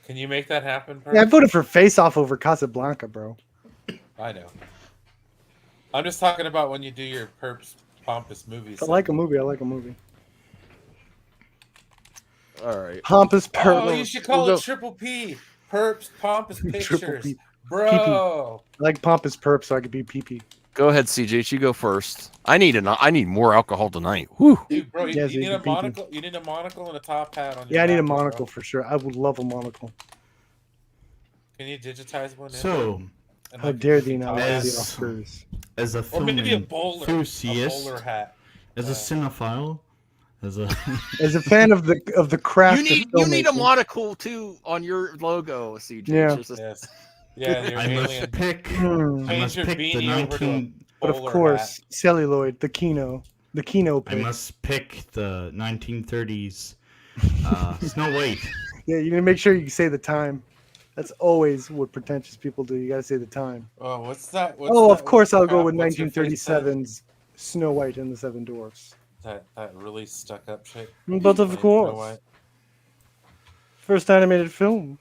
Speaker 6: Can you make that happen, Perp?
Speaker 5: Yeah, I voted for Face Off over Casablanca, bro.
Speaker 6: I know. I'm just talking about when you do your Perps pompous movies.
Speaker 5: I like a movie.
Speaker 1: All right.
Speaker 5: Pompous Perp.
Speaker 6: Oh, you should call it Triple P. Perps, Pompous Pictures. Bro.
Speaker 5: PP. I like Pompous Perp so I could be PP.
Speaker 1: Go ahead, CJ. You go first. I need more alcohol tonight. Whew.
Speaker 6: Dude, bro, you need a monocle. You need a monocle and a top hat on.
Speaker 5: Yeah, I need a monocle for sure. I would love a monocle.
Speaker 6: Can you digitize one?
Speaker 2: So,
Speaker 5: how dare thee not the Oscars?
Speaker 2: As a film enthusiast, a bowler hat. As a cinephile, as
Speaker 5: a fan of the craft.
Speaker 1: You need a monocle too on your logo, CJ.
Speaker 5: Yeah.
Speaker 6: Yes. Yeah,
Speaker 2: I must pick the 19.
Speaker 5: But of course, hat. Celluloid, the Kino pick.
Speaker 2: I must pick the 1930s Snow White.
Speaker 5: Yeah, you need to make sure you say the time. That's always what pretentious people do. You got to say the time.
Speaker 6: Oh, what's that?
Speaker 5: Of course I'll go with 1937's Snow White and the Seven Dwarfs.
Speaker 6: That really stuck up chick.
Speaker 5: But of course, first animated film.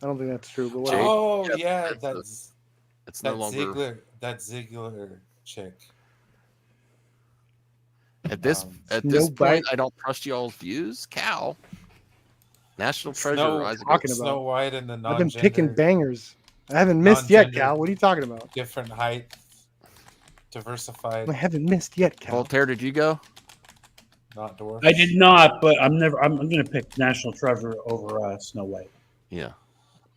Speaker 5: I don't think that's true, but whatever.
Speaker 6: Oh yeah,
Speaker 1: it's no longer
Speaker 6: that Ziegler chick.
Speaker 1: At this point, I don't trust y'all's views. Cal, National Treasure.
Speaker 6: Snow White and the
Speaker 5: I've been picking bangers. I haven't missed yet, Cal. What are you talking about?
Speaker 6: Different height, diversified.
Speaker 5: I haven't missed yet, Cal.
Speaker 1: Voltaire, did you go?
Speaker 6: Not dwarf.
Speaker 4: I did not, but I'm going to pick National Treasure over Snow White.
Speaker 1: Yeah.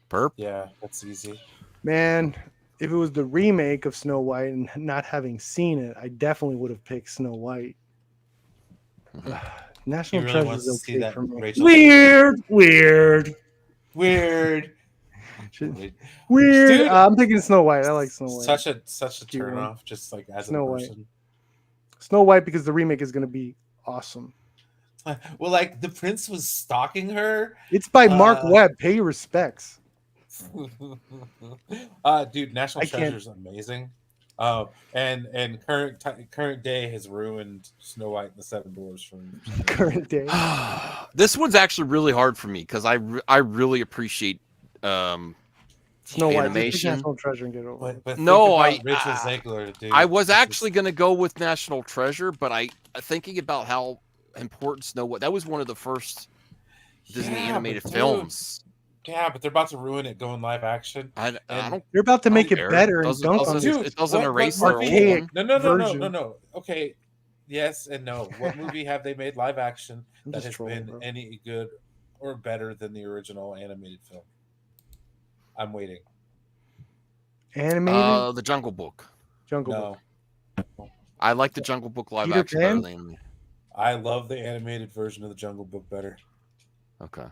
Speaker 1: Burp.
Speaker 6: Yeah, that's easy.
Speaker 5: Man, if it was the remake of Snow White and not having seen it, I definitely would have picked Snow White. National
Speaker 6: really
Speaker 5: Treasure
Speaker 6: wants
Speaker 5: is
Speaker 6: to see
Speaker 5: okay
Speaker 6: that
Speaker 5: for me.
Speaker 6: Rachel
Speaker 4: Weird.
Speaker 5: Dude, I'm picking Snow White. I like Snow White.
Speaker 6: Such a turn off, just like as
Speaker 5: Snow
Speaker 6: a
Speaker 5: White.
Speaker 6: person.
Speaker 5: Snow White because the remake is going to be awesome.
Speaker 6: Well, like the prince was stalking her.
Speaker 5: It's by Mark Webb. Pay your respects.
Speaker 6: Dude, National Treasure is amazing. And current day has ruined Snow White and the Seven Dwarfs from
Speaker 5: current day.
Speaker 1: This one's actually really hard for me because I really appreciate
Speaker 5: Snow White,
Speaker 1: animation.
Speaker 5: National Treasure and get over it.
Speaker 6: But
Speaker 1: no,
Speaker 6: Rachel Zegler, dude.
Speaker 1: I was actually going to go with National Treasure, but I thinking about how important Snow White. That was one of the first Disney animated films.
Speaker 6: Yeah, but they're about to ruin it going live action.
Speaker 1: I don't.
Speaker 5: You're about to make it better and dunk on it.
Speaker 1: It doesn't erase their old
Speaker 5: archaic
Speaker 1: one.
Speaker 6: No. Okay, yes and no. What movie have they made live action that has been any good or better than the original animated film? I'm waiting.
Speaker 5: Animated?
Speaker 1: The Jungle Book.
Speaker 5: Jungle
Speaker 1: Book. I like the Jungle Book live
Speaker 5: Peter
Speaker 1: action
Speaker 5: Pan?
Speaker 1: better than.
Speaker 6: I love the animated version of the Jungle Book better.
Speaker 1: Okay.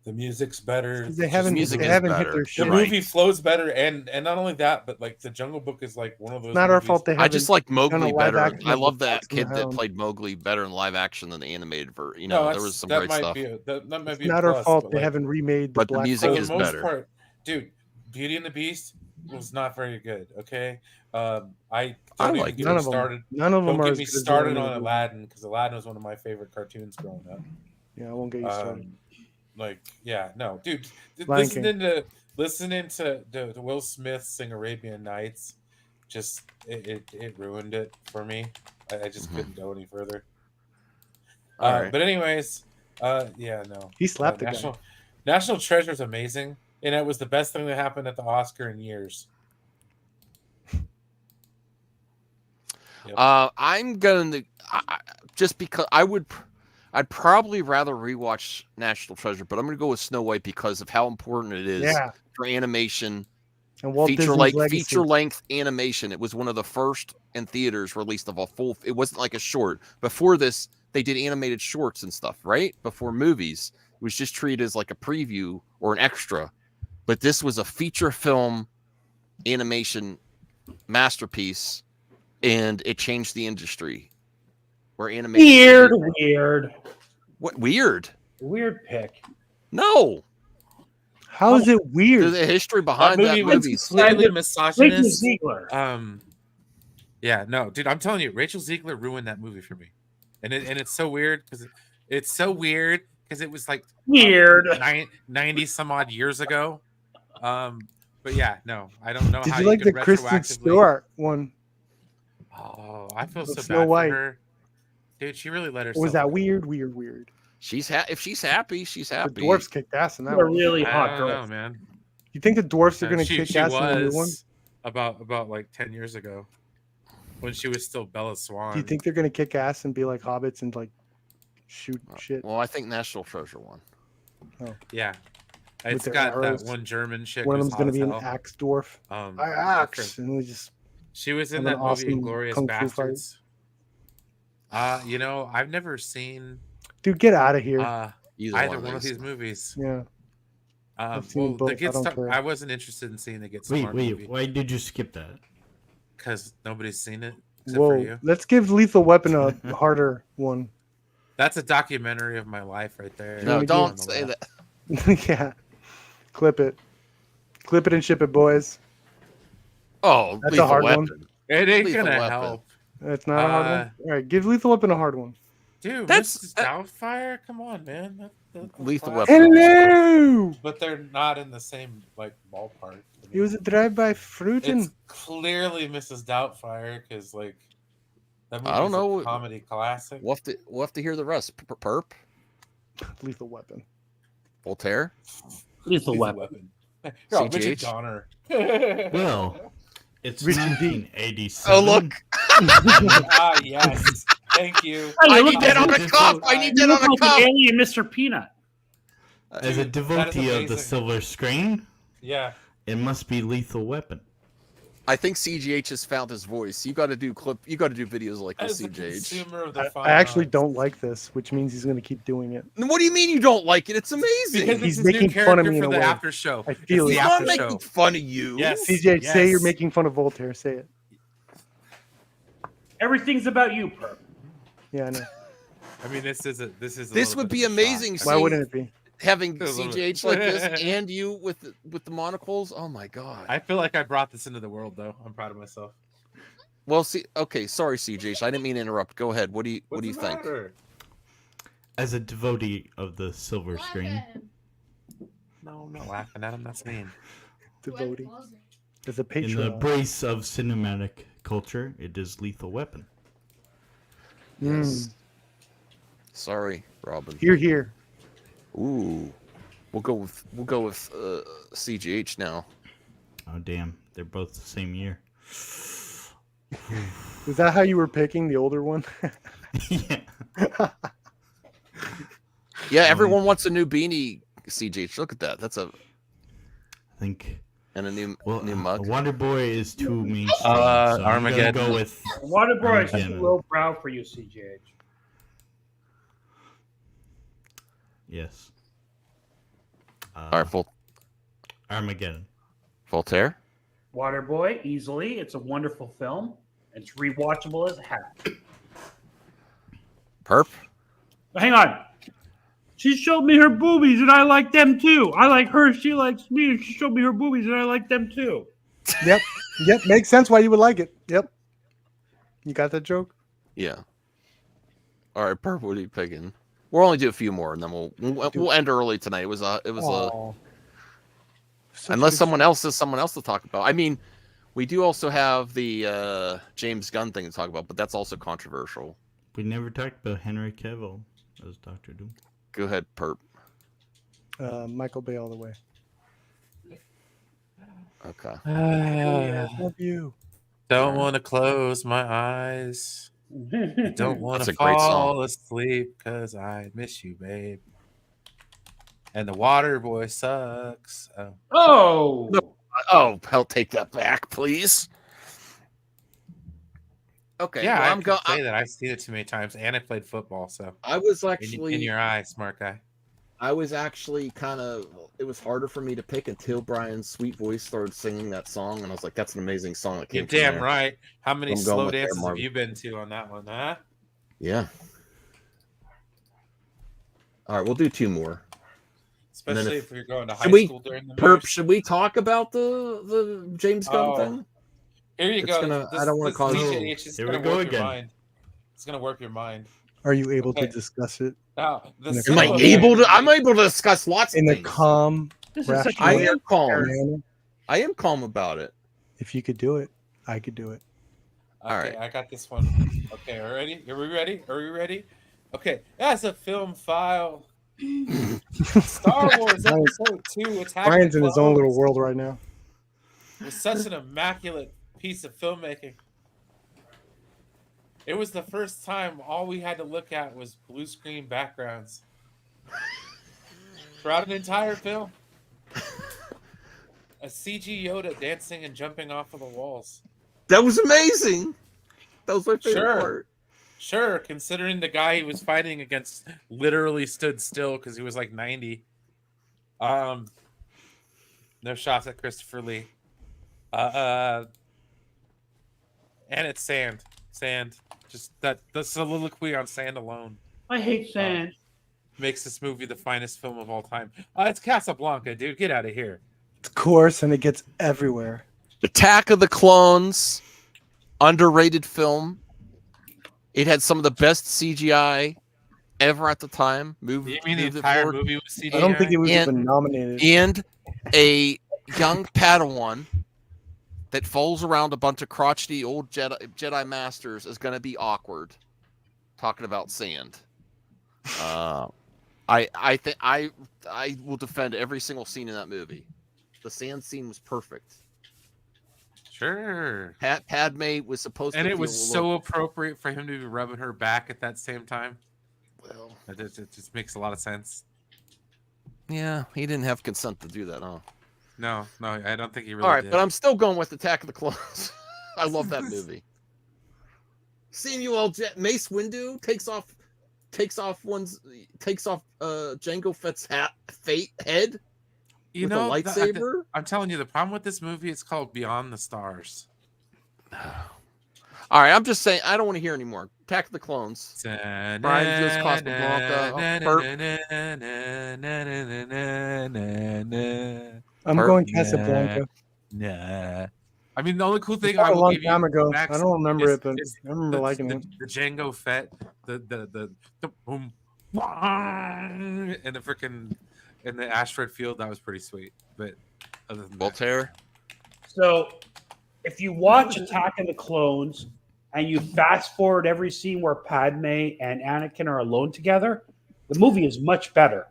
Speaker 6: The music's better.
Speaker 5: They haven't hit their shit.
Speaker 6: The movie flows better, and not only that, but like the Jungle Book is like one of those.
Speaker 5: It's not our fault they haven't.
Speaker 1: I just like Mowgli better. I love
Speaker 5: that
Speaker 1: that kid that played Mowgli better in live action than the animated version. You know, there was some great stuff.
Speaker 6: That might be
Speaker 5: not our fault they haven't remade.
Speaker 1: But the music is better.
Speaker 6: Dude, Beauty and the Beast was not very good. Okay, I
Speaker 1: like
Speaker 6: none of them.
Speaker 5: None of them
Speaker 6: don't
Speaker 5: are.
Speaker 6: Get me started on Aladdin because Aladdin was one of my favorite cartoons growing up.
Speaker 5: Yeah, I won't get you started.
Speaker 6: Dude, listening to Will Smith sing Arabian Nights, just it ruined it for me. I just couldn't go any further.
Speaker 1: Right.
Speaker 6: But anyways,
Speaker 5: he slapped the guy.
Speaker 6: National Treasure is amazing, and it was the best thing that happened at the Oscar in years.
Speaker 1: Yep. I'm gonna just because I'd probably rather rewatch National Treasure, but I'm going to go with Snow White because of how important it is for animation
Speaker 5: and feature
Speaker 1: length animation. It was one of the first in theaters released of a full. It wasn't like a short. Before this, they did animated shorts and stuff, right? Before movies, it was just treated as like a preview or an extra. But this was a feature film animation masterpiece, and it changed the industry. Where animation
Speaker 4: weird.
Speaker 1: What weird?
Speaker 4: Weird pick.
Speaker 1: No.
Speaker 5: How is it weird?
Speaker 1: There's a history behind that movie.
Speaker 6: Slightly misogynist.
Speaker 4: Rachel
Speaker 6: Yeah, no, dude, I'm telling you, Rachel Zegler ruined that movie for me, and it's so weird because it was like
Speaker 4: weird
Speaker 6: 90 some odd years ago. But yeah, no, I don't know.
Speaker 5: Did
Speaker 6: how
Speaker 5: you like the Kristen Stewart one?
Speaker 6: Oh, I feel so
Speaker 5: Snow
Speaker 6: bad
Speaker 5: White.
Speaker 6: for her. Dude, she really let herself.
Speaker 5: Was that
Speaker 6: go.
Speaker 5: weird?
Speaker 1: She's if she's happy, she's happy.
Speaker 5: The dwarfs kicked ass in that
Speaker 4: one.
Speaker 5: one.
Speaker 4: Really
Speaker 6: I
Speaker 4: hot
Speaker 6: don't
Speaker 4: girl,
Speaker 6: know, man.
Speaker 5: You think the dwarfs are going to kick ass in the new one?
Speaker 6: About like 10 years ago, when she was still Bella Swan.
Speaker 5: Do you think they're going to kick ass and be like hobbits and like shoot shit?
Speaker 1: Well, I think National Treasure won.
Speaker 5: Oh
Speaker 6: yeah, it's got that one German chick.
Speaker 5: One of them's going to be an axe dwarf. Axe, and we just.
Speaker 6: She was in that movie Glorious Bastards. I've never seen.
Speaker 5: Dude, get out of here.
Speaker 6: Either one of these movies.
Speaker 5: Yeah.
Speaker 6: I wasn't interested in seeing the Get Smart movie.
Speaker 2: Why did you skip that?
Speaker 6: Because nobody's seen it
Speaker 5: except for you. Let's give Lethal Weapon a harder one.
Speaker 6: That's a documentary of my life right there.
Speaker 1: No, don't say that.
Speaker 5: Yeah. Clip it. Clip it and ship it, boys.
Speaker 1: Oh,
Speaker 5: that's a hard
Speaker 1: weapon.
Speaker 5: one.
Speaker 6: It ain't
Speaker 1: Lethal
Speaker 6: gonna
Speaker 1: Weapon.
Speaker 6: help.
Speaker 5: That's not a hard one. All right, give Lethal Weapon a hard one.
Speaker 6: Dude,
Speaker 1: That's-
Speaker 6: Mrs. Doubtfire? Come on, man. That's
Speaker 1: Lethal
Speaker 6: classic.
Speaker 1: Weapon.
Speaker 5: Hello.
Speaker 6: But they're not in the same like ballpark.
Speaker 5: It was a drive-by fruiting.
Speaker 6: It's clearly Mrs. Doubtfire because like that
Speaker 1: I don't
Speaker 6: movie's a
Speaker 1: know.
Speaker 6: comedy classic.
Speaker 1: We'll have to hear the rest. Perp,
Speaker 5: Lethal Weapon.
Speaker 1: Voltaire,
Speaker 4: Lethal Weapon.
Speaker 6: Here, Richard
Speaker 1: CGH?
Speaker 6: Donner.
Speaker 2: Well, it's
Speaker 5: Richard D.
Speaker 2: 1987.
Speaker 1: Oh, look.
Speaker 6: Ah, yes. Thank you.
Speaker 1: I
Speaker 4: look
Speaker 1: need that on a
Speaker 2: Lethal-
Speaker 1: cup. I need that
Speaker 4: You look
Speaker 1: on a
Speaker 4: like
Speaker 1: cup.
Speaker 4: an alien Mr. Peanut.
Speaker 2: As a
Speaker 6: Dude, that is
Speaker 2: devotee of the
Speaker 6: amazing.
Speaker 2: silver screen,
Speaker 6: Yeah.
Speaker 2: it must be Lethal Weapon.
Speaker 1: I think CGH has found his voice. You got to do videos like this,
Speaker 6: As a
Speaker 1: CGH.
Speaker 6: consumer of the
Speaker 5: I actually don't like this, which means he's going to keep doing it.
Speaker 1: What do you mean you don't like it? It's amazing.
Speaker 6: because
Speaker 5: He's
Speaker 6: it's his new
Speaker 5: making fun of
Speaker 6: character
Speaker 5: me in
Speaker 6: for
Speaker 5: a
Speaker 6: the
Speaker 5: way.
Speaker 6: after show.
Speaker 5: I feel
Speaker 6: It's
Speaker 5: it.
Speaker 6: the
Speaker 1: I'm not
Speaker 6: after
Speaker 1: making
Speaker 6: show.
Speaker 1: fun of you.
Speaker 6: Yes.
Speaker 5: CJ, say you're
Speaker 6: yes.
Speaker 5: making fun of Voltaire. Say it.
Speaker 4: Everything's about you, Perp.
Speaker 5: Yeah, I know.
Speaker 6: I mean, this is a
Speaker 1: This
Speaker 6: little
Speaker 1: would
Speaker 6: bit
Speaker 1: be
Speaker 6: of a shock.
Speaker 1: amazing.
Speaker 5: Why wouldn't it be?
Speaker 1: Having
Speaker 6: A little bit.
Speaker 1: CGH like this and you with the monocles. Oh my god.
Speaker 6: I feel like I brought this into the world, though. I'm proud of myself.
Speaker 1: Well, see, okay, sorry, CGH. I didn't mean to interrupt. Go ahead. What do you
Speaker 6: What's the
Speaker 1: think?
Speaker 6: matter?
Speaker 2: As a devotee of the silver screen,
Speaker 6: No, I'm not laughing at him. That's mean.
Speaker 5: Devotee. As a
Speaker 2: in the
Speaker 5: patron.
Speaker 2: embrace of cinematic culture, it is Lethal Weapon.
Speaker 1: Yes. Sorry, Robin.
Speaker 5: Here, here.
Speaker 1: Ooh, we'll go with CGH now.
Speaker 2: Oh damn, they're both the same year.
Speaker 5: Is that how you were picking the older one?
Speaker 2: Yeah.
Speaker 1: Yeah, everyone wants a new beanie. CGH, look at that. That's a
Speaker 2: I think.
Speaker 1: and a new
Speaker 2: Well,
Speaker 1: new mug.
Speaker 2: Wonder Boy is too mainstream. so
Speaker 6: Armageddon.
Speaker 2: I'm gonna go with
Speaker 4: Waterboy is too
Speaker 2: Armageddon.
Speaker 4: low brow for you, CGH.
Speaker 2: yes.
Speaker 1: All right,
Speaker 2: Armageddon.
Speaker 1: Voltaire.
Speaker 4: Waterboy, easily. It's a wonderful film. It's rewatchable as heck.
Speaker 1: Perp.
Speaker 4: Hang on. She showed me her boobies and I like them too. I like her. She likes me. And she showed me her boobies and I like them too.
Speaker 5: Yep. Yep. Makes sense why you would like it. Yep. You got that joke?
Speaker 1: Yeah. All right, Perp. What are you picking? We'll only do a few more, and then we'll end early tonight. It was
Speaker 5: Aw. Such
Speaker 1: unless
Speaker 5: good
Speaker 1: someone else has someone else to talk about. I mean, we do also have the James Gunn thing to talk about, but that's also controversial.
Speaker 2: We never talked about Henry Cavill as Doctor Doom.
Speaker 1: Go ahead, Perp.
Speaker 5: Michael Bay all the way.
Speaker 1: Okay.
Speaker 5: Love you.
Speaker 6: Don't want to close my eyes. I don't want
Speaker 1: That's
Speaker 6: to
Speaker 1: a great
Speaker 6: fall
Speaker 1: song.
Speaker 6: asleep because I miss you, babe. And the water boy sucks. Oh.
Speaker 4: Oh.
Speaker 1: No. Oh, hell, take that back, please. Okay.
Speaker 6: Yeah,
Speaker 1: well,
Speaker 6: I'm
Speaker 1: going.
Speaker 6: say that. I've seen it too many times, and I played football, so
Speaker 1: I was
Speaker 6: in
Speaker 1: actually.
Speaker 6: your eye, smart guy.
Speaker 1: I was actually kind of. It was harder for me to pick until Brian's sweet voice started singing that song, and I was like, "That's an amazing song." That came
Speaker 6: You're
Speaker 1: from
Speaker 6: damn
Speaker 1: there.
Speaker 6: right. How many
Speaker 1: I'm going
Speaker 6: slow
Speaker 1: with
Speaker 6: dances
Speaker 1: Air
Speaker 6: have
Speaker 1: Marvin.
Speaker 6: you been to on that one, huh?
Speaker 1: Yeah. All right, we'll do two more.
Speaker 6: Especially
Speaker 1: if-
Speaker 6: if you're going to high
Speaker 1: Should we-
Speaker 6: school during the
Speaker 1: Perp,
Speaker 6: movies.
Speaker 1: should we talk about the James Gunn
Speaker 6: Oh,
Speaker 1: thing?
Speaker 6: Here you
Speaker 1: It's
Speaker 6: go.
Speaker 1: gonna- I don't wanna
Speaker 6: this
Speaker 1: cause-
Speaker 6: CGH is
Speaker 2: Here we
Speaker 6: gonna
Speaker 2: go
Speaker 6: warp your
Speaker 2: again.
Speaker 6: mind. It's gonna warp your mind.
Speaker 5: Are you able
Speaker 6: Okay.
Speaker 5: to discuss it
Speaker 6: Now, the
Speaker 5: Am I
Speaker 1: Am I
Speaker 6: cinema-
Speaker 1: able to? I'm able to discuss lots of
Speaker 5: in a
Speaker 1: things.
Speaker 5: calm,
Speaker 4: This is such a
Speaker 1: I
Speaker 5: rational
Speaker 1: am calm.
Speaker 5: manner?
Speaker 1: I am calm about it.
Speaker 5: If you could do it, I could do it.
Speaker 6: Okay,
Speaker 1: All right.
Speaker 6: I got this one. Okay, are we ready? Are we ready? Are we ready? Okay, as a film file, Star Wars Episode 2: Attack of
Speaker 5: Brian's
Speaker 6: the
Speaker 5: in his own little
Speaker 6: Clones
Speaker 5: world right now.
Speaker 6: was such an immaculate piece of filmmaking. It was the first time all we had to look at was blue screen backgrounds throughout an entire film. A CG Yoda dancing and jumping off of the walls.
Speaker 1: That was amazing. That was my favorite
Speaker 6: Sure.
Speaker 1: part.
Speaker 6: Sure, considering the guy he was fighting against literally stood still because he was like 90. No shots at Christopher Lee. And it's sand. Sand. Just that the soliloquy on sand alone
Speaker 4: I hate sand.
Speaker 6: makes this movie the finest film of all time. It's Casablanca, dude. Get out of here.
Speaker 5: course, and it gets everywhere.
Speaker 1: Attack of the Clones, underrated film. It had some of the best CGI ever at the time.
Speaker 6: You mean the entire movie was CGI?
Speaker 5: I don't think it was even nominated.
Speaker 1: And a young Padawan that folds around a bunch of crotchety old Jedi Masters is going to be awkward. Talking about sand. I think I will defend every single scene in that movie. The sand scene was perfect.
Speaker 6: Sure.
Speaker 1: Padme was supposed to,
Speaker 6: and it was so appropriate for him to be rubbing her back at that same time.
Speaker 1: Well,
Speaker 6: it just makes a lot of sense.
Speaker 1: Yeah, he didn't have consent to do that, huh?
Speaker 6: No, I don't think he really.
Speaker 1: All right,
Speaker 6: did.
Speaker 1: but I'm still going with Attack of the Clones. I love that movie. Mace Windu takes off Jango Fett's head.
Speaker 6: You know, a lightsaber. I'm telling you, the problem with this movie is called Beyond the Stars.
Speaker 1: All right, I'm just saying, I don't want to hear anymore. Attack of the Clones. Brian just Casablanca.
Speaker 5: I'm going Casablanca.
Speaker 6: Nah. I mean, the only cool thing
Speaker 5: I
Speaker 6: will
Speaker 5: long
Speaker 6: give you,
Speaker 5: time ago.
Speaker 6: Max,
Speaker 5: I don't remember it, but I remember liking it.
Speaker 6: The Jango Fett, the boom, and the freaking in the asteroid field, that was pretty sweet. But other than
Speaker 1: Voltaire.
Speaker 4: So, if you watch Attack of the Clones and you fast forward every scene where Padme and Anakin are alone together, the movie is much better.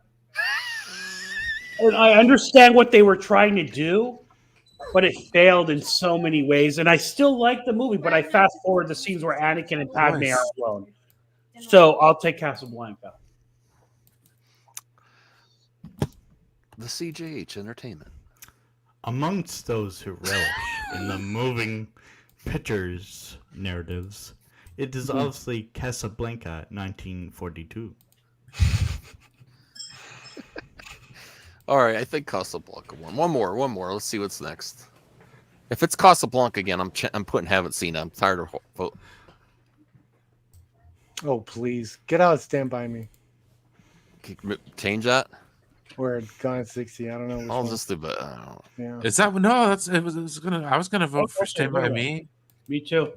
Speaker 4: And I understand what they were trying to do, but it failed in so many ways. And I still like the movie, but I fast forward the scenes where Anakin and Padme are alone. So I'll take Casablanca.
Speaker 1: The CJH Entertainment.
Speaker 2: Amongst those who relish in the moving pictures narratives, it is obviously Casablanca 1942.
Speaker 1: All right, I think Casablanca won. One more. Let's see what's next. If it's Casablanca again, I'm putting haven't seen it. I'm tired of vote.
Speaker 5: Oh, please. Get out of Stand By Me.
Speaker 1: Change that?
Speaker 5: Or Gone at 60. I don't know.
Speaker 1: I'll just do it.
Speaker 5: Yeah.
Speaker 6: Is that no? I was gonna vote for Stand By Me.
Speaker 4: Me too.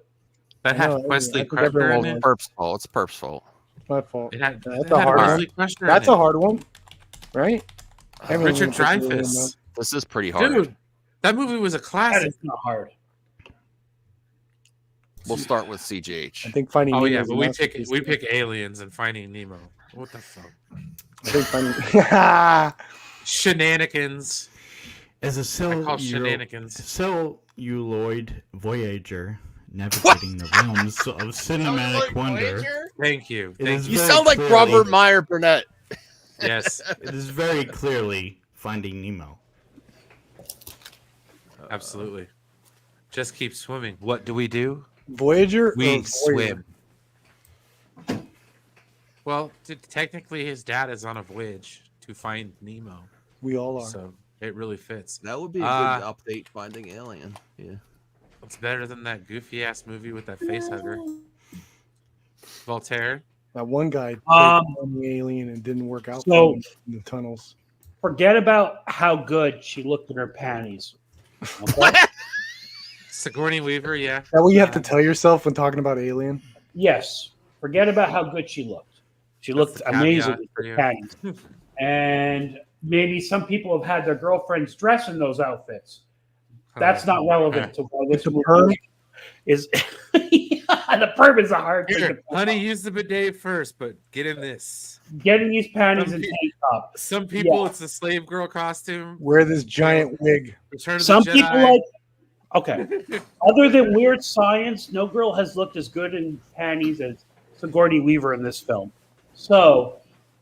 Speaker 6: That had Wesley Crusher in it.
Speaker 1: Perp's fault. It's Perp's fault.
Speaker 5: My fault.
Speaker 6: That's
Speaker 5: a hard one. That's a hard one, right?
Speaker 6: Richard Dreyfuss.
Speaker 1: This is pretty hard.
Speaker 6: Dude, that movie was a classic.
Speaker 4: That is not hard.
Speaker 1: We'll start with CGH.
Speaker 5: I think Finding Nemo.
Speaker 6: Oh yeah, but we pick Aliens and Finding Nemo. What the fuck?
Speaker 5: I think Finding
Speaker 6: Shenanigans.
Speaker 2: As a
Speaker 6: shenanigans.
Speaker 2: celluloid voyager navigating the realms of cinematic wonder.
Speaker 6: Thank you.
Speaker 1: You sound like Robert Meyer Burnett.
Speaker 6: Yes.
Speaker 2: It is very clearly Finding Nemo.
Speaker 6: Absolutely. Just keep swimming. What do we do?
Speaker 5: Voyager?
Speaker 6: We swim. Well, technically his dad is on a voyage to find Nemo.
Speaker 5: We all are.
Speaker 6: So it really fits.
Speaker 1: That would be a good update, Finding Alien. Yeah.
Speaker 6: It's better than that goofy ass movie with that face hugger. Voltaire.
Speaker 5: That one guy on the alien and didn't work out in the tunnels.
Speaker 4: Forget about how good she looked in her panties. Okay?
Speaker 6: Sigourney Weaver, yeah.
Speaker 5: Is that what you have to tell yourself when talking about Alien?
Speaker 4: Yes. Forget about how good she looked. She looked amazing with her panties. And maybe some people have had their girlfriends dress in those outfits. That's not relevant to why this movie is. The perm is a hard thing.
Speaker 6: Here, honey, use the bidet first, but get in this.
Speaker 4: Get in these panties and tank top.
Speaker 6: Some people, it's a slave girl costume.
Speaker 5: Wear this giant wig.
Speaker 4: Some people like. Okay. Other than Weird Science, no girl has looked as good in panties as Sigourney Weaver in this film. So,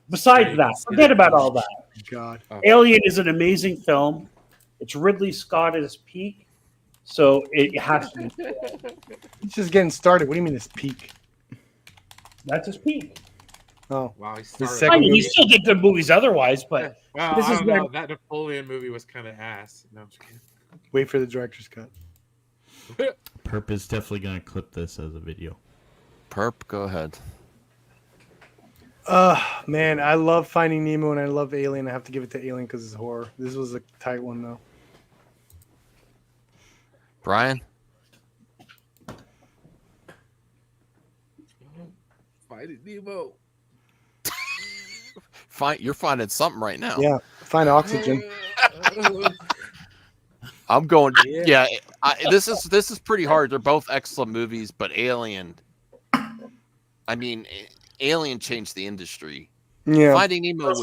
Speaker 4: besides that, forget about all that.
Speaker 5: God.
Speaker 4: Alien is an amazing film. It's Ridley Scott at his peak, so it has to be.
Speaker 5: He's just getting started. What do you mean his peak?
Speaker 4: That's his peak.
Speaker 5: Oh,
Speaker 6: wow!
Speaker 4: He still did good movies otherwise, but
Speaker 6: well,
Speaker 4: this is where
Speaker 6: that Napoleon movie was kind of ass. No, I'm just kidding.
Speaker 5: Wait for the director's cut.
Speaker 2: Perp is definitely going to clip this as a video.
Speaker 1: Perp, go ahead.
Speaker 5: Man, I love Finding Nemo and I love Alien. I have to give it to Alien because it's horror. This was a tight one though.
Speaker 1: Brian?
Speaker 3: Finding Nemo.
Speaker 1: You're finding something right now.
Speaker 5: Yeah, find oxygen.
Speaker 1: I'm going. Yeah, this is pretty hard. They're both excellent movies, but Alien. I mean, Alien changed the industry.
Speaker 5: Yeah,
Speaker 1: Finding Nemo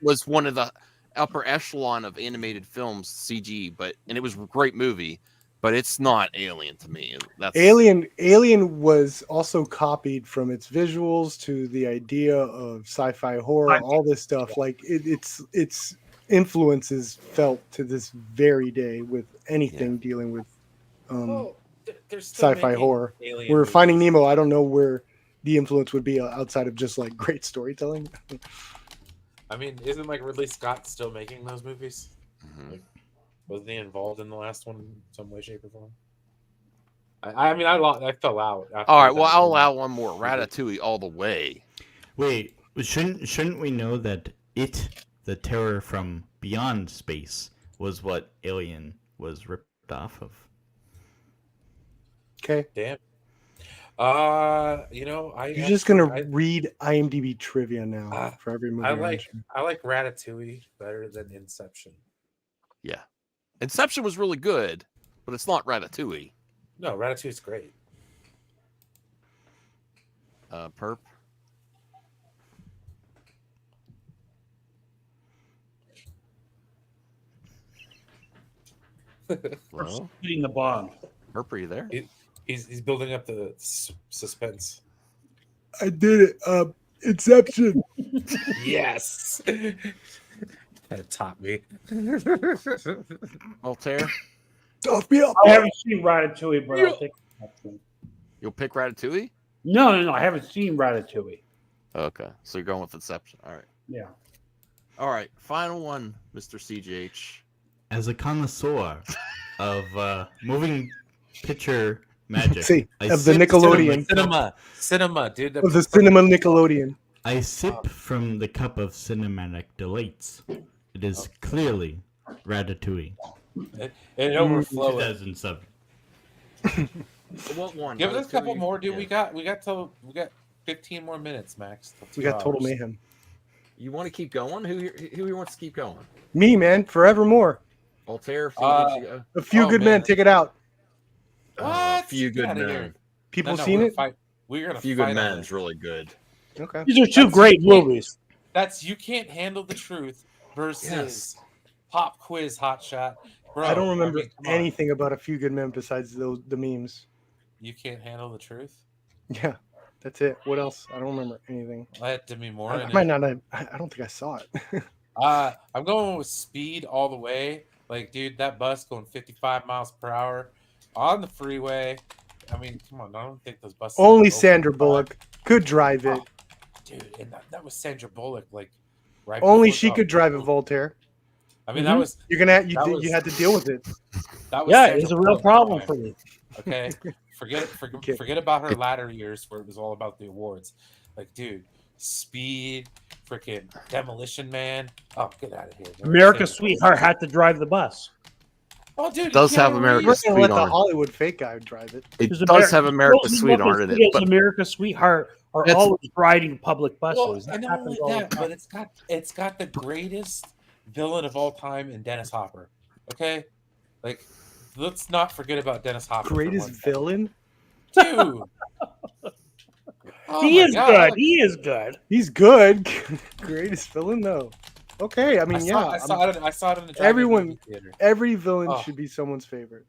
Speaker 1: was one of the upper echelon of animated films, CG, and it was a great movie. But it's not Alien to me.
Speaker 5: Alien was also copied from its visuals to the idea of sci-fi horror, all this stuff. Like its influence is felt to this very day with anything dealing with sci-fi horror. Where Finding Nemo, I don't know where the influence would be outside of just like great storytelling.
Speaker 6: I mean, isn't like Ridley Scott still making those movies?
Speaker 1: Mm-hmm.
Speaker 6: Like, wasn't he involved in the last one in some way, shape, or form? I fell out.
Speaker 1: All right, well, I'll allow one more. Ratatouille all the way.
Speaker 2: Wait, shouldn't we know that the terror from beyond space, was what Alien was ripped off of?
Speaker 5: Okay.
Speaker 6: Damn.
Speaker 5: You're just gonna read IMDb trivia now for every movie.
Speaker 6: I like Ratatouille better than Inception.
Speaker 1: Yeah. Inception was really good, but it's not Ratatouille.
Speaker 6: No, Ratatouille's great.
Speaker 1: Perp.
Speaker 4: Well, hitting the bomb.
Speaker 1: Perp, are you there?
Speaker 6: He's building up the suspense.
Speaker 5: I did it. Inception.
Speaker 6: Yes. That taught me.
Speaker 1: Voltaire?
Speaker 5: Stuff me up.
Speaker 4: I haven't seen Ratatouille, but I'll take it.
Speaker 1: You'll pick Ratatouille?
Speaker 4: No. I haven't seen Ratatouille.
Speaker 1: Okay. So you're going with Inception. All right.
Speaker 4: Yeah.
Speaker 1: All right. Final one, Mr. CGH.
Speaker 2: As a connoisseur of moving picture magic,
Speaker 5: of the Nickelodeon.
Speaker 6: Cinema, dude.
Speaker 5: Of the cinema Nickelodeon.
Speaker 2: I sip from the cup of cinematic delights. It is clearly Ratatouille.
Speaker 6: It overflowed.
Speaker 2: 2007.
Speaker 1: What one?
Speaker 6: Give us a couple more, dude. Yeah. We got 15 more minutes, Max.
Speaker 5: We got Total Mayhem.
Speaker 1: You want to keep going? Who wants to keep going?
Speaker 5: Me, man, forevermore.
Speaker 1: Voltaire.
Speaker 5: A Few Good Men. Take it out.
Speaker 1: A Few Good Men.
Speaker 5: People seen it?
Speaker 6: We're gonna.
Speaker 1: Few Good Men is really good.
Speaker 5: Okay.
Speaker 4: These are two great movies.
Speaker 6: That's You Can't Handle the Truth versus Pop Quiz Hot Shot. Bro,
Speaker 5: I don't remember anything about A Few Good Men besides the memes.
Speaker 6: You Can't Handle the Truth?
Speaker 5: Yeah, that's it. What else? I don't remember anything.
Speaker 6: I had Demi Moore.
Speaker 5: I might not. I don't think I saw it.
Speaker 6: I'm going with Speed all the way. Like, dude, that bus going 55 miles per hour on the freeway. I mean, come on. I don't think those buses.
Speaker 5: Only Sandra Bullock could drive it.
Speaker 6: Dude, and that was Sandra Bullock. Like, right.
Speaker 5: Only she could drive a Voltaire.
Speaker 6: I mean, that was.
Speaker 5: You had to deal with it.
Speaker 6: That was
Speaker 4: it's a real problem for me.
Speaker 6: Okay, forget about her latter years where it was all about the awards. Like, dude, Speed, freaking Demolition Man. Oh, get out of here!
Speaker 4: America's Sweetheart had to drive the bus.
Speaker 6: Oh, dude,
Speaker 1: it does have America's Sweetheart.
Speaker 5: Let the Hollywood fake guy drive it.
Speaker 1: It does have America's Sweetheart in it.
Speaker 4: But America's Sweetheart are always riding public buses.
Speaker 6: Well, not only that, but it's got the greatest villain of all time in Dennis Hopper. Okay, like, let's not forget about Dennis Hopper.
Speaker 5: Greatest villain,
Speaker 6: dude.
Speaker 4: He is good. He is good.
Speaker 5: He's good. Greatest villain, though. Okay, I mean,
Speaker 6: I saw it in the
Speaker 5: everyone.
Speaker 6: Theater.
Speaker 5: Every villain should be someone's favorite.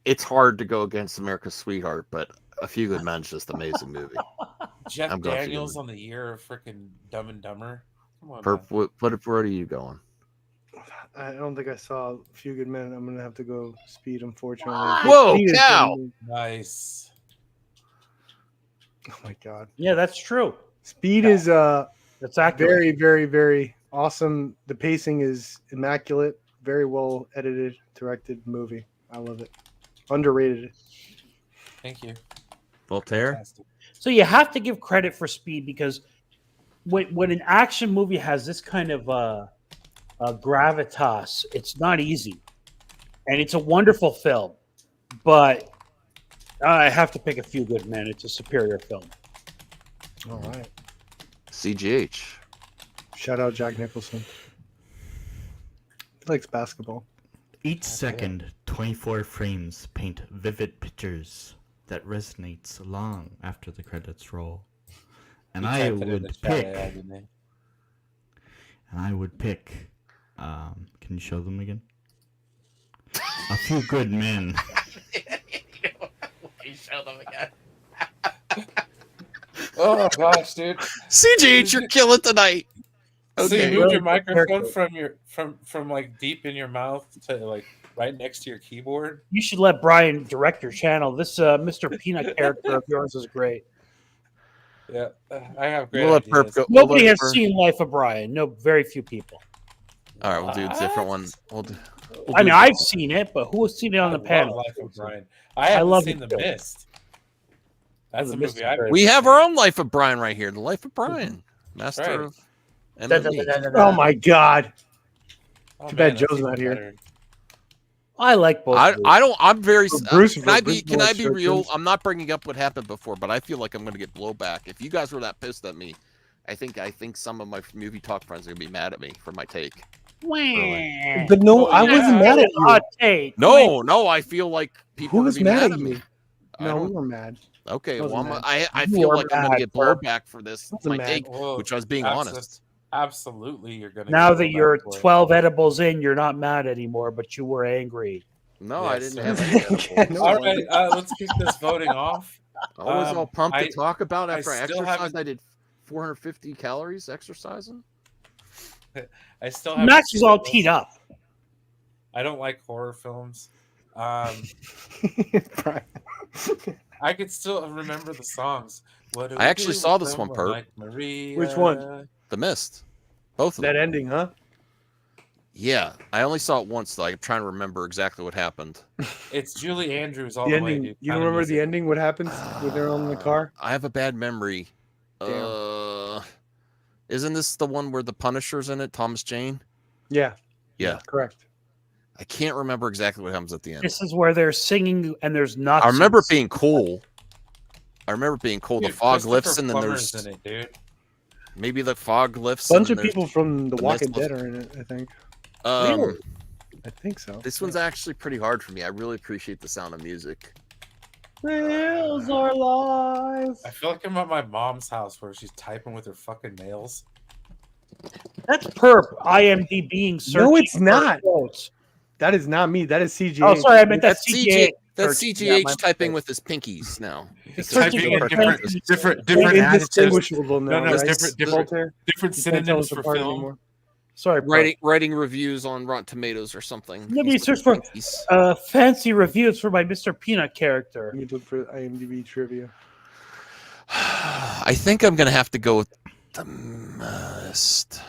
Speaker 1: It's hard to go against America's Sweetheart, but A Few Good Men's just an amazing movie.
Speaker 6: Jeff Daniels on the year of freaking Dumb and Dumber. Come on,
Speaker 1: where are you going?
Speaker 5: I don't think I saw A Few Good Men. I'm gonna have to go Speed, unfortunately.
Speaker 1: Whoa, cow!
Speaker 6: Nice.
Speaker 5: Oh my god.
Speaker 4: Yeah, that's true.
Speaker 5: Speed is
Speaker 4: that's accurate.
Speaker 5: Very, very, very awesome. The pacing is immaculate. Very well edited, directed movie. I love it. Underrated.
Speaker 6: Thank you.
Speaker 1: Voltaire.
Speaker 4: So you have to give credit for Speed because when an action movie has this kind of Gravitas. It's not easy, and it's a wonderful film, but I have to pick A Few Good Men. It's a superior film.
Speaker 5: All right.
Speaker 1: CGH.
Speaker 5: Shout out Jack Nicholson. He likes basketball.
Speaker 2: Each second, 24 frames paint vivid pictures that resonates long after the credits roll. And I would pick. Can you show them again? A Few Good Men.
Speaker 3: You show them again. Oh gosh, dude.
Speaker 1: CGH, you're killing tonight.
Speaker 3: Okay. So you moved your microphone from like deep in your mouth to like right next to your keyboard.
Speaker 4: You should let Brian direct your channel. This Mr. Peanut character of yours is great.
Speaker 3: Yeah, I have great
Speaker 1: ideas.
Speaker 4: Nobody has seen Life of Brian. No, very few people.
Speaker 1: All right, we'll do a different one.
Speaker 4: I mean, I've seen it, but who has seen it on the panel?
Speaker 3: Life of Brian. I haven't seen The Mist. That's a movie.
Speaker 1: We have our own Life of Brian right here. The Life of Brian, master of.
Speaker 5: Oh my God! Too bad Joe's not here.
Speaker 4: I like both.
Speaker 1: I don't. I'm very. Can I be real? I'm not bringing up what happened before, but I feel like I'm going to get blowback. If you guys were that pissed at me, I think some of my movie talk friends are going to be mad at me for my take.
Speaker 5: But no, I wasn't mad at you.
Speaker 4: Take.
Speaker 1: No, I feel like people.
Speaker 5: Who was mad at me? No, we were mad.
Speaker 1: Okay, well, I feel like I'm going to get blowback for this my take, which I was being honest.
Speaker 3: Absolutely, you're gonna.
Speaker 4: Now that you're 12 edibles in, you're not mad anymore, but you were angry.
Speaker 1: No, I didn't have any.
Speaker 3: All right, let's kick this voting off.
Speaker 1: I was all pumped to talk about after I exercised. I did 450 calories exercising.
Speaker 3: I still have.
Speaker 4: Max is all teed up.
Speaker 3: I don't like horror films. I could still remember the songs.
Speaker 1: I actually saw this one, Perp.
Speaker 3: Like Maria.
Speaker 5: Which one?
Speaker 1: The Mist. Both of them.
Speaker 5: That ending, huh?
Speaker 1: Yeah, I only saw it once, though. I'm trying to remember exactly what happened.
Speaker 3: It's Julie Andrews all
Speaker 5: the
Speaker 3: the
Speaker 5: ending.
Speaker 3: way, dude.
Speaker 5: You remember the ending? What happens when they're on the car?
Speaker 1: I have a bad memory. Isn't this the one where the Punisher's in it? Thomas Jane?
Speaker 5: Yeah.
Speaker 1: Yeah.
Speaker 5: Correct.
Speaker 1: I can't remember exactly what happens at the end.
Speaker 4: This is where they're singing and there's nothing.
Speaker 1: I remember it being cool. The fog lifts and then there's
Speaker 3: in it, dude.
Speaker 1: Maybe the fog lifts.
Speaker 5: A bunch of people from The Walking Dead are in it, I think.
Speaker 1: Really?
Speaker 5: I think so.
Speaker 1: This one's actually pretty hard for me. I really appreciate the sound of music.
Speaker 5: Thrills are life.
Speaker 3: I feel like I'm at my mom's house where she's typing with her fucking nails.
Speaker 4: That's Perp. IMDb searching.
Speaker 5: No, it's not. That is not me. That is CGH.
Speaker 4: Oh, sorry, I meant that's CGH.
Speaker 1: That's CGH typing with his pinkies now.
Speaker 3: He's typing in different
Speaker 5: indistinguishable now.
Speaker 3: No, different synonyms for film. Anymore.
Speaker 4: Sorry,
Speaker 1: writing reviews on Rotten Tomatoes or something.
Speaker 4: Let me search for fancy reviews for my Mr. Peanut character.
Speaker 5: Let me look for IMDb trivia.
Speaker 1: I think I'm gonna have to go with The Mist.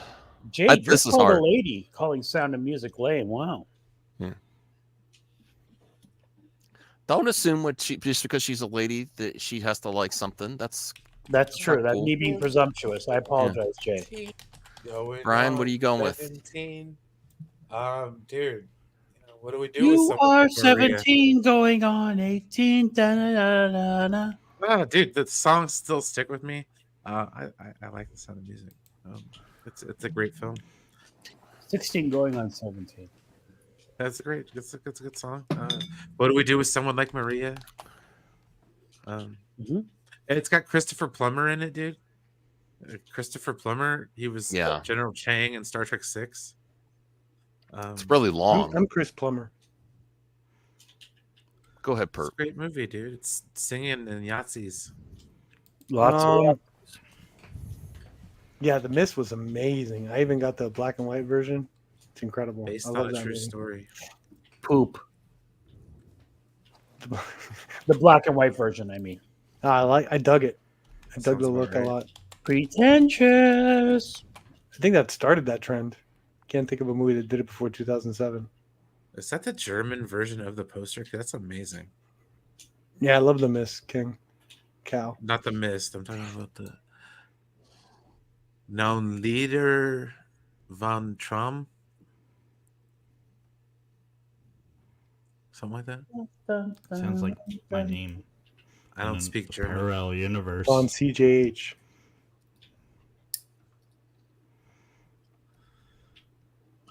Speaker 4: Jay, you're called a lady calling Sound of Music lame. Wow.
Speaker 1: Don't assume just because she's a lady that she has to like something. That's
Speaker 4: true. That's me being presumptuous. I apologize, Jay.
Speaker 1: Brian, what are you going
Speaker 3: 17. With? Dude, what do we do?
Speaker 4: You are 17, going on 18.
Speaker 3: Oh, dude, the songs still stick with me. I like the Sound of Music. It's a great film.
Speaker 4: 16 going on 17.
Speaker 3: That's great. It's a good song. What do we do with Someone Like Maria? It's got Christopher Plummer in it, dude. Christopher Plummer. He was General Chang in Star Trek 6.
Speaker 1: It's really long.
Speaker 5: I'm Chris Plummer.
Speaker 1: Go ahead, Perp.
Speaker 3: It's a great movie, dude. It's singing and Yahtzees.
Speaker 4: Lots of.
Speaker 5: Yeah, The Mist was amazing. I even got the black and white version. It's incredible.
Speaker 3: Based on a true story.
Speaker 4: Poop. The black and white version, I mean.
Speaker 5: I dug it. I dug the look a lot.
Speaker 4: Pretentious.
Speaker 5: I think that started that trend. Can't think of a movie that did it before 2007.
Speaker 3: Is that the German version of the poster? That's amazing.
Speaker 5: Yeah, I love The Mist, King. Cow.
Speaker 3: Not The Mist. I'm talking about the known leader von Traum.
Speaker 6: something like that.
Speaker 2: Sounds like my name.
Speaker 6: I don't speak German.
Speaker 2: Parallel universe.
Speaker 5: On CJH.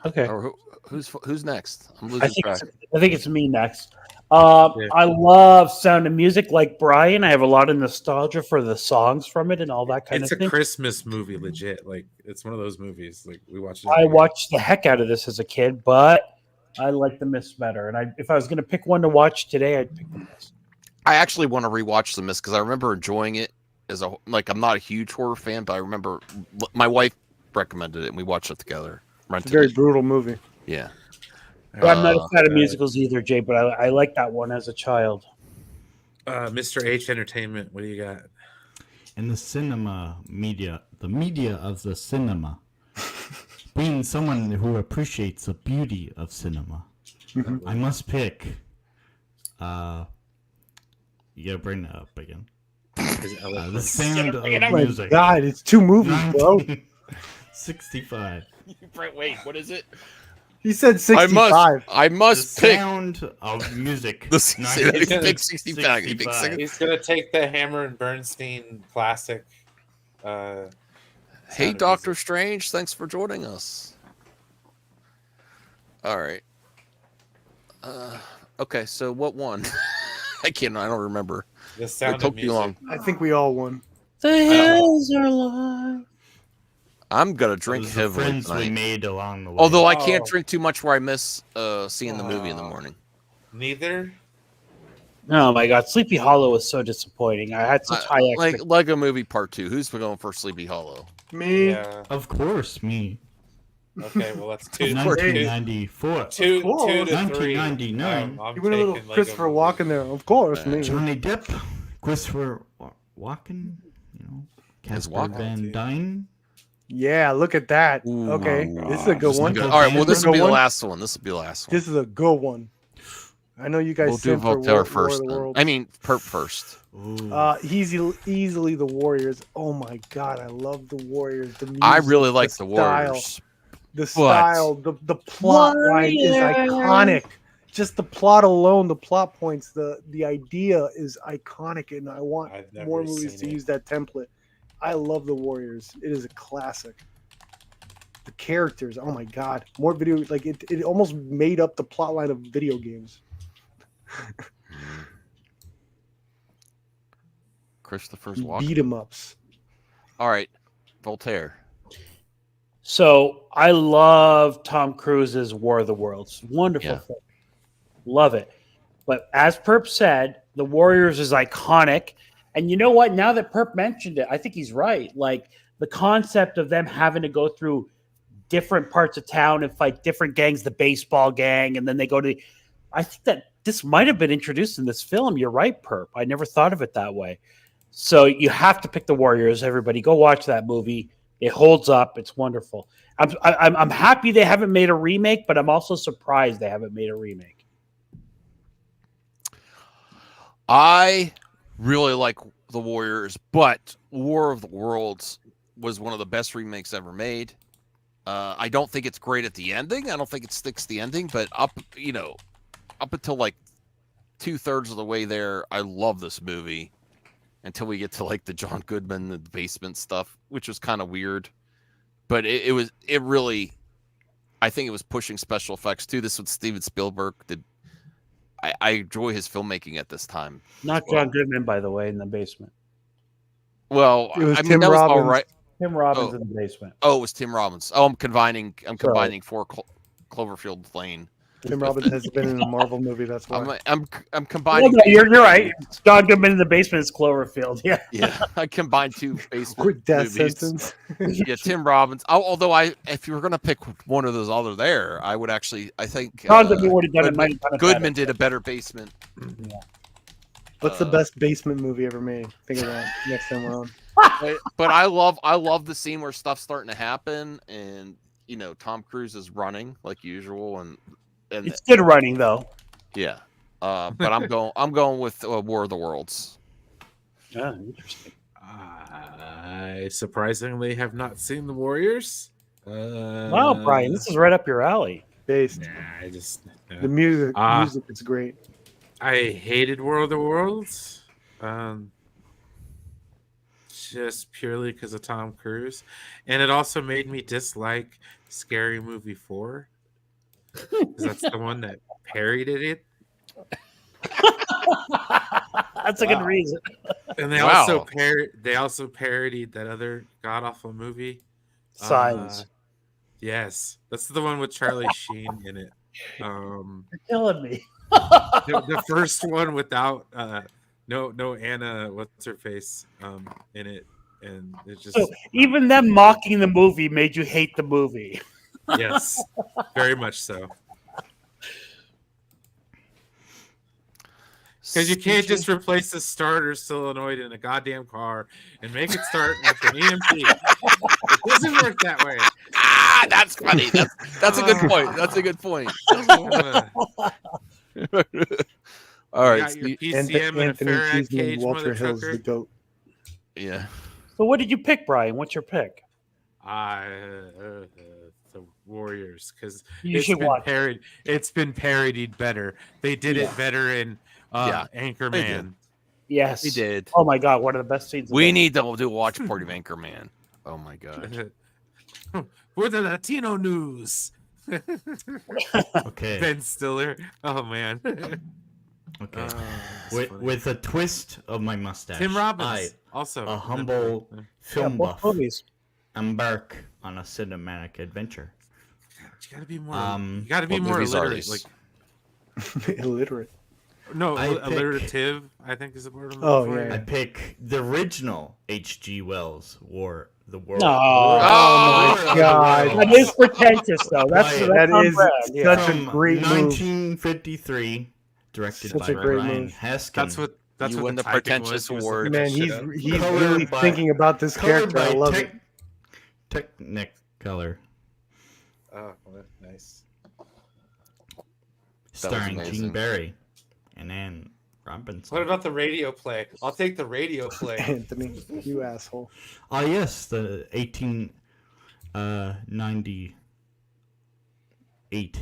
Speaker 4: Okay.
Speaker 1: Or who's next? I'm
Speaker 4: I
Speaker 1: losing
Speaker 4: think,
Speaker 1: track.
Speaker 4: I think it's me next. I love Sound of Music like Brian. I have a lot of nostalgia for the songs from it and all that kind
Speaker 6: It's
Speaker 4: of
Speaker 6: a
Speaker 4: thing.
Speaker 6: Christmas movie, legit. Like it's one of those movies. Like we watched.
Speaker 4: I watched the heck out of this as a kid, but I like The Mist better. And if I was going to pick one to watch today, I'd pick The Mist.
Speaker 1: I actually want to rewatch The Mist because I remember enjoying it as a like. I'm not a huge horror fan, but I remember my wife recommended it and we watched it together.
Speaker 5: It's a very brutal movie.
Speaker 1: Yeah.
Speaker 4: But I'm not a fan of musicals either, Jay, but I like that one as a child.
Speaker 6: Mr. H Entertainment, what do you got?
Speaker 2: In the cinema media, the media of the cinema, being someone who appreciates the beauty of cinema, I must pick. You gotta bring that up again. The Sound of Music.
Speaker 5: God, it's two movies, bro.
Speaker 2: 65.
Speaker 1: Wait, what is it?
Speaker 5: He said 65.
Speaker 1: I must
Speaker 2: The
Speaker 1: pick
Speaker 2: Sound of Music.
Speaker 1: the 65.
Speaker 6: He's gonna take the Hammer and Bernstein classic.
Speaker 1: Hey, Doctor Strange, thanks for joining us. All right. Okay, so what won? I don't remember.
Speaker 6: The Sound
Speaker 1: It took
Speaker 6: of
Speaker 1: too
Speaker 6: Music.
Speaker 1: long.
Speaker 5: I think we all won.
Speaker 4: The hills are alive.
Speaker 1: I'm gonna drink
Speaker 2: Those are
Speaker 1: heavily
Speaker 2: friends we
Speaker 1: tonight.
Speaker 2: made along the way.
Speaker 1: Although I can't drink too much where I miss seeing the movie in the morning.
Speaker 6: Neither.
Speaker 4: Oh my God, Sleepy Hollow was so disappointing. I had such high
Speaker 1: Like
Speaker 4: expectations.
Speaker 1: Lego Movie Part 2. Who's going for Sleepy Hollow?
Speaker 5: Me.
Speaker 6: Yeah.
Speaker 2: Of course, me.
Speaker 6: Okay, well that's two.
Speaker 2: 1994.
Speaker 6: Two to
Speaker 2: 1999.
Speaker 6: I'm
Speaker 5: You went a little
Speaker 6: taking Lego
Speaker 5: Christopher
Speaker 6: Movie.
Speaker 5: Walken there. Of course, me.
Speaker 2: Johnny Depp, Christopher Walken,
Speaker 1: Is
Speaker 2: Casper
Speaker 1: Walken
Speaker 2: Van Dyne.
Speaker 5: Yeah, look at that.
Speaker 1: Ooh,
Speaker 5: okay, this is a good one.
Speaker 1: All right, well, this will be the
Speaker 5: one.
Speaker 1: last one. This will be the last one.
Speaker 5: This is a good one. I know you guys
Speaker 1: We'll do
Speaker 5: sent for
Speaker 1: Voltaire
Speaker 5: War
Speaker 1: first.
Speaker 5: of the
Speaker 1: then.
Speaker 5: Worlds.
Speaker 1: I mean, Perp first.
Speaker 5: Easily the Warriors. Oh my God, I love the Warriors. The music,
Speaker 1: I really like the
Speaker 5: style,
Speaker 1: Warriors.
Speaker 5: The style, the plot line is iconic. Just the plot alone, the plot points, the idea is iconic, and I want more movies to use that template. I love the Warriors. It is a classic. The characters, oh my God, more video, like it almost made up the plot line of video games.
Speaker 1: Christopher's Walken.
Speaker 5: Beat 'em ups.
Speaker 1: All right, Voltaire.
Speaker 4: So I love Tom Cruise's War of the Worlds. Wonderful
Speaker 1: Yeah.
Speaker 4: film. Love it. But as Perp said, the Warriors is iconic. And you know what? Now that Perp mentioned it, I think he's right. Like the concept of them having to go through different parts of town and fight different gangs, the baseball gang, and then they go to I think that this might have been introduced in this film. You're right, Perp. I never thought of it that way. So you have to pick the Warriors. Everybody, go watch that movie. It holds up. It's wonderful. I'm happy they haven't made a remake, but I'm also surprised they haven't made a remake.
Speaker 1: I really like the Warriors, but War of the Worlds was one of the best remakes ever made. I don't think it's great at the ending. I don't think it sticks the ending, but up until like 2/3 of the way there, I love this movie. Until we get to like the John Goodman, the basement stuff, which was kind of weird, but it really, I think it was pushing special effects too. This was Steven Spielberg did. I enjoy his filmmaking at this time.
Speaker 4: Not John Goodman, by the way, in the basement.
Speaker 1: Well,
Speaker 5: It was
Speaker 1: I mean,
Speaker 5: Tim
Speaker 1: that was all
Speaker 5: Robbins.
Speaker 1: right.
Speaker 4: Tim Robbins in the basement.
Speaker 1: Oh, it was Tim Robbins. Oh, I'm combining for Cloverfield Lane.
Speaker 5: Tim Robbins has been in a Marvel movie. That's why.
Speaker 1: I'm
Speaker 4: Well,
Speaker 1: combining.
Speaker 4: no, you're right. John Goodman in the basement is Cloverfield. Yeah.
Speaker 1: Yeah, I combined two basement
Speaker 5: Quick death
Speaker 1: movies.
Speaker 5: sentence.
Speaker 1: Yeah, Tim Robbins. Although if you were going to pick one of those other there, I would actually. I think
Speaker 4: John Goodman would have done it. might have done it
Speaker 1: Goodman
Speaker 4: better.
Speaker 1: did a better basement.
Speaker 5: What's the best basement movie ever made? Think of that next time we're on.
Speaker 1: But I love the scene where stuff's starting to happen, and Tom Cruise is running like usual, and
Speaker 4: It's good running though.
Speaker 1: yeah. But I'm going with War of the Worlds.
Speaker 4: Yeah, interesting.
Speaker 6: I surprisingly have not seen the Warriors.
Speaker 4: Wow, Brian, this is right up your alley.
Speaker 5: Based.
Speaker 6: Nah, I just
Speaker 5: The music is great.
Speaker 6: I hated World of Worlds, just purely because of Tom Cruise, and it also made me dislike Scary Movie 4 because that's the one that parodied it.
Speaker 4: That's a good reason.
Speaker 6: And they also parodied that other god awful movie.
Speaker 5: Signs.
Speaker 6: Yes, that's the one with Charlie Sheen in it.
Speaker 4: You're killing me.
Speaker 6: The first one without no Anna, what's her face in it, and it's just
Speaker 4: So even them mocking the movie made you hate the movie.
Speaker 6: yes, very much so. Because you can't just replace the starter solenoid in a goddamn car and make it start like an EMP. It doesn't work that way.
Speaker 1: Ah, that's funny. That's a good point. That's a good point. All right,
Speaker 6: got your PCM and a Faraday cage,
Speaker 5: Walter Hill's the
Speaker 6: motherfucker.
Speaker 5: goat.
Speaker 1: yeah.
Speaker 4: So what did you pick, Brian? What's your pick?
Speaker 6: The Warriors, because
Speaker 4: You should watch.
Speaker 6: It's been parodied better. They did it better in Anchorman.
Speaker 4: Yes,
Speaker 1: He did.
Speaker 4: Oh my god, one of the best scenes.
Speaker 1: We need to do a watch party of Anchorman. Oh my god.
Speaker 6: We're the Latino news.
Speaker 2: Okay.
Speaker 6: Ben Stiller. Oh man.
Speaker 2: Okay.
Speaker 6: Funny.
Speaker 2: With a twist of my mustache.
Speaker 6: Tim Robbins. Also
Speaker 2: a humble film
Speaker 4: both
Speaker 2: buff,
Speaker 4: movies.
Speaker 2: embark on a cinematic adventure.
Speaker 6: You gotta be more.
Speaker 2: Um,
Speaker 6: You gotta be
Speaker 1: what
Speaker 6: more
Speaker 1: movies are
Speaker 6: illiterate.
Speaker 1: these?
Speaker 6: Like
Speaker 5: Illiterate.
Speaker 6: no,
Speaker 2: I pick-
Speaker 6: alliterative. I think is the word. I'm
Speaker 5: Oh,
Speaker 6: looking for.
Speaker 5: yeah.
Speaker 2: I pick the original H.G. Wells War the World.
Speaker 4: No.
Speaker 1: Oh,
Speaker 5: my God.
Speaker 4: That is pretentious, though. That's
Speaker 2: That
Speaker 4: on
Speaker 5: is
Speaker 4: brand, yeah.
Speaker 5: such a
Speaker 2: From
Speaker 5: great move.
Speaker 2: 1953, directed
Speaker 5: Such
Speaker 2: by
Speaker 5: a great
Speaker 2: Brian
Speaker 5: move.
Speaker 2: Haskin.
Speaker 6: That's
Speaker 1: You
Speaker 6: what
Speaker 1: win the
Speaker 6: typing
Speaker 1: pretentious
Speaker 6: was. He was
Speaker 1: award.
Speaker 6: looking
Speaker 5: Man,
Speaker 6: that shit up.
Speaker 5: he's
Speaker 2: Colored
Speaker 5: really
Speaker 2: by-
Speaker 5: thinking about this
Speaker 2: colored
Speaker 5: character. I
Speaker 2: by
Speaker 5: love it.
Speaker 2: Technicolor,
Speaker 6: Oh, well, nice.
Speaker 2: starring
Speaker 1: amazing.
Speaker 2: Gene Barry and Anne Robinson.
Speaker 6: What about the radio play? I'll take the radio play.
Speaker 5: Anthony, you asshole.
Speaker 2: Oh yes, the 1898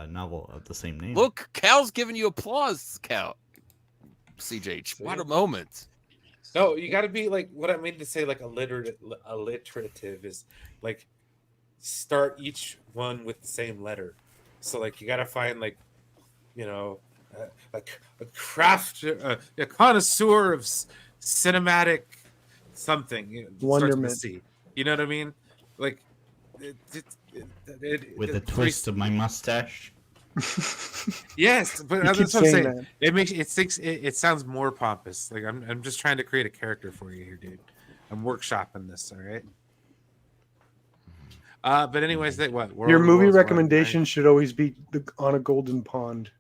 Speaker 2: novel of the same name.
Speaker 1: Look, Cal's giving you applause, Cal. CJ, what a moment.
Speaker 6: No, you got to be like what I mean to say. Like alliterative is like start each one with the same letter. So like you got to find like like a craft, a connoisseur of cinematic something. Starts with a
Speaker 5: Wonderment.
Speaker 6: C. You know what I mean? Like
Speaker 2: with a twist of my mustache.
Speaker 6: Yes, but
Speaker 5: You
Speaker 6: that's
Speaker 5: keep
Speaker 6: what I'm
Speaker 5: saying
Speaker 6: saying.
Speaker 5: that.
Speaker 6: It makes it sounds more pompous. Like I'm just trying to create a character for you here, dude. I'm workshopping this, all right? But anyways, what
Speaker 5: Your
Speaker 6: World
Speaker 5: movie
Speaker 6: Wars
Speaker 5: recommendation should always be on a golden pond.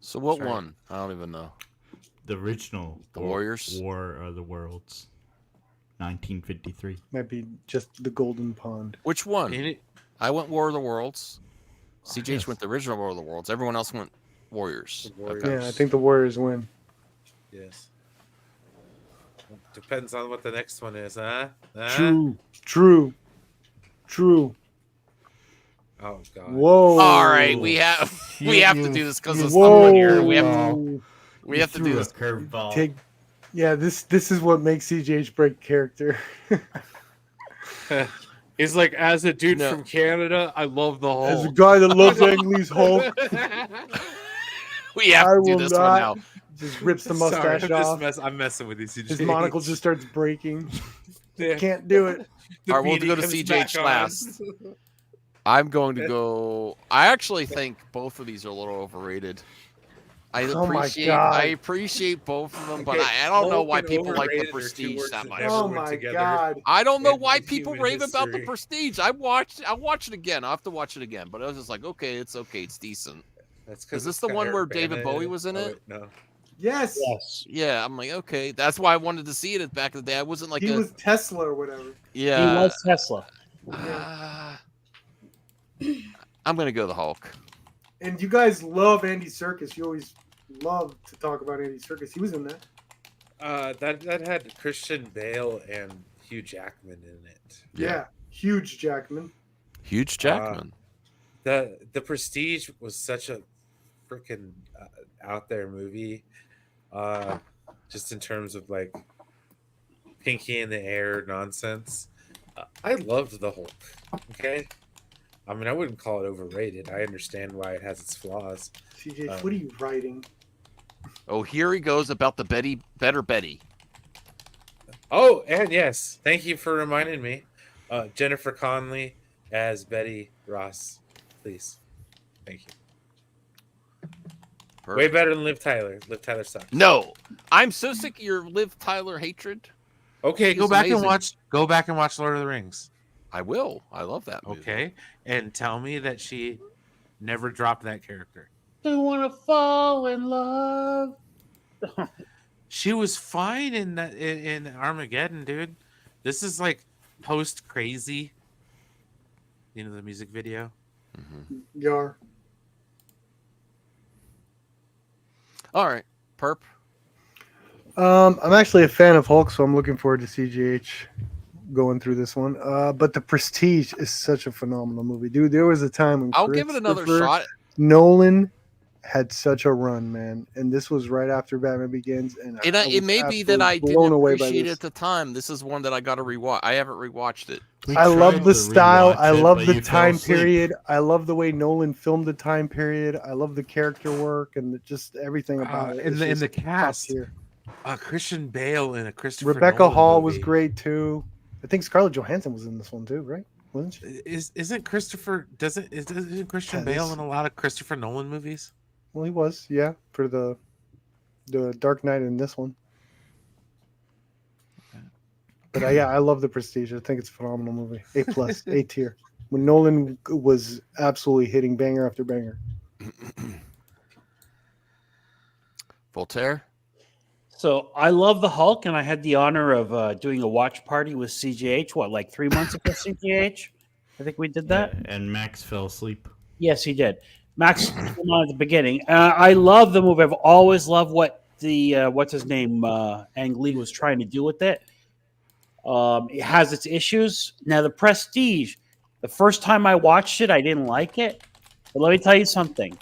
Speaker 1: So what
Speaker 6: Sorry.
Speaker 1: one? I don't even know.
Speaker 2: The original
Speaker 1: The Warriors?
Speaker 2: War of the Worlds, 1953.
Speaker 5: Might be just the golden pond.
Speaker 1: Which one?
Speaker 6: Ain't it?
Speaker 1: I went War of the Worlds. CJ
Speaker 2: yes.
Speaker 1: went the original War of the Worlds. Everyone else went Warriors.
Speaker 6: The Warriors.
Speaker 1: Okay.
Speaker 5: Yeah, I think the Warriors win.
Speaker 6: Yes. Depends on what the next one is, huh?
Speaker 5: True.
Speaker 6: Oh god.
Speaker 5: Whoa.
Speaker 1: All right, we have to do this because of
Speaker 5: Whoa.
Speaker 1: someone here. We have to do
Speaker 2: Threw a
Speaker 1: this.
Speaker 2: curveball.
Speaker 5: This is what makes CJH break character.
Speaker 6: He's like, as a dude
Speaker 1: No.
Speaker 6: from Canada, I love the
Speaker 5: As a
Speaker 6: whole.
Speaker 5: guy that loves Ang Lee's Hulk,
Speaker 1: We have
Speaker 5: I
Speaker 1: to do
Speaker 5: will
Speaker 1: this
Speaker 5: not-
Speaker 1: one now.
Speaker 5: just rips the mustache off.
Speaker 6: I'm messing with you.
Speaker 5: His monocle just starts breaking.
Speaker 6: Yeah.
Speaker 5: Can't do it.
Speaker 6: The
Speaker 1: All right, we'll
Speaker 6: beanie
Speaker 1: go to
Speaker 6: comes
Speaker 1: CJH
Speaker 6: back on.
Speaker 1: last. I'm going to go. I actually think both of these are a little overrated.
Speaker 5: Oh my
Speaker 1: I
Speaker 5: God.
Speaker 1: appreciate both of them, but
Speaker 6: Okay,
Speaker 1: I don't know
Speaker 6: Hulk
Speaker 1: why
Speaker 6: and
Speaker 1: people like the
Speaker 6: overrated are two
Speaker 1: Prestige
Speaker 6: words
Speaker 1: that
Speaker 6: that
Speaker 1: much.
Speaker 6: never
Speaker 5: Oh
Speaker 6: went
Speaker 5: my
Speaker 6: together.
Speaker 5: god.
Speaker 1: I don't know
Speaker 6: in
Speaker 1: why people
Speaker 6: human
Speaker 1: rave about the
Speaker 6: history.
Speaker 1: Prestige. I'll watch it again. I'll have to watch it again. But I was just like, okay, it's decent.
Speaker 6: That's 'cause
Speaker 1: Is this
Speaker 6: it's
Speaker 1: the
Speaker 6: got
Speaker 1: one where
Speaker 6: Eric
Speaker 1: David
Speaker 6: Bana
Speaker 1: Bowie was in
Speaker 6: Oh,
Speaker 1: it?
Speaker 6: wait, no.
Speaker 5: Yes.
Speaker 4: Yes.
Speaker 1: Yeah, I'm like, okay, that's why I wanted to see it back in the day. I wasn't like
Speaker 5: He was Tesla or whatever.
Speaker 1: yeah.
Speaker 4: He was Tesla.
Speaker 1: I'm gonna go the Hulk.
Speaker 5: And you guys love Andy Serkis. You always love to talk about Andy Serkis. He was in that.
Speaker 6: That had Christian Bale and Hugh Jackman in it.
Speaker 5: Yeah. Huge Jackman.
Speaker 1: Huge Jackman.
Speaker 6: The Prestige was such a freaking out there movie, just in terms of like pinky in the air nonsense. I loved the Hulk. Okay, I mean I wouldn't call it overrated. I understand why it has its flaws.
Speaker 5: CJ, what are you writing?
Speaker 1: Oh, here he goes about the better Betty.
Speaker 6: Oh, and yes, thank you for reminding me. Jennifer Connelly as Betty Ross, please. Thank you.
Speaker 1: Perfect.
Speaker 6: Way better than Liv Tyler. Liv Tyler sucks.
Speaker 1: No, I'm so sick of your Liv Tyler hatred.
Speaker 6: Okay,
Speaker 1: She's
Speaker 6: go back
Speaker 1: amazing.
Speaker 6: and watch Lord of the Rings.
Speaker 1: I will. I love that movie.
Speaker 6: Okay, and tell me that she never dropped that character.
Speaker 4: I want to fall in love.
Speaker 6: She was fine in Armageddon, dude. This is like post crazy. You know the music video.
Speaker 5: Yar.
Speaker 1: All right, Perp.
Speaker 5: I'm actually a fan of Hulk, so I'm looking forward to CGH going through this one. But The Prestige is such a phenomenal movie, dude. There was a time when
Speaker 1: I'll give it another shot.
Speaker 5: Nolan had such a run, man, and this was right after Batman Begins, and
Speaker 1: It may be that I didn't appreciate it at the time. This is one that I got to rewatch. I haven't rewatched it.
Speaker 5: I love the style. I love the time period. I love the way Nolan filmed the time period. I love the character work and just everything about it.
Speaker 6: In the cast here. Christian Bale and a Christopher
Speaker 5: Rebecca
Speaker 6: Nolan
Speaker 5: Hall
Speaker 6: movie.
Speaker 5: was great too. I think Scarlett Johansson was in this one too, right? Wasn't she?
Speaker 6: Isn't Christian Bale in a lot of Christopher Nolan movies?
Speaker 5: Well, he was, yeah, for the Dark Knight in this one. But I love The Prestige. I think it's a phenomenal movie. A+, A tier. When Nolan was absolutely hitting banger after banger.
Speaker 1: Voltaire.
Speaker 4: So I love the Hulk, and I had the honor of doing a watch party with CGH. What, like 3 months ago? CGH, I think we did that.
Speaker 2: Yeah, and Max fell asleep.
Speaker 4: Yes, he did. Max came on at the beginning. I love the movie. I've always loved what the what's his name Ang Lee was trying to do with it. It has its issues. Now, The Prestige. The first time I watched it, I didn't like it. But let me tell you something.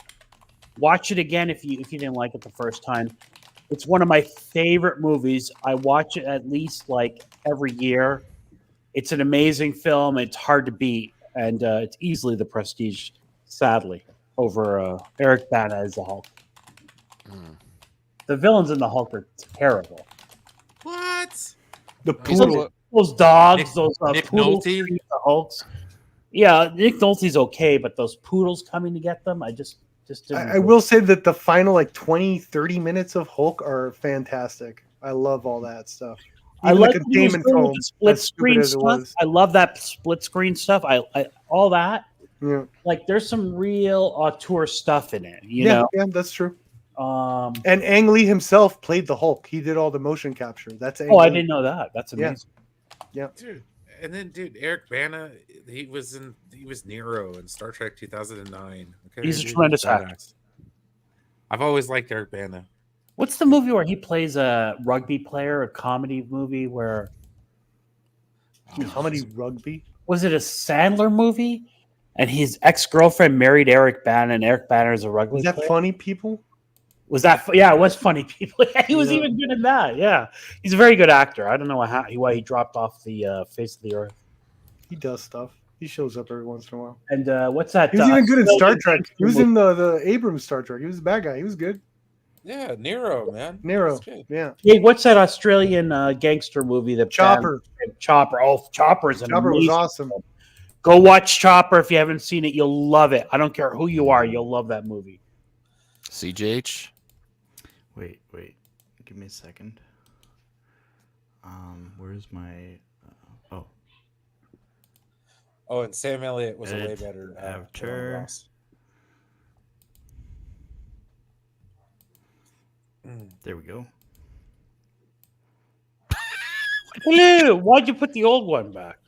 Speaker 4: Watch it again if you didn't like it the first time. It's one of my favorite movies. I watch it at least like every year. It's an amazing film. It's hard to beat, and it's easily The Prestige, sadly, over Eric Bana as the Hulk. The villains in the Hulk are terrible.
Speaker 6: What?
Speaker 5: The poodle.
Speaker 4: Those dogs, those
Speaker 6: Nick
Speaker 4: poodles,
Speaker 6: Nolte?
Speaker 4: the Hulks. Yeah, Nick Nolte's okay, but those poodles coming to get them, I just didn't.
Speaker 5: I will say that the final like 20-30 minutes of Hulk are fantastic. I love all that stuff.
Speaker 4: I
Speaker 5: Even
Speaker 4: like
Speaker 5: the
Speaker 4: what he was
Speaker 5: containment
Speaker 4: doing with
Speaker 5: foam,
Speaker 4: the split
Speaker 5: as stupid
Speaker 4: screen
Speaker 5: as it
Speaker 4: stuff.
Speaker 5: was.
Speaker 4: I love that split screen stuff. I all that.
Speaker 5: Yeah.
Speaker 4: Like there's some real auteur stuff in it. You know.
Speaker 5: Yeah, that's true.
Speaker 4: And
Speaker 5: Ang Lee himself played the Hulk. He did all the motion capture. That's Ang
Speaker 4: I
Speaker 5: Lee.
Speaker 4: didn't know that. That's amazing.
Speaker 5: Yeah.
Speaker 6: Dude, and then Eric Bana, he was Nero in Star Trek 2009. Okay,
Speaker 4: He's a tremendous actor.
Speaker 6: I've always liked Eric Bana.
Speaker 4: What's the movie where he plays a rugby player? A comedy movie where
Speaker 5: Comedy rugby.
Speaker 4: was it a Sandler movie? And his ex-girlfriend married Eric Bana, and Eric Bana is a rugby
Speaker 5: Is that
Speaker 4: player.
Speaker 5: funny, people?
Speaker 4: Was that? Yeah, it was funny. People. He was even good in that. Yeah, he's a very good actor. I don't know why he dropped off the face of the earth.
Speaker 5: He does stuff. He shows up every once in a while.
Speaker 4: And what's that?
Speaker 5: He was even good in Star Trek. He was in the Abrams Star Trek. He was a bad guy. He was good.
Speaker 6: Yeah, Nero, man.
Speaker 5: Nero. Yeah.
Speaker 4: Hey, what's that Australian gangster movie? That
Speaker 5: Chopper.
Speaker 4: Chopper. Oh, Chopper's an
Speaker 5: Chopper was
Speaker 4: amazing
Speaker 5: awesome.
Speaker 4: film. Go watch Chopper if you haven't seen it. You'll love it. I don't care who you are. You'll love that movie.
Speaker 1: CJH.
Speaker 2: Wait. Give me a second. Where's my...
Speaker 6: Oh, and Sam Elliott was a way better
Speaker 2: actor. There we go.
Speaker 4: Hello. Why'd you put the old one back?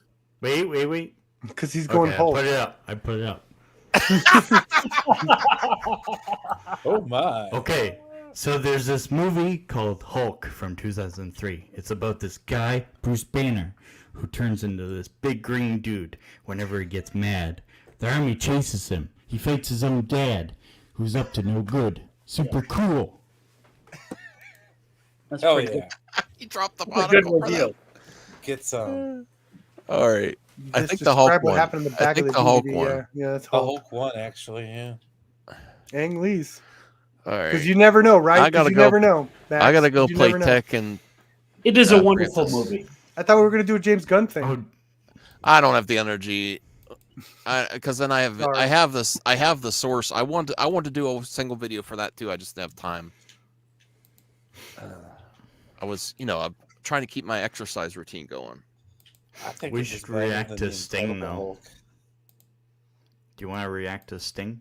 Speaker 2: Wait.
Speaker 5: Because he's going
Speaker 2: I
Speaker 5: Hulk.
Speaker 2: put it up.
Speaker 6: Oh my.
Speaker 2: Okay, so there's this movie called Hulk from 2003. It's about this guy, Bruce Banner, who turns into this big green dude whenever he gets mad. The army chases him. He fights his own dad, who's up to no good. Super cool.
Speaker 4: That's
Speaker 6: Oh
Speaker 4: pretty
Speaker 6: yeah.
Speaker 4: good.
Speaker 1: He dropped the
Speaker 4: That's a good
Speaker 1: monocle for
Speaker 4: review.
Speaker 1: that.
Speaker 6: Get some.
Speaker 1: All right. I
Speaker 5: Just
Speaker 1: think the Hulk
Speaker 5: describe what
Speaker 1: one.
Speaker 5: happened in the
Speaker 1: I
Speaker 5: back
Speaker 1: think
Speaker 5: of
Speaker 1: the Hulk
Speaker 5: DVD.
Speaker 1: one.
Speaker 5: Yeah, that's
Speaker 6: The
Speaker 5: Hulk.
Speaker 6: Hulk one, actually, yeah.
Speaker 5: Ang Lee's.
Speaker 1: All right.
Speaker 5: Because you never know, right?
Speaker 1: I gotta
Speaker 5: 'Cause you
Speaker 1: go-
Speaker 5: never know. Max.
Speaker 1: I gotta go
Speaker 5: 'Cause you
Speaker 1: play
Speaker 5: never know.
Speaker 1: Tekken.
Speaker 4: It is a
Speaker 1: Yeah,
Speaker 4: wonderful
Speaker 1: Francis.
Speaker 4: movie.
Speaker 5: I thought we were gonna do a James Gunn thing.
Speaker 2: Oh,
Speaker 1: I don't have the energy. Because then I
Speaker 5: Sorry.
Speaker 1: have the source. I want to do a single video for that too. I just didn't have time. I was, I'm trying to keep my exercise routine going.
Speaker 6: I think
Speaker 2: We
Speaker 6: it's
Speaker 2: should
Speaker 6: just better
Speaker 2: react
Speaker 6: than
Speaker 2: to
Speaker 6: the
Speaker 2: Sting,
Speaker 6: Incredible
Speaker 2: though.
Speaker 6: Hulk.
Speaker 2: do you want to react to Sting?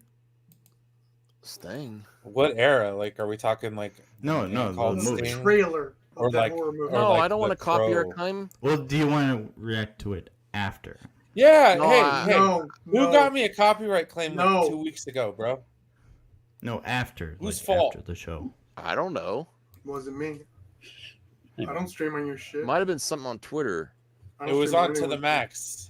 Speaker 1: Sting.
Speaker 6: What era? Like, are we talking like
Speaker 2: No,
Speaker 6: a
Speaker 2: no,
Speaker 6: called
Speaker 2: the
Speaker 5: The
Speaker 2: movie.
Speaker 6: Sting?
Speaker 5: trailer of
Speaker 6: Or
Speaker 5: that
Speaker 6: like-
Speaker 5: horror movie.
Speaker 6: or
Speaker 1: No,
Speaker 6: like
Speaker 1: I don't want to
Speaker 6: The
Speaker 1: copy your
Speaker 6: Crow.
Speaker 1: claim.
Speaker 2: Well, do you want to react to it after?
Speaker 6: Yeah.
Speaker 1: No,
Speaker 6: hey,
Speaker 5: No,
Speaker 6: who
Speaker 5: no.
Speaker 6: got me a copyright claim like
Speaker 5: No.
Speaker 6: 2 weeks ago, bro?
Speaker 2: No, after.
Speaker 6: Whose
Speaker 2: like,
Speaker 6: fault?
Speaker 2: After the show.
Speaker 1: I don't know.
Speaker 5: Wasn't me. I don't stream on your shit.
Speaker 1: Might have been something on Twitter.
Speaker 5: I
Speaker 6: It
Speaker 5: don't
Speaker 6: was
Speaker 5: stream
Speaker 6: on to the
Speaker 5: anyone's
Speaker 6: max.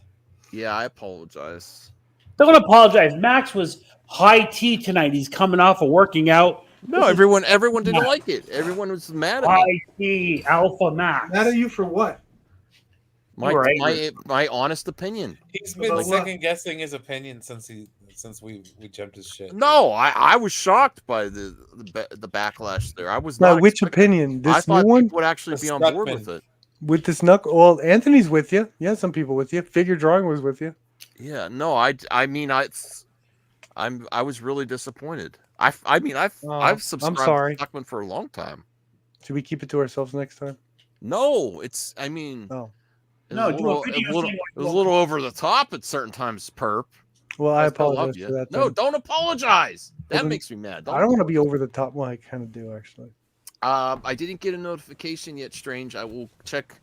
Speaker 1: Yeah, I apologize.
Speaker 4: Don't apologize. Max was high tea tonight. He's coming off of working out.
Speaker 1: No, everyone didn't like it. Everyone was mad at me.
Speaker 4: High tea, alpha Max.
Speaker 5: shit. Mad at you for what?
Speaker 1: My
Speaker 4: Right.
Speaker 1: my honest opinion.
Speaker 6: He's been
Speaker 5: About what?
Speaker 6: second guessing his opinion since we jumped his shit.
Speaker 1: No, I was shocked by the backlash there. I was
Speaker 5: Now,
Speaker 1: not.
Speaker 5: which
Speaker 1: expecting-
Speaker 5: opinion?
Speaker 1: I
Speaker 5: This
Speaker 1: thought
Speaker 5: new one?
Speaker 1: people would actually
Speaker 6: The
Speaker 1: be on board
Speaker 6: Stuckman.
Speaker 1: with it.
Speaker 5: With this knuckle? Well, Anthony's with you. Yeah, some people with you. Figure drawing was with you.
Speaker 1: Yeah, no, I mean, I was really disappointed. I've subscribed
Speaker 5: sorry.
Speaker 1: to Stuckman for a long time.
Speaker 5: Should we keep it to ourselves next time?
Speaker 1: No, it's. I mean,
Speaker 5: Oh.
Speaker 1: it
Speaker 4: No,
Speaker 1: was a
Speaker 4: do a
Speaker 1: little,
Speaker 4: video
Speaker 1: it was a little,
Speaker 4: saying
Speaker 1: it was a little over the top at certain times. Perp.
Speaker 5: Well, I
Speaker 1: I still love
Speaker 5: apologize
Speaker 1: you.
Speaker 5: for that.
Speaker 1: No,
Speaker 5: then.
Speaker 1: don't apologize. That
Speaker 5: Doesn't-
Speaker 1: makes me mad.
Speaker 5: I don't want to be over the top. Well, I kind of do actually.
Speaker 1: I didn't get a notification yet. Strange. I will check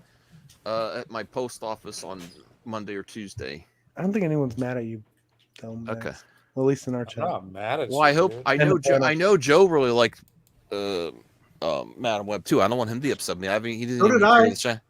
Speaker 1: at my post office on Monday or Tuesday.
Speaker 5: I don't think anyone's mad at you. Dumb
Speaker 1: Okay.
Speaker 5: Max. Well, at least in our
Speaker 6: I'm
Speaker 5: chat.
Speaker 6: not mad at
Speaker 1: Well,
Speaker 6: you.
Speaker 1: I hope
Speaker 6: dude.
Speaker 1: I
Speaker 5: And
Speaker 1: know
Speaker 5: the
Speaker 1: Joe. I
Speaker 5: panel.
Speaker 1: know Joe really liked Madam Web too. I don't want him to be upset with me. I mean, he didn't.
Speaker 5: So
Speaker 1: even
Speaker 5: did
Speaker 1: appear
Speaker 5: I.
Speaker 1: in the chat.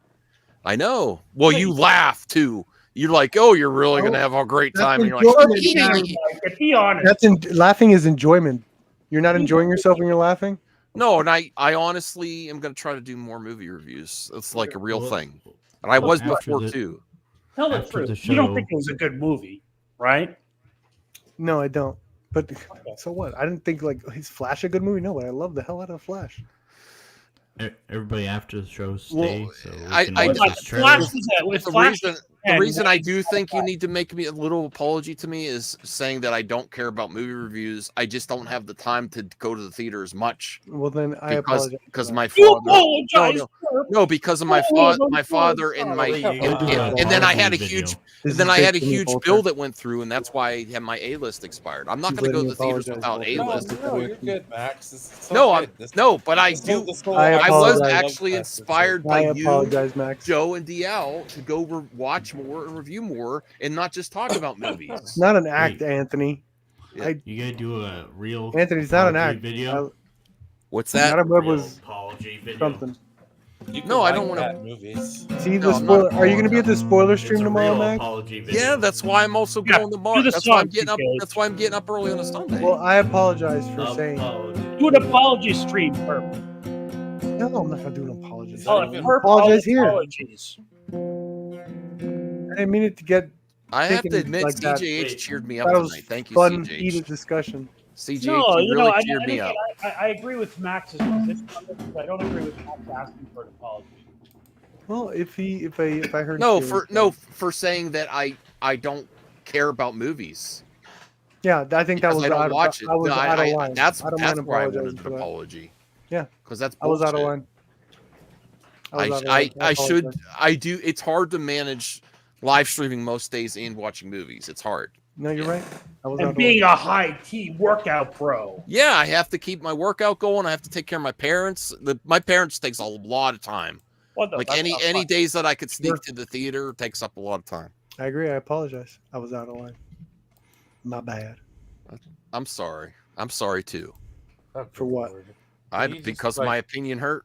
Speaker 1: I know. Well, you laugh too. You're like, oh, you're really
Speaker 5: Oh,
Speaker 1: gonna have a great
Speaker 5: that's
Speaker 1: time. And you're
Speaker 5: enjoyment,
Speaker 1: like,
Speaker 4: Be honest.
Speaker 5: Laughing is enjoyment. You're not enjoying yourself when you're laughing.
Speaker 1: no. And I honestly am gonna try to do more movie reviews. It's like a real
Speaker 2: Well,
Speaker 1: thing. And I was
Speaker 2: after
Speaker 1: before
Speaker 2: the-
Speaker 1: too.
Speaker 4: Tell the
Speaker 2: after
Speaker 4: truth.
Speaker 2: the
Speaker 4: You don't
Speaker 2: show-
Speaker 4: think it was a good movie, right?
Speaker 5: No, I don't. But so what? I didn't think like is Flash a good movie? No, but I love the hell out of Flash.
Speaker 2: Everybody after the show stay.
Speaker 1: Well,
Speaker 2: so we
Speaker 1: I-
Speaker 2: can
Speaker 1: I-
Speaker 2: watch
Speaker 4: Like,
Speaker 2: this
Speaker 4: Flash
Speaker 2: trailer.
Speaker 4: is a, with
Speaker 1: The
Speaker 4: Flash,
Speaker 1: reason,
Speaker 4: and
Speaker 1: the reason
Speaker 4: what-
Speaker 1: I do think you need to make me a little apology to me is saying that I don't care about movie reviews. I just don't have the time to go to the theater as much
Speaker 5: Well, then I
Speaker 1: because
Speaker 5: apologize.
Speaker 1: because my
Speaker 4: You
Speaker 1: father.
Speaker 4: apologize.
Speaker 1: No,
Speaker 4: for-
Speaker 1: No, because of my
Speaker 4: Oh,
Speaker 1: my father and my
Speaker 2: Well, you
Speaker 1: and,
Speaker 2: can do
Speaker 1: and,
Speaker 2: a
Speaker 1: and then I had a
Speaker 2: apology
Speaker 1: huge
Speaker 2: video.
Speaker 5: This
Speaker 1: and then
Speaker 5: is
Speaker 1: I had a
Speaker 5: fake to me,
Speaker 1: huge
Speaker 5: Volker.
Speaker 1: bill that went through, and that's why I had my A list expired. I'm not
Speaker 5: He's
Speaker 1: going to go to
Speaker 5: letting
Speaker 1: the
Speaker 5: me
Speaker 1: theaters without
Speaker 5: apologize,
Speaker 1: A
Speaker 6: No,
Speaker 1: list.
Speaker 6: no, you're good, Max. It's
Speaker 1: No,
Speaker 6: okay.
Speaker 1: I'm no, but I do.
Speaker 5: I
Speaker 1: I was
Speaker 5: apologize.
Speaker 1: actually inspired by
Speaker 5: I
Speaker 1: you,
Speaker 5: apologize, Max.
Speaker 1: Joe, and DL to go watch more and review more, and not just talk about movies.
Speaker 5: It's not an act, Anthony.
Speaker 2: You gotta do a real
Speaker 5: Anthony, it's not an
Speaker 2: apology
Speaker 5: act.
Speaker 2: video.
Speaker 1: What's that?
Speaker 5: Madam Web
Speaker 2: Real
Speaker 5: was
Speaker 2: apology video.
Speaker 5: something.
Speaker 1: No, I don't wanna-
Speaker 6: movies.
Speaker 5: See
Speaker 1: No,
Speaker 5: the
Speaker 1: I'm not
Speaker 5: spoiler. Are you going to be at the spoiler
Speaker 2: It's
Speaker 5: stream
Speaker 2: a
Speaker 5: tomorrow,
Speaker 2: real
Speaker 5: Max?
Speaker 2: apology video.
Speaker 1: Yeah, that's why I'm also
Speaker 4: Yeah,
Speaker 1: going to
Speaker 4: do
Speaker 1: Mark.
Speaker 4: the
Speaker 1: That's why I'm
Speaker 4: song,
Speaker 1: getting up.
Speaker 4: TK.
Speaker 1: That's why I'm getting up early on a Sunday.
Speaker 5: Well, I apologize for saying.
Speaker 2: Apology.
Speaker 4: Do an apology stream, Perp.
Speaker 5: No, I'm not going to do an apology.
Speaker 4: Oh,
Speaker 6: even-
Speaker 4: Perp
Speaker 5: Apologize here.
Speaker 4: apologies.
Speaker 5: I didn't mean it to get
Speaker 1: I have to
Speaker 5: thinking
Speaker 1: admit,
Speaker 5: like that.
Speaker 1: CJH cheered me up
Speaker 5: that was
Speaker 1: tonight. Thank you,
Speaker 5: fun,
Speaker 1: CJH.
Speaker 5: heated discussion.
Speaker 1: CJH,
Speaker 4: No,
Speaker 1: you
Speaker 4: you
Speaker 1: really
Speaker 4: know,
Speaker 1: cheered me up.
Speaker 4: I agree with Max's position on this, but I don't agree with Max asking for an apology.
Speaker 5: Well, if I heard
Speaker 1: No,
Speaker 5: feelings,
Speaker 1: for saying that I don't care about movies.
Speaker 5: yeah, I think that
Speaker 1: Because
Speaker 5: was
Speaker 1: I don't
Speaker 5: out
Speaker 1: watch
Speaker 5: of,
Speaker 1: it.
Speaker 5: I was
Speaker 1: No,
Speaker 5: out of line.
Speaker 1: That's
Speaker 5: I don't
Speaker 1: that's
Speaker 5: mind
Speaker 1: where I
Speaker 5: apologizing
Speaker 1: wanted
Speaker 5: for
Speaker 1: an
Speaker 5: that.
Speaker 1: apology.
Speaker 5: Yeah.
Speaker 1: because that's
Speaker 5: I was out of
Speaker 1: bullshit.
Speaker 5: line. was out of
Speaker 1: I
Speaker 5: line.
Speaker 1: should
Speaker 5: apologize.
Speaker 1: I do. It's hard to manage live streaming most days and watching movies. It's hard.
Speaker 5: No, you're right. I was out
Speaker 4: And
Speaker 5: of
Speaker 4: being
Speaker 5: line.
Speaker 4: a high T workout pro.
Speaker 1: Yeah, I have to keep my workout going. I have to take care of my parents. My parents takes a lot of time.
Speaker 4: Well, no,
Speaker 1: Like
Speaker 4: that's
Speaker 1: any
Speaker 4: not fun.
Speaker 1: days that I could sneak
Speaker 5: Sure.
Speaker 1: to the theater takes up a lot of time.
Speaker 5: I agree. I apologize. I was out of line. My bad.
Speaker 1: I'm sorry. I'm sorry too.
Speaker 5: For what?
Speaker 6: You just,
Speaker 1: Because
Speaker 6: like-
Speaker 1: my opinion hurt.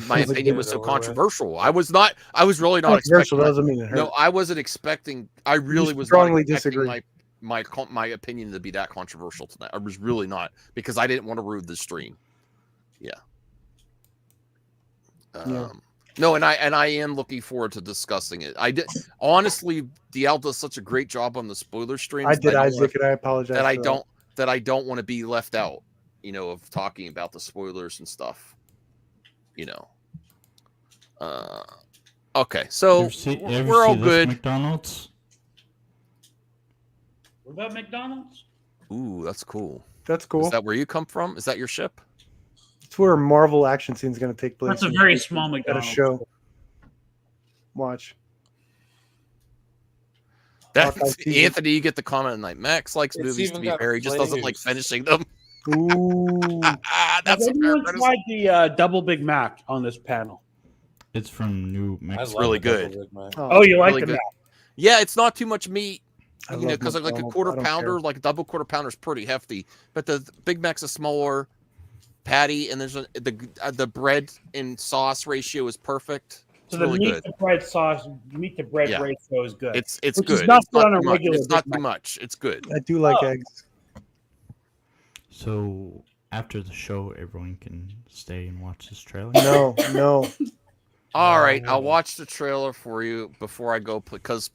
Speaker 1: My
Speaker 5: Like,
Speaker 1: opinion
Speaker 6: get
Speaker 1: was
Speaker 6: it
Speaker 1: so
Speaker 6: over with.
Speaker 1: controversial. I was not
Speaker 5: Controversial
Speaker 1: expecting.
Speaker 5: doesn't mean it hurt.
Speaker 1: No, I wasn't expecting. I really was not
Speaker 5: strongly
Speaker 1: expecting
Speaker 5: disagree.
Speaker 1: my opinion to be that controversial tonight. I was really not, because I didn't want to ruin the stream. Yeah. No, and I am looking forward to discussing it. I did honestly. DL does such a great job on the spoiler streams.
Speaker 5: I did, Isaac, and I apologize.
Speaker 1: That I don't want to be left out, of talking about the spoilers and stuff. Okay, so we're all good.
Speaker 2: McDonald's.
Speaker 4: What about McDonald's?
Speaker 1: Ooh, that's cool.
Speaker 5: That's cool.
Speaker 1: Is that where you come from? Is that your ship?
Speaker 5: It's where Marvel action scene is going to take place.
Speaker 4: That's a very small McDonald's.
Speaker 5: At a show. Watch.
Speaker 1: Anthony, you get the comment tonight. Max likes movies, to be fair. He just doesn't like finishing them.
Speaker 5: Ooh.
Speaker 4: That's anyone tried the double Big Mac on this panel?
Speaker 2: It's from New Mexico.
Speaker 1: It's really good.
Speaker 4: Oh, you like
Speaker 1: really
Speaker 4: the Mac?
Speaker 1: Yeah, it's not too much meat.
Speaker 5: I
Speaker 1: Because like a quarter pounder, like a double quarter pounder is pretty hefty. But the Big Mac's a smaller patty, and there's the bread and sauce ratio is perfect.
Speaker 4: So the meat to bread sauce, meat to bread ratio is good.
Speaker 1: It's
Speaker 4: Which
Speaker 1: good.
Speaker 4: Is not
Speaker 1: it's not,
Speaker 4: on a
Speaker 1: too, much.
Speaker 4: regular
Speaker 1: It's not
Speaker 4: Big
Speaker 1: too
Speaker 4: Mac.
Speaker 1: much. It's good.
Speaker 5: I do like eggs.
Speaker 2: So after the show, everyone can stay and watch this trailer.
Speaker 5: No.
Speaker 1: All right, I'll watch the trailer for you before I go because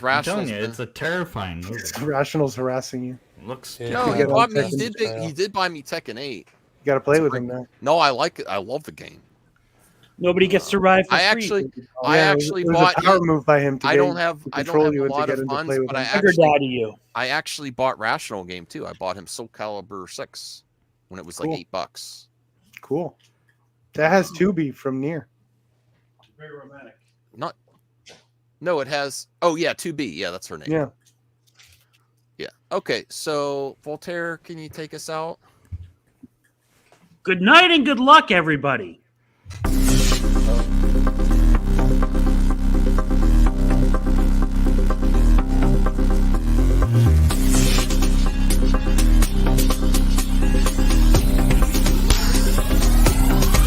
Speaker 1: Rational's
Speaker 2: it's a terrifying movie.
Speaker 5: Rational's harassing you.
Speaker 2: Looks
Speaker 1: no, he bought me. He did buy me Tekken 8.
Speaker 5: You got to play with him now.
Speaker 1: No, I like it. I love the game.
Speaker 4: Nobody gets to ride for
Speaker 1: I
Speaker 4: free.
Speaker 1: actually
Speaker 5: it was
Speaker 1: bought
Speaker 5: a power move by him.
Speaker 1: I don't have a lot of funds, but I actually bought Rational game too. I bought him Soul Calibur 6 when it was like $8.
Speaker 5: Cool. That has Tubi from Nier.
Speaker 4: Very romantic.
Speaker 1: No, it has. Oh yeah, 2B. Yeah, that's her name.
Speaker 5: Yeah.
Speaker 1: Yeah. Okay, so Voltaire, can you take us out?
Speaker 4: Good night and good luck, everybody.